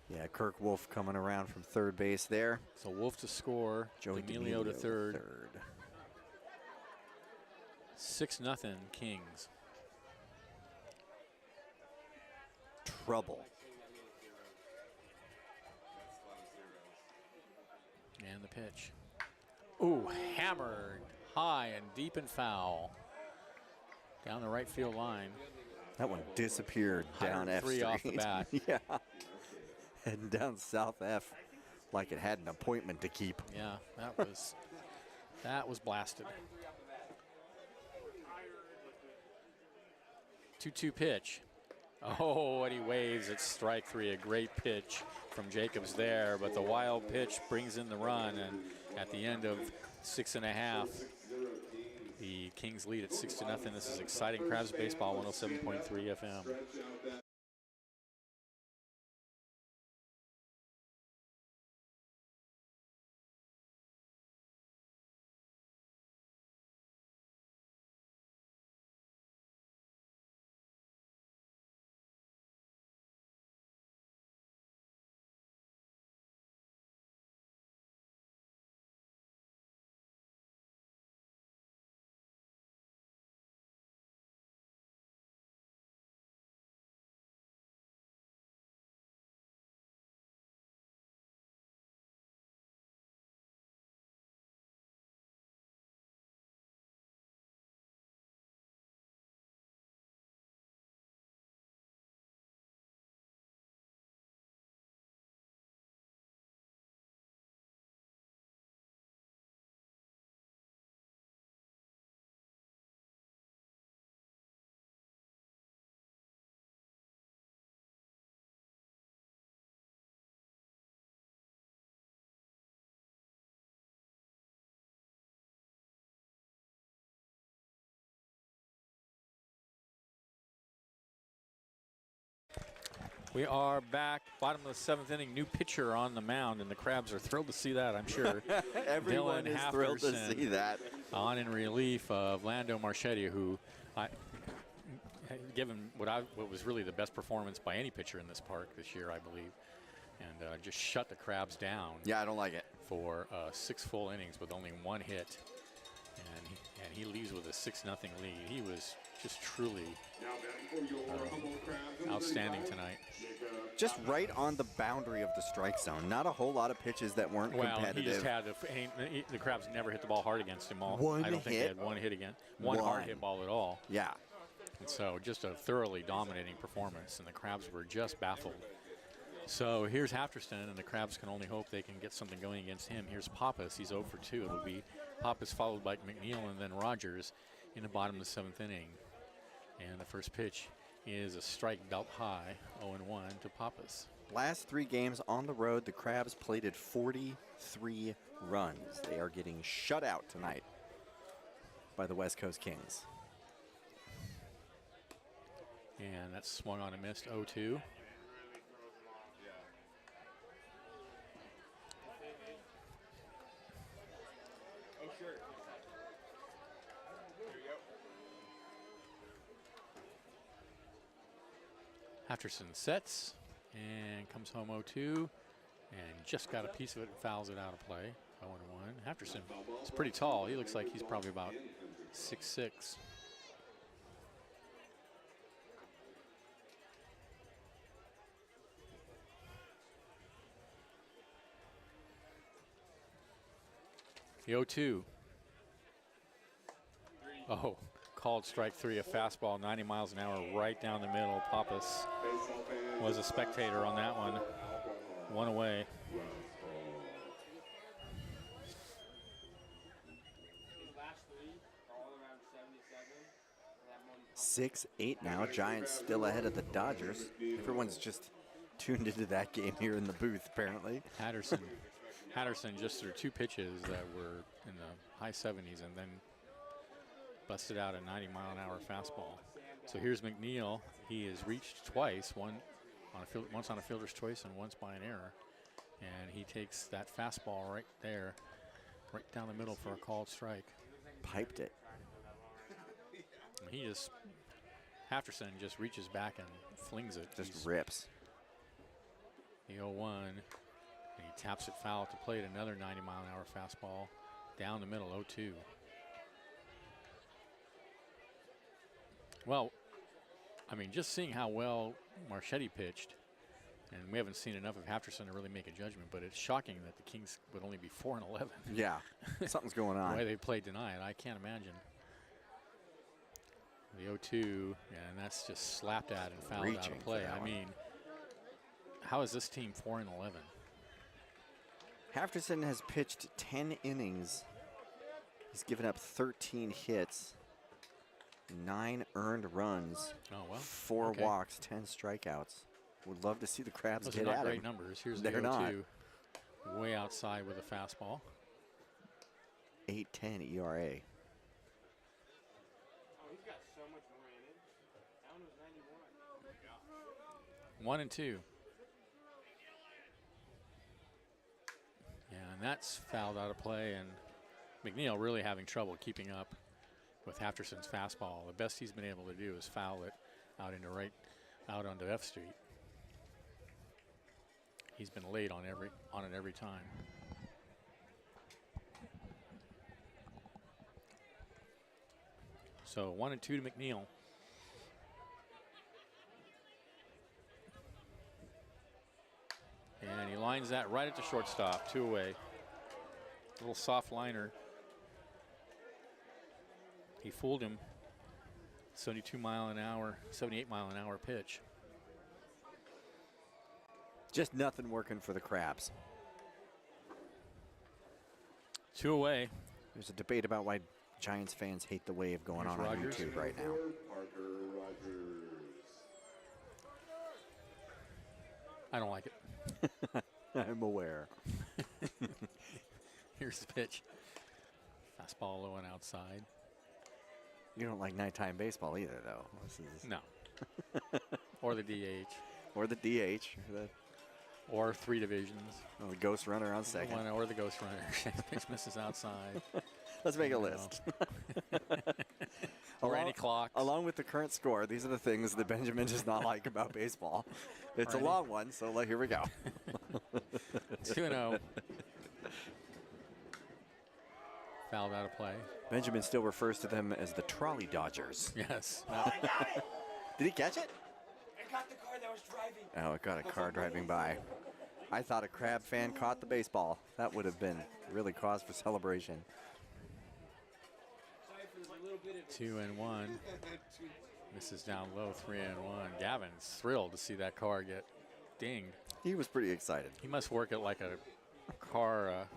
Yeah, Kirk Wolf coming around from third base there. So Wolf to score. Joey D'Amelio to third. 6-0 Kings. Trouble. And the pitch. Ooh, hammered high and deep and foul. Down the right field line. That one disappeared down F 103 Street. off the bat. Yeah. Heading down South F like it had an appointment to keep. Yeah, that was blasted. 2-2 pitch. Oh, and he waves at strike 3. A great pitch from Jacobs there, but the wild pitch brings in the run, and at the end of 6.5, the Kings lead at 6-0. This is exciting Crabs baseball, 107.3 FM. We are back, bottom of the 7th inning, new pitcher on the mound, and the Crabs are thrilled to see that, I'm sure. Everyone Dylan is thrilled to Halverson see that. on in relief of Lando Marchetti, who, given what was really the best performance by any pitcher in this park this year, I believe, and just shut the Crabs down. Yeah, I don't like it. For 6 full innings with only 1 hit, and he leaves with a 6-0 lead. He was just truly outstanding tonight. Just right on the boundary of the strike zone. Not a whole lot of pitches that weren't competitive. He just had the Crabs never hit the ball hard against him all. I don't think they had one hit again. One hard hit ball at all. Yeah. And so just a thoroughly dominating performance, and the Crabs were just baffled. So here's Halverson, and the Crabs can only hope they can get something going against him. Here's Pappas. He's 0 for 2. It'll be Pappas followed by McNeil and then Rogers in the bottom of the 7th inning. And the first pitch is a strike belt high, 0-1 to Pappas. Last 3 games on the road, the Crabs plated 43 runs. They are getting shut out tonight by the West Coast Kings. And that's swung on and missed, 0-2. Halverson sets and comes home 0-2 and just got a piece of it and fouls it out of play. 0-1. Halverson is pretty tall. He looks like he's probably about 6'6". The 0-2. Oh. Called strike 3, a fastball, 90 miles an hour, right down the middle. Pappas was a spectator on that one. 1 away. 6-8 now. Giants still ahead of the Dodgers. Everyone's just tuned into that game here in the booth, apparently. Halverson just threw 2 pitches that were in the high 70s and then busted out a 90-mile-an-hour fastball. So here's McNeil. He has reached twice, once on a fielder's choice and once by an error. And he takes that fastball right there, right down the middle for a called strike. Piped it. And Halverson just reaches back and flings it. Just rips. The 0-1, and he taps it foul to plate. Another 90-mile-an-hour fastball down the middle, 0-2. Well, I mean, just seeing how well Marchetti pitched, and we haven't seen enough of Halverson to really make a judgment, but it's shocking that the Kings would only be 4-11. Yeah, something's going on. The way they played tonight, I can't imagine. The 0-2, and that's just slapped at and fouled out of play. I mean, how is this team 4-11? Halverson has pitched 10 innings. He's given up 13 hits. 9 earned runs, 4 walks, 10 strikeouts. Would love to see the Crabs Those get are not at great him. numbers. Here's They're the 0-2, not. way outside with a fastball. 8.10 ERA. Oh, he's got so much more in it. That one was 91. 1 and 2. Yeah, and that's fouled out of play, and McNeil really having trouble keeping up with Halverson's fastball. The best he's been able to do is foul it out onto F Street. He's been late on it every time. So 1 and 2 to McNeil. And he lines that right at the shortstop, 2 away. Little soft liner. He fooled him. 78 mile an hour pitch. Just nothing working for the Crabs. 2 away. There's a debate about why Giants fans hate the wave going on Rogers. YouTube right now. I don't like it. I'm aware. Here's the pitch. Fastball low and outside. You don't like nighttime baseball either, though. No. Or the DH. or the DH, Or 3 divisions. or the ghost runner on second. One or the ghost runner. Pitch misses outside. Let's make a You know. list. Or any clocks. Along with the current score, these are the things that Benjamin does not like about baseball. It's Right. a long one, so here we go. 2-0. Fouled out of play. Benjamin still refers to them as the trolley dodgers. Yes. Did he catch it? I got the car that was driving. Oh, it got a car driving by. I thought a Crab fan caught the baseball. That would have been really cause for celebration. 2-1. Misses down low. 3-1. Gavin's thrilled to see that car get dinged. He was pretty excited. He must work at like a car,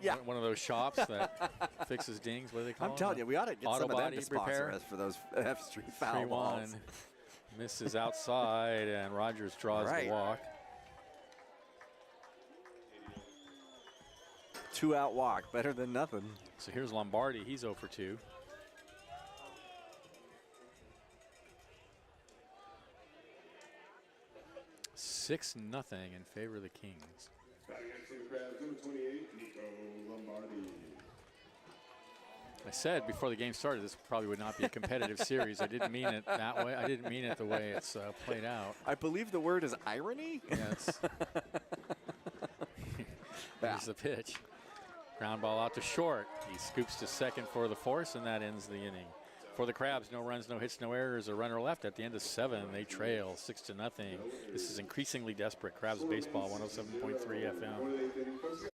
Yeah. one of those shops that fixes dings. What do they call I'm them? telling you, we ought to get Auto some of them body to sponsor repair. us for those F Street foul balls. 3-1. Misses outside, and Rogers draws Right. the walk. 2-out walk, better than nothing. So here's Lombardi. He's 0 for 2. Six nothing in favor of the Kings. Batting next to the Crabs, number 28, Nico Lombardi. I said before the game started this probably would not be a competitive series. I didn't mean it that way. I didn't mean it the way it's played out. I believe the word is irony. Yes. Here's the pitch. Ground ball out to short. He scoops to second for the force, and that ends the inning. For the Crabs, no runs, no hits, no errors, a runner left. At the end of 7, they trail 6-0. This is increasingly desperate. Crabs baseball, 107.3 FM.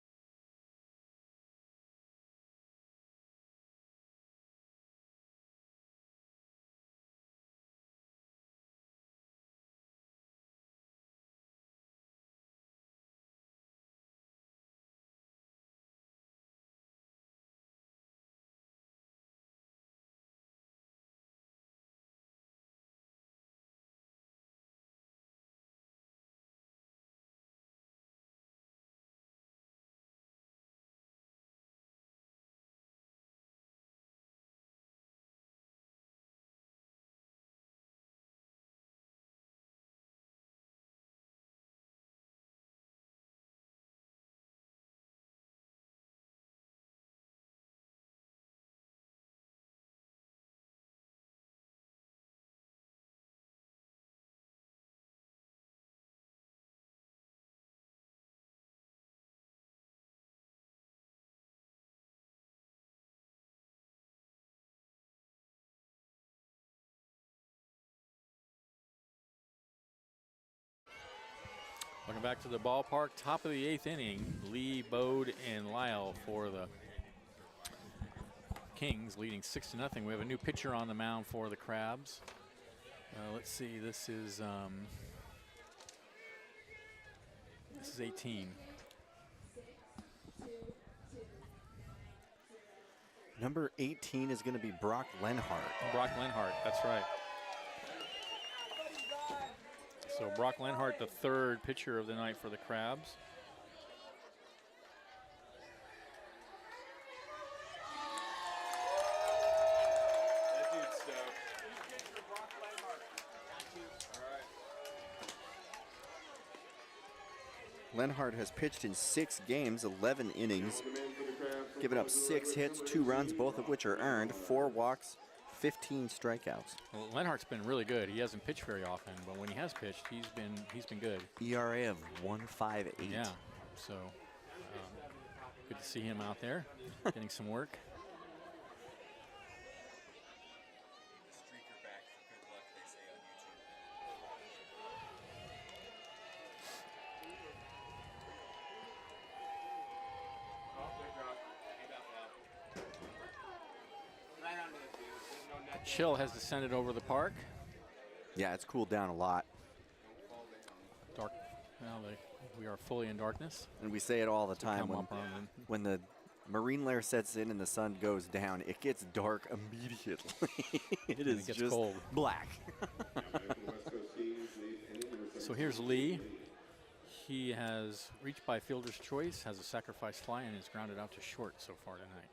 Welcome back to the ballpark. Top of the 8th inning. Lee, Bode, and Lyle for the Kings, leading 6-0. We have a new pitcher on the mound for the Crabs. Let's see. This is 18. Number 18 is going to be Brock Lenhart. Brock Lenhart. That's right. So Brock Lenhart, the 3rd pitcher of the night for the Crabs. That dude's stoked. All right. Lenhart has pitched in 6 games, 11 innings, given up 6 hits, 2 runs, both of which are earned, 4 walks, 15 strikeouts. Well, Lenhart's been really good. He hasn't pitched very often, but when he has pitched, he's been good. ERA of 1.58. Yeah. So good to see him out there getting some work. Streaker back for good luck, they say on YouTube. Oh, good drop. He got foul. Right onto the field. There's no net. Chill has descended over the park. Yeah, it's cooled down a lot. Dark. Well, we are fully in darkness. And we say it all the time. Come up on When the marine layer sets in and the sun goes down, it gets dark immediately. It is gets just cold. black. So here's Lee. He has reached by fielder's choice, has a sacrifice fly, and is grounded out to short so far tonight.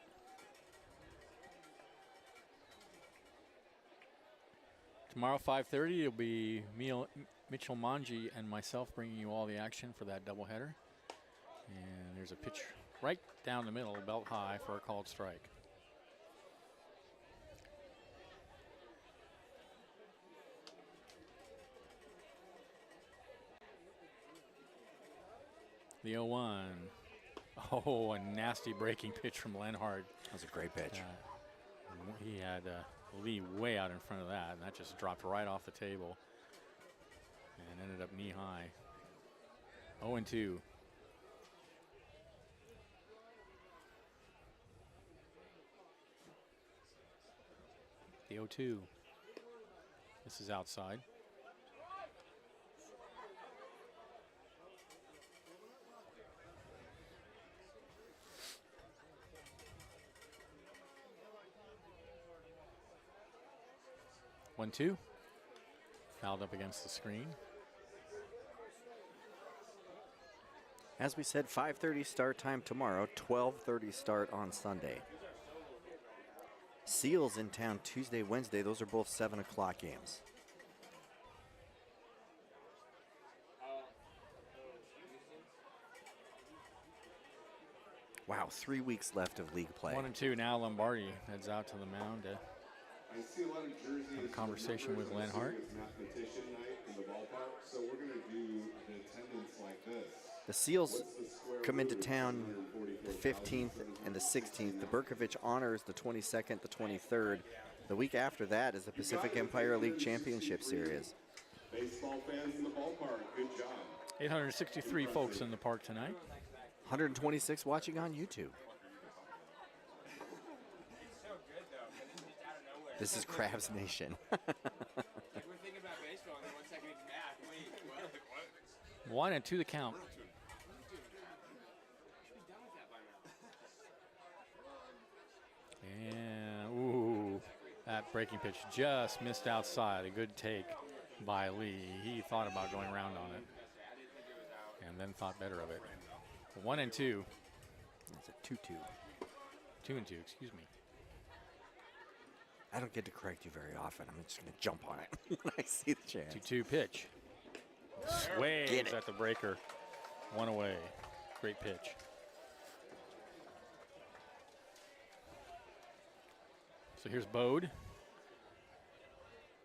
Tomorrow, 5:30, it'll be Mitchell Manji and myself bringing you all the action for that doubleheader. And there's a pitch right down the middle, belt high for a called strike. The 0-1. Oh, a nasty breaking pitch from Lenhart. That was a great pitch. He had Lee way out in front of that, and that just dropped right off the table and ended up knee high. 0-2. The 0-2. This is outside. One, two. Fouled up against the screen. As we said, 5:30 start time tomorrow, 12:30 start on Sunday. Seals in town Tuesday, Wednesday. Those are both 7 o'clock games. Wow, 3 weeks left of league play. 1-2 now. Lombardi heads out to the mound to I see a lot of jerseys. have a conversation with Lenhart. It's mathematician night in the ballpark, so we're going to do the attendance like this. The Seals come into town the 15th and the 16th. The Berkovich Honors the 22nd, the 23rd. The week after that is the Pacific Empire League Championship Series. Baseball fans in the ballpark, good job. 863 folks in the park tonight. 126 watching on YouTube. This is Crabs Nation. We're thinking about baseball, and then 1 second it's math. Wait, what? 1-2 the count. And ooh, that breaking pitch just missed outside. A good take by Lee. He thought about going around on it, and then thought better of it. 1-2. It's a 2-2. 2-2. Excuse me. I don't get to correct you very often. I'm just going to jump on it when I see the chance. 2-2 pitch. Sways Get it. at the breaker. One away. Great pitch. So here's Bode.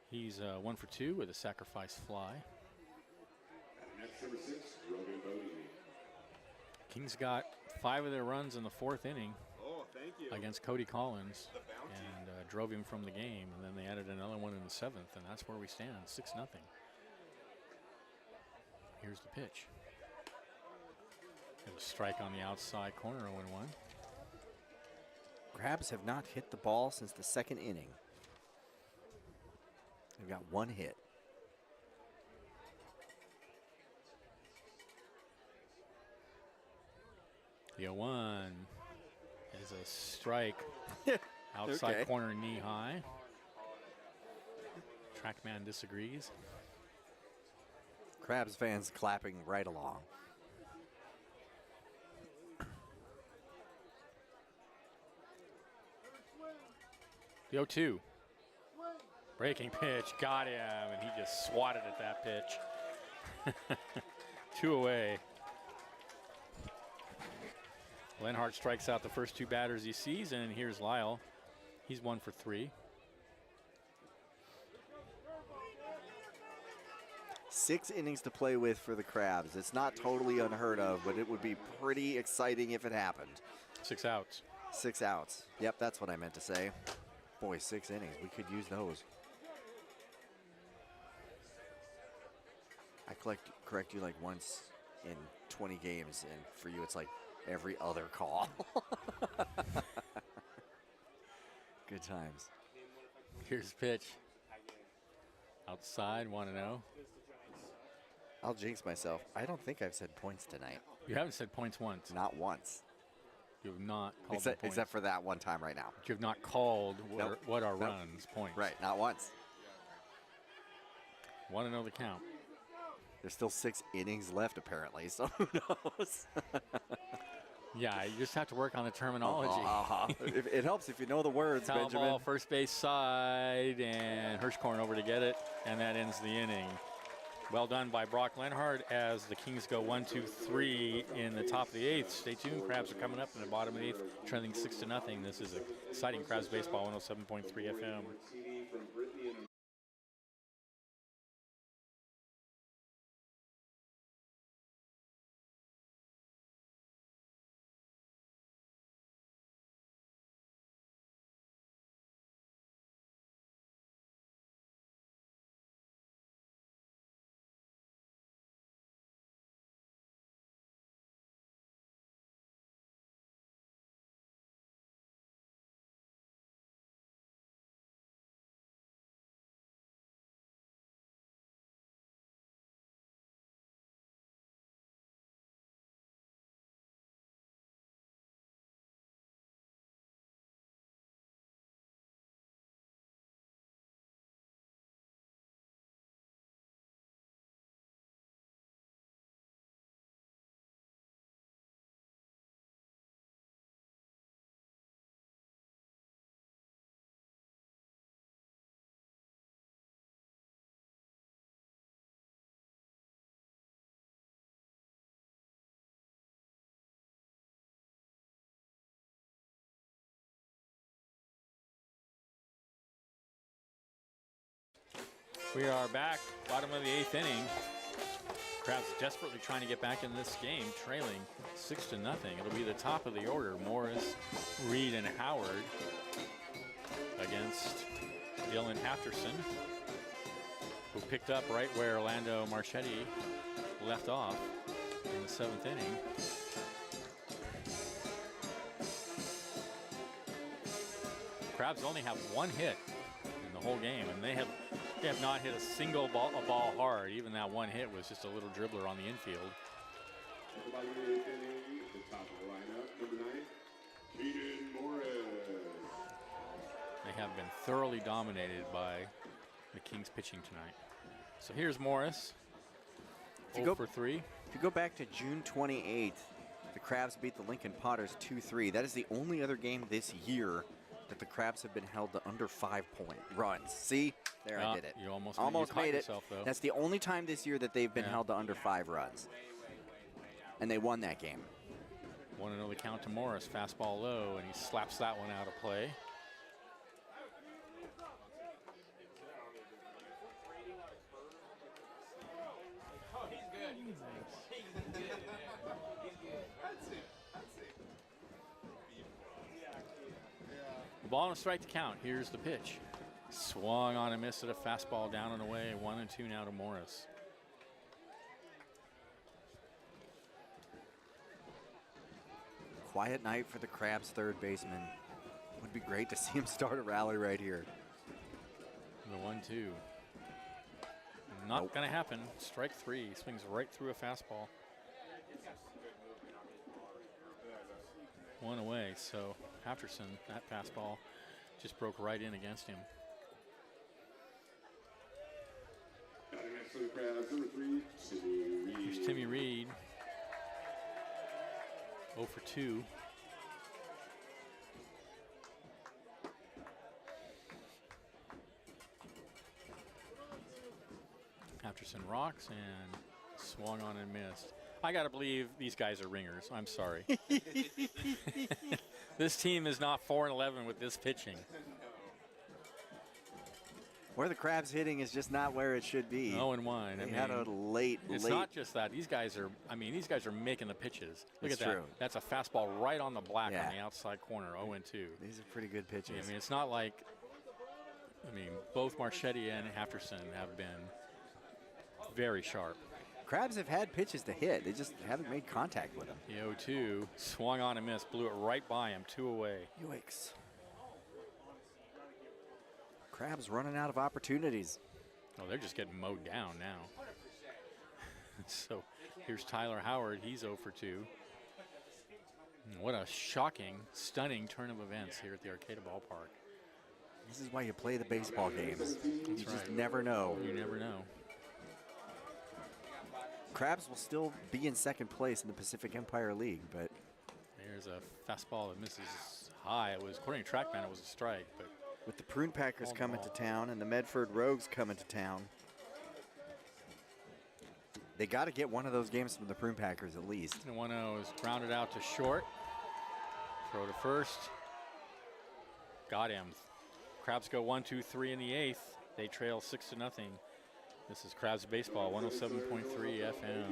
He's 1 for 2 with a sacrifice fly. Next number 6, Rogan Bodie. Kings got 5 of their runs in the 4th inning Oh, thank you. against Cody Collins The bounty. and drove him from the game. And then they added another one in the 7th, and that's where we stand, 6-0. Here's the pitch. There's a strike on the outside corner, 0-1. Crabs have not hit the ball since the 2nd inning. They've got 1 hit. The 0-1 is a strike. Outside Okay. corner, knee high. Trackman disagrees. Crabs fans clapping right along. The 0-2. Breaking pitch, got him, and he just swatted at that pitch. 2 away. Lenhart strikes out the first 2 batters he sees, and here's Lyle. He's 1 for 3. 6 innings to play with for the Crabs. It's not totally unheard of, but it would be pretty exciting if it happened. 6 outs. 6 outs. Yep, that's what I meant to say. Boy, 6 innings. We could use those. I correct you like once in 20 games, and for you it's like every other call. Good times. Here's the pitch. Outside, 1-0. I'll jinx myself. I don't think I've said points tonight. You haven't said points once. Not once. You have not called the points. Except for that one time right now. You have not called Nope. what are Nope. runs, points. Right, not once. 1-0 the count. There's still 6 innings left, apparently, so who knows? Yeah, you just have to work on the terminology. It helps if you know the words, Foul Benjamin. ball, first base side, and Hirschkorn over to get it, and that ends the inning. Well done by Brock Lenhart as the Kings go 1-2-3 in the top of the 8th. Stay tuned. Crabs are coming up in the bottom of the 8th, trending 6-0. This is exciting Crabs baseball, 107.3 FM. We are back, bottom of the 8th inning. Crabs desperately trying to get back in this game, trailing 6-0. It'll be the top of the order. Morris, Reed, and Howard against Dylan Hafterson, who picked up right where Orlando Marchetti left off in the 7th inning. Crabs only have one hit in the whole game, and they have not hit a single ball hard. Even that one hit was just a little dribbler on the infield. The top of the lineup, number 9, Keaton Morris. They have been thoroughly dominated by the Kings pitching tonight. So here's Morris, 0 for 3. If you go back to June 28th, the Crabs beat the Lincoln Potters 2-3. That is the only other game this year that the Crabs have been held to under 5-point runs. See? There, I did it. You almost made it. yourself, though. That's the only time this year that they've been held to under 5 runs. And they won that game. 1-0 the count to Morris. Fastball low, and he slaps that one out of play. The ball and a strike to count. Here's the pitch. Swung on and missed at a fastball down and away. 1-2 now to Morris. Quiet night for the Crabs third baseman. Would be great to see him start a rally right here. The 1-2. Not going to happen. Strike 3. Swings right through a fastball. 1 away. So Hafterson, that fastball just broke right in against him. Here's Timmy Reed. 0 for 2. Hafterson rocks and swung on and missed. I got to believe these guys are ringers. I'm sorry. This team is not 4-11 with this pitching. Where the Crabs hitting is just not where it should be. 0-1. They had a late. It's not just that. These guys are, these guys are making the pitches. Look at that. True. That's a fastball right on the black on the outside corner, 0-2. These are pretty good pitches. Yeah, it's not like, both Marchetti and Hafterson have been very sharp. Crabs have had pitches to hit. They just haven't made contact with them. The 0-2, swung on and missed, blew it right by him, 2 away. Yikes. Crabs running out of opportunities. Oh, they're just getting mowed down now. So here's Tyler Howard. He's 0 for 2. What a shocking, stunning turn of events here at the Arcata Ballpark. This is why you play the baseball games. You just never know. You never know. Crabs will still be in second place in the Pacific Empire League, but there's a fastball that misses high. It was, according to TrackMan, it was a strike, but with the Prune Packers coming to town and the Medford Rogues coming to town, They got to get one of those games from the Prune Packers at least. And 1-0 is grounded out to short. Throw to first. Got him. Crabs go 1-2-3 in the 8th. They trail 6-0. This is Crabs Baseball, 107.3 FM.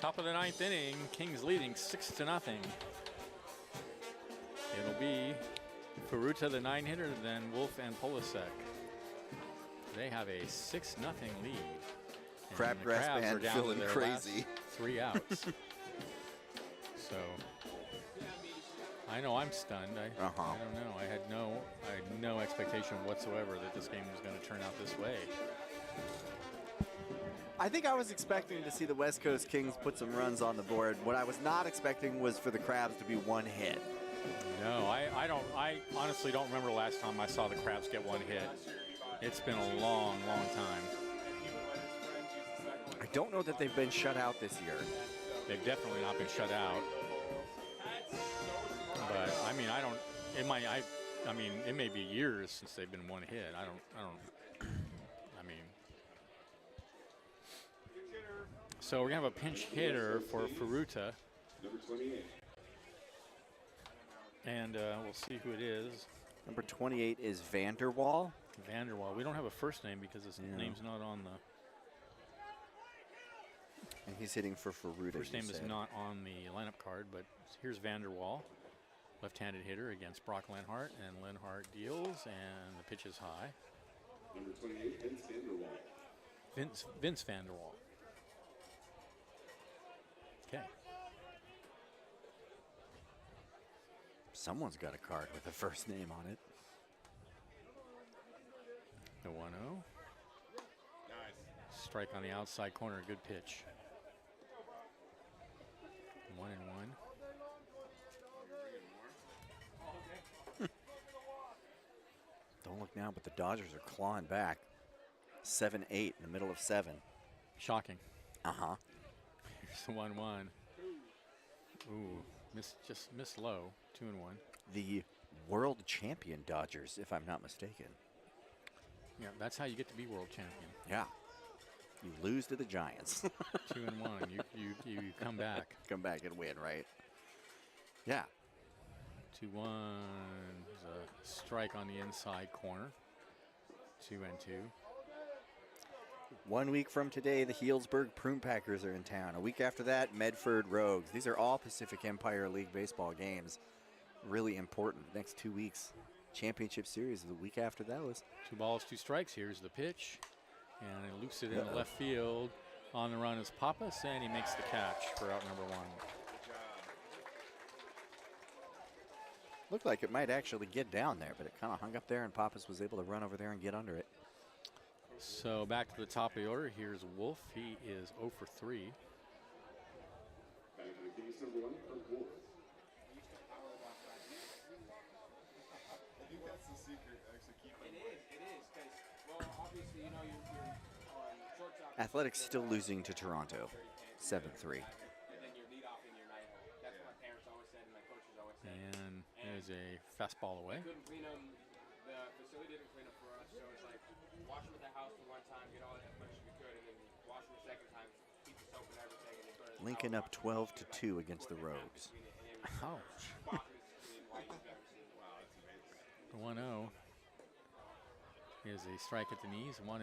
Top of the 9th inning, Kings leading 6-0. It'll be Furuta, the 9-hitter, then Wolf and Polasek. They have a 6-0 lead. And Crabgrass the Crabs are band down to feeling their crazy. last 3 outs. So I know I'm stunned. I don't know. I had no expectation whatsoever that this game was going to turn out this way. I think I was expecting to see the West Coast Kings put some runs on the board. What I was not expecting was for the Crabs to be one hit. No, I honestly don't remember the last time I saw the Crabs get one hit. It's been a long, long time. I don't know that they've been shut out this year. They've definitely not been shut out. But I mean, I mean, it may be years since they've been one hit. I mean, so we're gonna have a pinch hitter for Furuta. Number 28. And we'll see who it is. Number 28 is Vanderwall. Vanderwall. We don't have a first name because his name's not on the. And he's hitting for Furuta. First name is not on the lineup card, but here's Vanderwall, left-handed hitter against Brock Lenhart, and Lenhart deals, and the pitch is high. Number 28, Vince Vanderwall. Vince Vanderwall. Okay. Someone's got a card with a first name on it. The 1-0. Nice. Strike on the outside corner. Good pitch. 1-1. Don't look now, but the Dodgers are clawing back. 7-8 in the middle of 7. Shocking. Uh-huh. Here's the 1-1. Ooh, just missed low. 2-1. The world champion Dodgers, if I'm not mistaken. Yeah, that's how you get to be world champion. Yeah. You lose to the Giants. 2-1. You come back. Come back and win, right? Yeah. 2-1. There's a strike on the inside corner. 2-2. 1 week from today, the Healdsburg Prune Packers are in town. A week after that, Medford Rogues. These are all Pacific Empire League baseball games. Really important. Next 2 weeks. Championship Series the week after those. 2 balls, 2 strikes. Here's the pitch. And it loops it in the left field. On the run is Pappas, and he makes the catch for out number 1. Looked like it might actually get down there, but it kind of hung up there, and Pappas was able to run over there and get under it. So back to the top of the order. Here's Wolf. He is 0 for 3. Back to the Kings, number 1, Wolf. I think that's the secret, actually keeping It is, because, well, obviously, you know, you're on shortstop. Athletics still losing to Toronto, 7-3. And then your leadoff in your 9 hole. That's what my parents always said and my coaches always said. And there's a fastball away. Couldn't clean them. The facility didn't clean them for us, so it's like wash them at the house for one time, get all that as much as we could, and then wash them the second time, keep the soap and everything, and then go to the Lincoln up 12-2 against the Rogues. Ouch. The 1-0 is a strike at the knees, 1-1.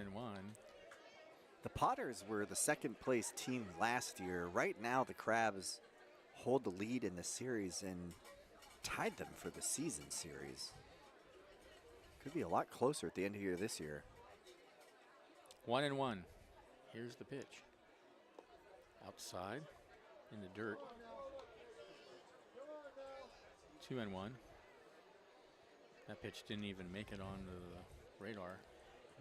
The Potters were the second place team last year. Right now, the Crabs hold the lead in the series and tied them for the season series. Could be a lot closer at the end of the year this year. 1-1. Here's the pitch. Outside in the dirt. 2-1. That pitch didn't even make it on the radar.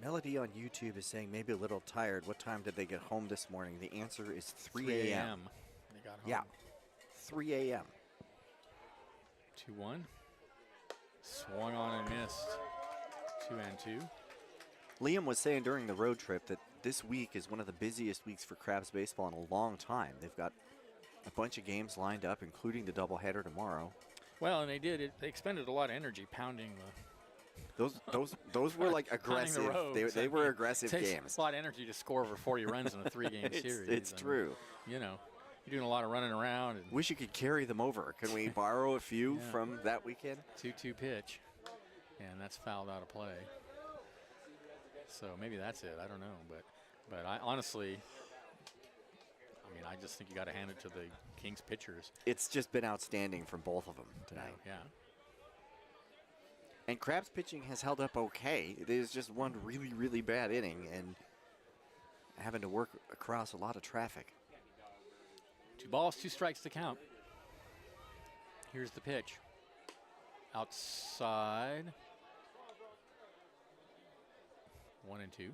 Melody on YouTube is saying maybe a little tired. What time did they get home this morning? The answer is 3 a.m. They got home. Yeah, 3 a.m. 2-1. Swung on and missed. 2-2. Liam was saying during the road trip that this week is one of the busiest weeks for Crabs baseball in a long time. They've got a bunch of games lined up, including the doubleheader tomorrow. Well, and they expended a lot of energy pounding Those were like aggressive. They were aggressive games. It takes a lot of energy to score over 40 runs in a 3-game series. It's true. You know, you're doing a lot of running around. And wish you could carry them over. Can we borrow a few from that weekend? 2-2 pitch, and that's fouled out of play. So maybe that's it. I don't know, but I honestly, I mean, I just think you got to hand it to the Kings pitchers. It's just been outstanding from both of them tonight. Yeah. And Crabs pitching has held up okay. There's just one really, really bad inning and having to work across a lot of traffic. 2 balls, 2 strikes to count. Here's the pitch. Outside. 1-2.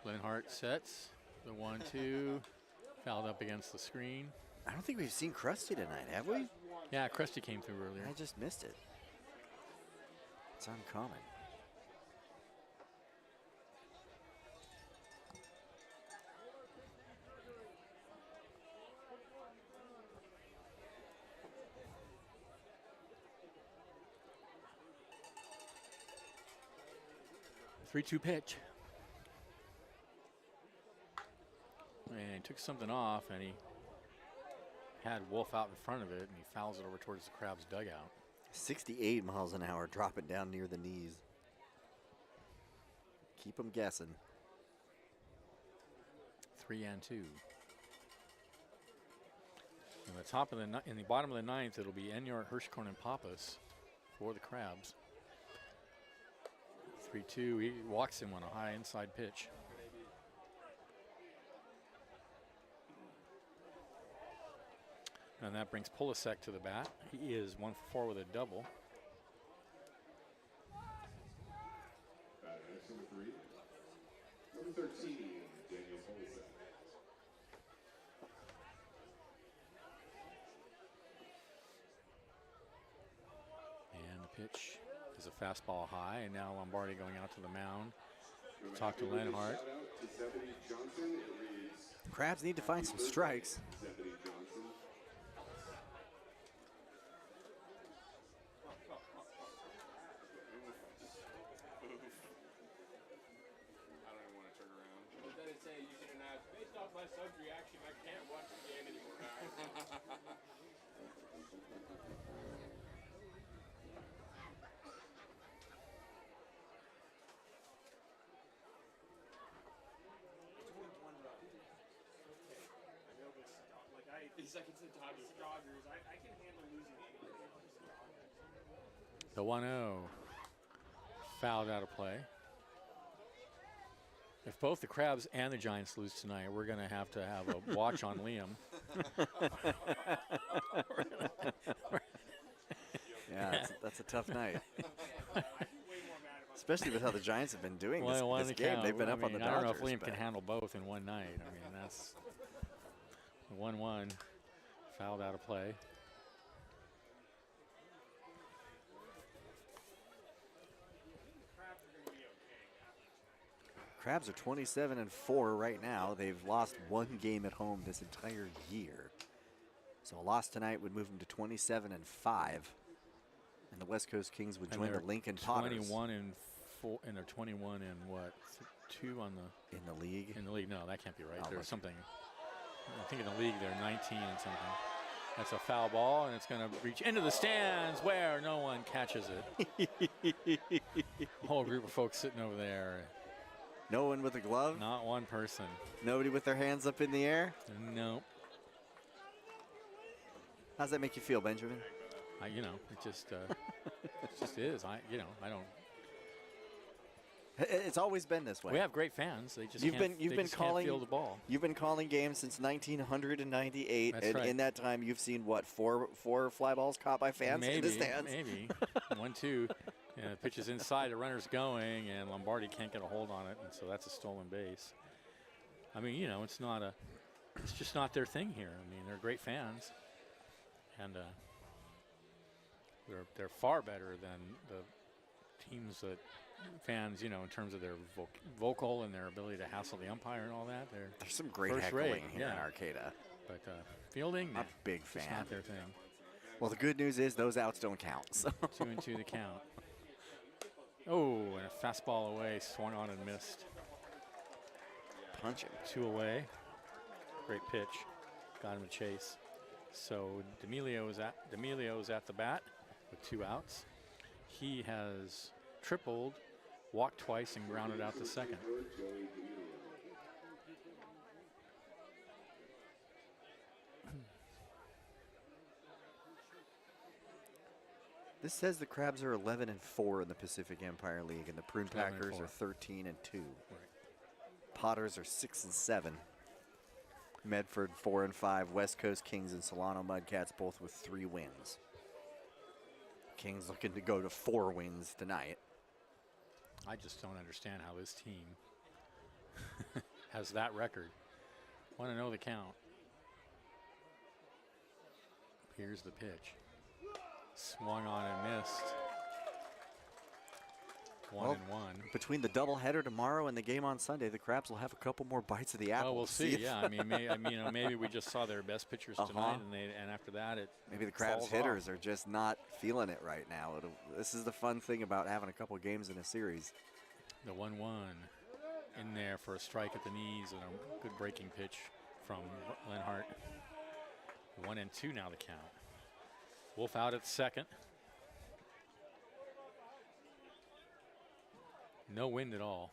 Lenhart sets the 1-2, fouled up against the screen. I don't think we've seen Krusty tonight, have we? Yeah, Krusty came through earlier. I just missed it. It's uncommon. Three-two pitch. And he took something off, and he had Wolf out in front of it, and he fouls it over towards the Crabs' dugout. 68 miles an hour, dropping down near the knees. Keep them guessing. 3-2. In the top of the in the bottom of the ninth, it'll be Enyart, Hirschkorn, and Pappas for the Crabs. 3-2. He walks him on a high inside pitch. And that brings Polasek to the bat. He is 1 for 4 with a double. Number 3, number 13, Daniel Polasek. And the pitch is a fastball high, and now Lombardi going out to the mound. Talk to Lenhart. Crabs need to find some strikes. The 1-0 fouled out of play. If both the Crabs and the Giants lose tonight, we're going to have a watch on Liam. Yeah, that's a tough night. Especially with how the Giants have been doing this game. They've been up on the Dodgers. I don't know if Liam can handle both in one night. I mean, that's 1-1 fouled out of play. Crabs are 27-4 right now. They've lost 1 game at home this entire year. So a loss tonight would move them to 27-5. And the West Coast Kings would join the Lincoln Potters. 21 and 4, and they're 21 and what? 2 on the in the league. In the league, no, that can't be right. Oh, There's something. I think in the league they're 19 and something. That's a foul ball, and it's going to reach into the stands where no one catches it. A whole group of folks sitting over there. No one with a glove? Not one person. Nobody with their hands up in the air? No. How's that make you feel, Benjamin? You know, it just is. I don't. It's always been this way. We have great fans. They just you've can't feel the ball. You've been calling games since 1998, That's and right. in that time you've seen what four fly balls caught by fans in the stands. Maybe 1, 2. Yeah, the pitch is inside, the runner's going, and Lombardi can't get a hold on it, and so that's a stolen base. I mean, you know, it's just not their thing here. I mean, they're great fans, and they're far better than the teams that fans, you know, in terms of their vocal and their ability to hassle the umpire and all that. There's some great first heckling rate, here in Arcata. But fielding, I'm a big fan. It's not their thing. Well, the good news is those outs don't count. So. 2 and 2 to count. Oh, and a fastball away, swung on and missed. Punching. 2 away. Great pitch. Got him to chase. So D'Amelio's at the bat with 2 outs. He has tripled, walked twice, and grounded out the second. This says the Crabs are 11-4 in the Pacific Empire League, and the Prune Packers are 13-2. Right. Potters are 6-7. Medford 4-5. West Coast Kings and Solano Mudcats both with 3 wins. Kings looking to go to 4 wins tonight. I just don't understand how this team has that record. Want to know the count. Here's the pitch. Swung on and missed. 1 and 1. Between the doubleheader tomorrow and the game on Sunday, the Crabs will have a couple more bites of the apple. Well, we'll see. Yeah, I mean, maybe we just saw their best pitchers tonight, and after that, maybe the Crabs hitters are just not feeling it right now. This is the fun thing about having a couple games in a series. The 1-1 in there for a strike at the knees and a good breaking pitch from Lenhart. 1 and 2 now the count. Wolf out at second. No wind at all.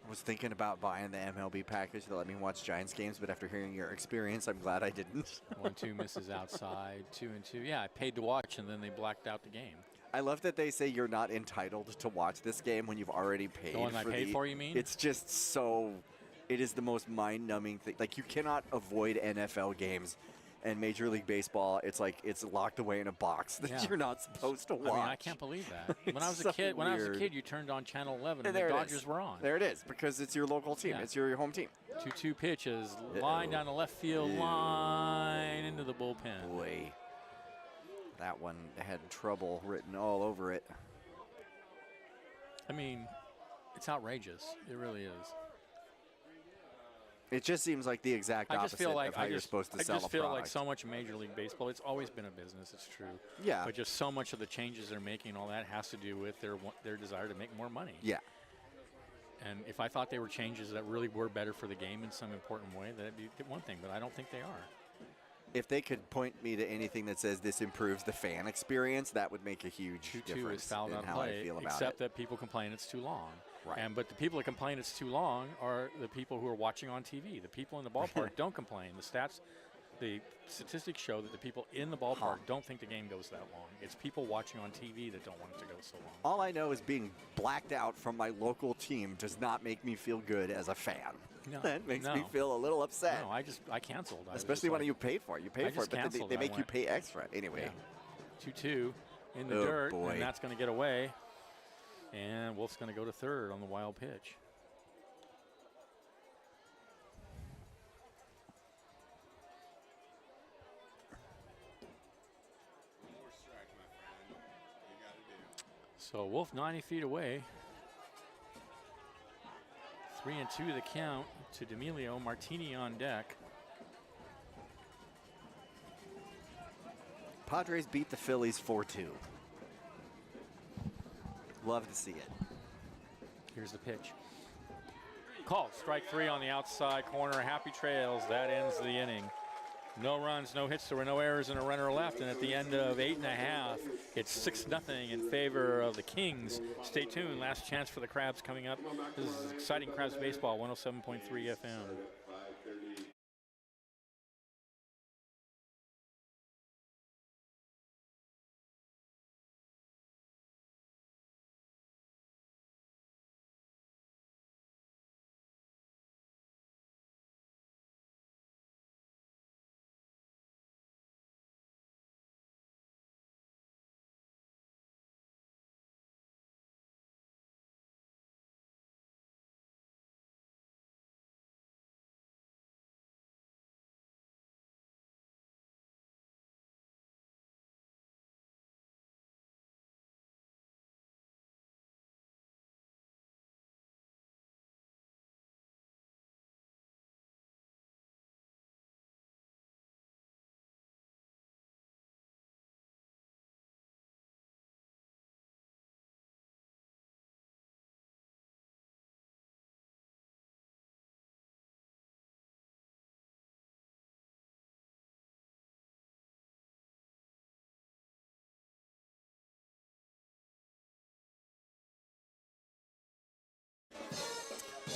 I was thinking about buying the MLB package to let me watch Giants games, but after hearing your experience, I'm glad I didn't. 1-2 misses outside. 2 and 2. Yeah, I paid to watch, and then they blacked out the game. I love that they say you're not entitled to watch this game when you've already paid. The one I paid for, you mean? It's just so. It is the most mind-numbing thing. Like, you cannot avoid NFL games. And Major League Baseball, it's like it's locked away in a box that you're not supposed to watch. I mean, I can't believe that. When I was a kid, you turned on Channel 11 and the Dodgers were on. There it is, because it's your local team. Yeah. It's your home team. 2-2 pitches, line down the left field line into the bullpen. Boy, that one had trouble written all over it. I mean, it's outrageous. It really is. It just seems like the exact opposite of how you're supposed to sell a product. I just feel like so much Major League Baseball, it's always been a business, it's true. Yeah. But just so much of the changes they're making, all that has to do with their desire to make more money. Yeah. And if I thought they were changes that really were better for the game in some important way, that'd be one thing, but I don't think they are. If they could point me to anything that says this improves the fan experience, that would make a huge difference in how I feel about it. Except that people complain it's too long. Right. But the people that complain it's too long are the people who are watching on TV. The people in the ballpark don't complain. The statistics show that the people in the ballpark don't think the game goes that long. It's people watching on TV that don't want it to go so long. All I know is being blacked out from my local team does not make me feel good as a fan. No, that makes me feel a little upset. No, I canceled. Especially when you pay for it. You pay for it, but they make you pay extra anyway. Yeah. 2-2 in the dirt, and that's going to get away. And Wolf's going to go to third on the wild pitch. More strike, my friend. You got to do. So Wolf 90 feet away. 3-2 the count to D'Amelio. Martini on deck. Padres beat the Phillies 4-2. Love to see it. Here's the pitch. Called strike 3 on the outside corner. Happy trails. That ends the inning. No runs, no hits. There were no errors and a runner left. And at the end of 8.5, it's 6-0 in favor of the Kings. Stay tuned. Last chance for the Crabs coming up. This is exciting Crabs baseball. 107.3 FM.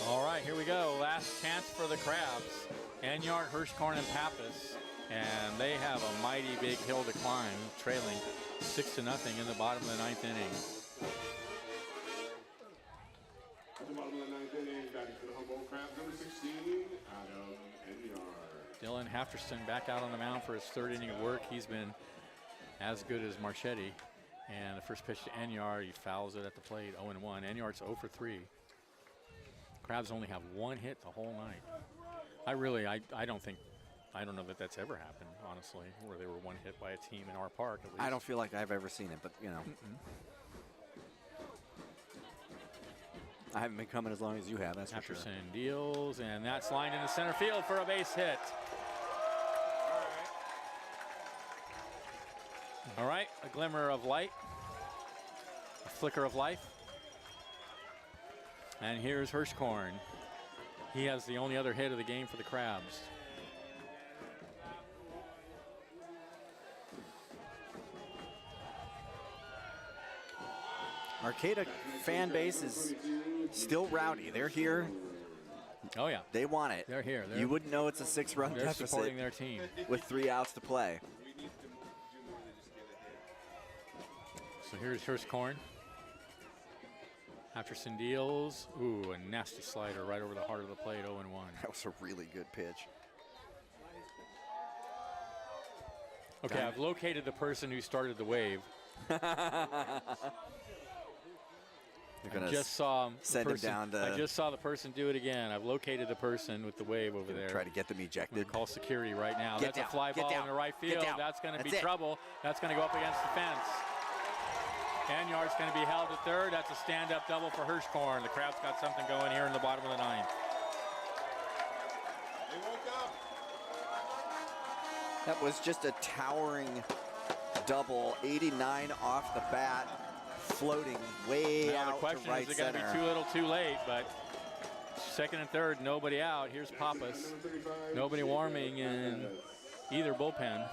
All right, here we go. Last chance for the Crabs. Enyart, Hirschkorn, and Pappas. And they have a mighty big hill to climb, trailing 6-0 in the bottom of the 9th inning. At the bottom of the 9th inning, batting for the Humboldt Crabs, number 16, Adam Enyart. Dylan Hafterson back out on the mound for his 3rd inning of work. He's been as good as Marchetti. And the first pitch to Enyart, he fouls it at the plate, 0-1. Enyart's 0 for 3. Crabs only have 1 hit the whole night. I don't know that that's ever happened, honestly, where they were 1 hit by a team in our park, at least. I don't feel like I've ever seen it, but, you know. I haven't been coming as long as you have, that's for sure. Hafterson deals, and that's lined in the center field for a base hit. All right, a glimmer of light, a flicker of life. And here's Hirschkorn. He has the only other hit of the game for the Crabs. Arcata fan base is still rowdy. They're here. Oh, yeah. They want it. They're here. You wouldn't know it's a 6-run They're deficit supporting their team. with 3 outs to play. So here's Hirschkorn. Hafterson deals. Ooh, a nasty slider right over the heart of the plate, 0-1. That was a really good pitch. Okay, I've located the person who started the wave. You're gonna just saw send him down to. I just saw the person do it again. I've located the person with the wave over there. Try to get them ejected. Call security right now. Get That's down, a fly get ball down, in the right get field. down. That's going to be That's it. trouble. That's going to go up against the fence. Enyart's going to be held at 3rd. That's a stand-up double for Hirschkorn. The Crabs got something going here in the bottom of the 9th. They woke up. That was just a towering double, 89 off the bat, floating way Now the out question to right is, it going to center. be too little, too late? But 2nd and 3rd, nobody out. Here's Pappas. Nobody warming in either bullpen.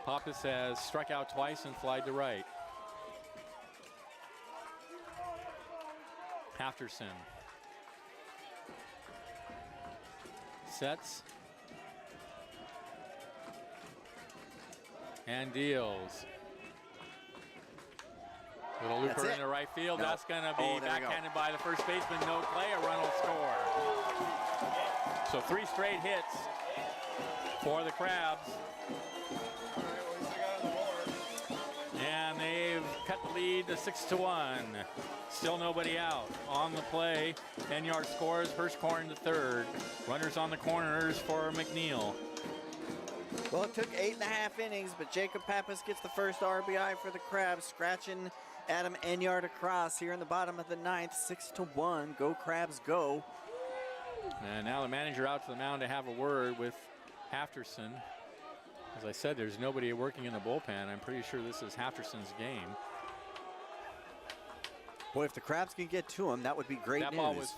Pappas has struck out twice and flied to right. Hafterson sets and deals. Little That's looper it. in the right field. No. That's going to be Oh, there we go. backhanded by the first baseman. No play. A run will score. So 3 straight hits for the Crabs. And they've cut the lead to 6-1. Still nobody out. On the play, Enyart scores. Hirschkorn to 3rd. Runners on the corners for McNeil. Well, it took 8.5 innings, but Jacob Pappas gets the first RBI for the Crabs, scratching Adam Enyart across here in the bottom of the 9th. 6-1. Go Crabs, go. And now the manager out to the mound to have a word with Hafterson. As I said, there's nobody working in the bullpen. I'm pretty sure this is Halfterson's game. Boy, if the Crabs can get to him, that would be great news. That ball was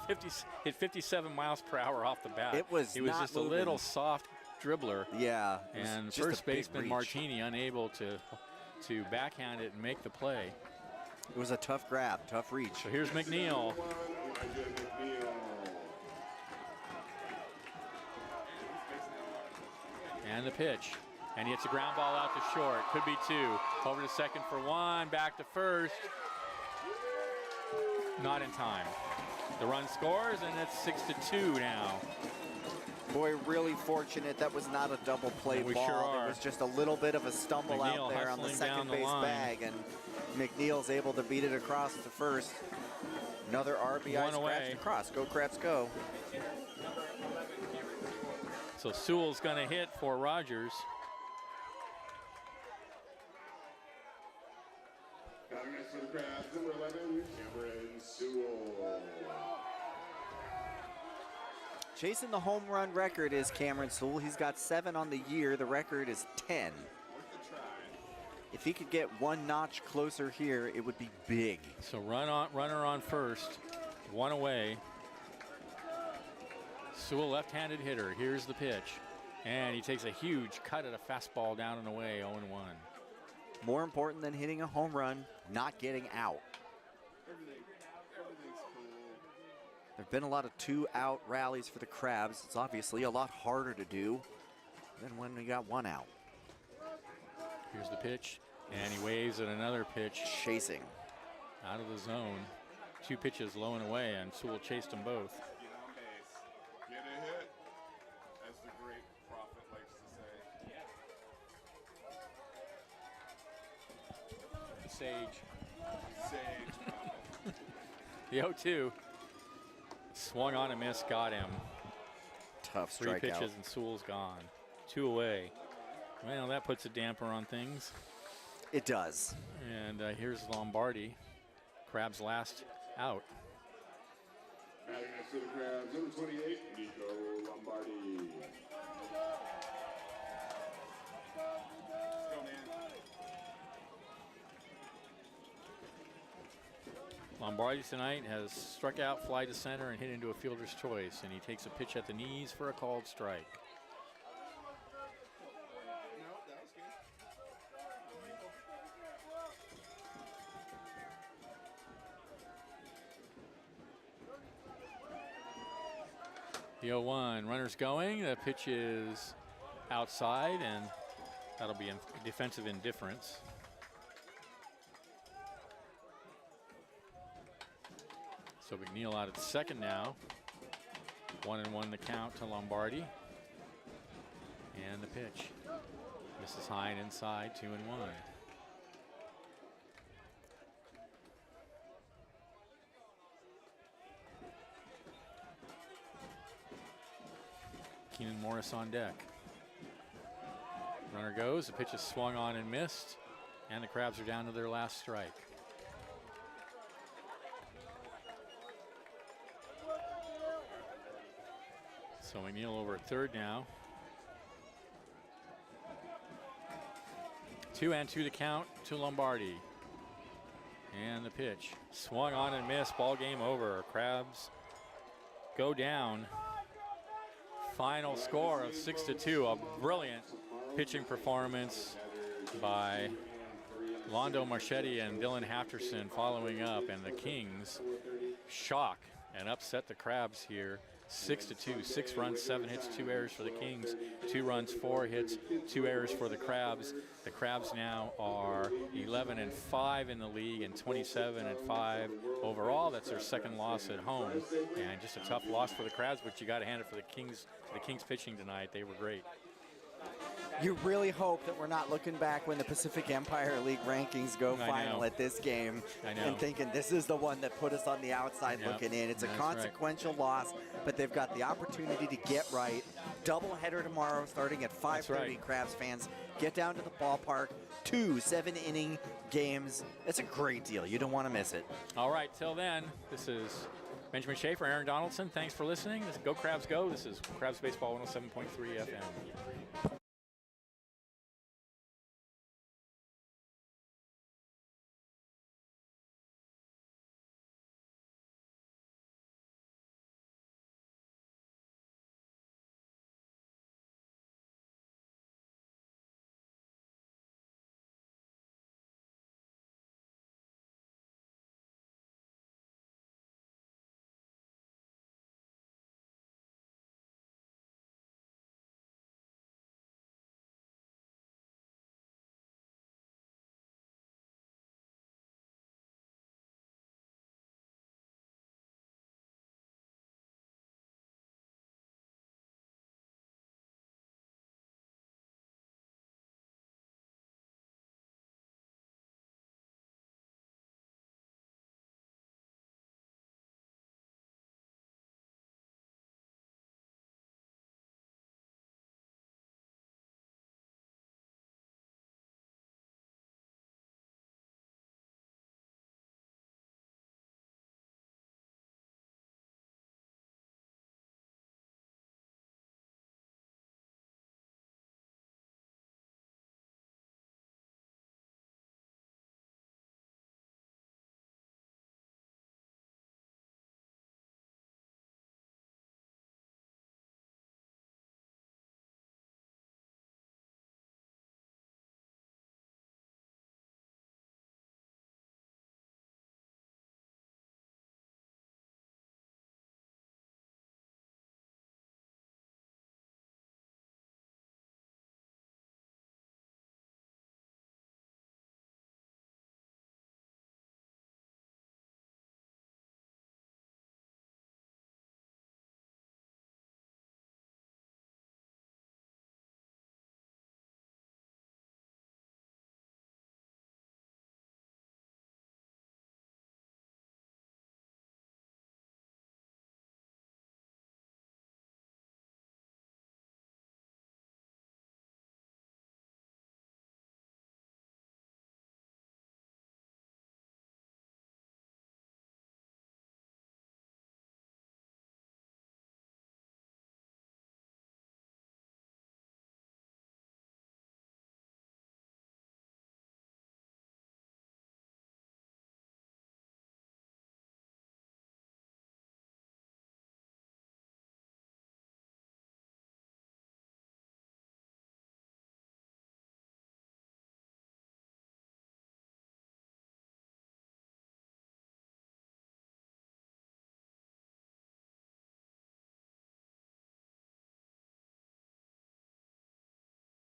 hit 57 miles per hour off the bat. It was not just moving. A little soft dribbler. Yeah. And first baseman Martini unable to backhand it and make the play. It was a tough grab, tough reach. So here's McNeil. And the pitch. And he hits a ground ball out to short. Could be 2. Over to second for 1. Back to first. Not in time. The run scores, and it's 6-2 now. Boy, really fortunate that was not a double play We ball. sure are. There was just a little bit of a stumble McNeil out there on the hustling second down the base line. bag, and McNeil's able to beat it across to first. Another RBI One away. scratched across. Go Crabs, go. So Sewell's going to hit for Rogers. Coming next for the Crabs, number 11, Cameron Sewell. Chasing the home run record is Cameron Sewell. He's got 7 on the year. The record is 10. If he could get one notch closer here, it would be big. So runner on first. 1 away. Sewell, left-handed hitter. Here's the pitch. And he takes a huge cut at a fastball down and away, 0-1. More important than hitting a home run, not getting out. There have been a lot of 2-out rallies for the Crabs. It's obviously a lot harder to do than when we got 1 out. Here's the pitch, and he waves at another pitch. Chasing. Out of the zone. 2 pitches low and away, and Sewell chased them both. Get on base. Get a hit, as the great prophet likes to say. Sage. Sage prophet. The 0-2. Swung on and missed, got him. Tough 3 strikeout. pitches and Sewell's gone. 2 away. Well, that puts a damper on things. It does. And here's Lombardi, Crabs' last out. Batting next to the Crabs, number 28, Nico Lombardi. Let's go, man. Lombardi tonight has struck out, fly to center, and hit into a fielder's choice, and he takes a pitch at the knees for a called strike. No, that was good. The 0-1, runners going. The pitch is outside, and that'll be defensive indifference. So McNeil out at second now. 1-1 the count to Lombardi. And the pitch. Misses high and inside, 2-1. Keenan Morris on deck. Runner goes, the pitch is swung on and missed, and the Crabs are down to their last strike. So McNeil over at third now. 2-2 the count to Lombardi. And the pitch. Swung on and missed. Ball game over. Crabs go down. Final score of 6-2. A brilliant pitching performance by Londo Marchetti and Dylan Halfterson following up. And the Kings shock and upset the Crabs here. 6-2, 6 runs, 7 hits, 2 errors for the Kings, 2 runs, 4 hits, 2 errors for the Crabs. The Crabs now are 11-5 in the league and 27-5 overall. That's their second loss at home, and just a tough loss for the Crabs. But you got to hand it for the Kings. The Kings pitching tonight, they were great. You really hope that we're not looking back when the Pacific Empire League rankings go final at this game and thinking this is the one that put us on the outside looking in. It's a consequential loss, but they've got the opportunity to get right. Doubleheader tomorrow starting at 5:30, Crabs fans. Get down to the ballpark. 2 7-inning games. It's a great deal. You don't want to miss it. All right, till then, this is Benjamin Schaefer, Aaron Donaldson. Thanks for listening. This is Go Crabs Go. This is Crabs Baseball 107.3 FM.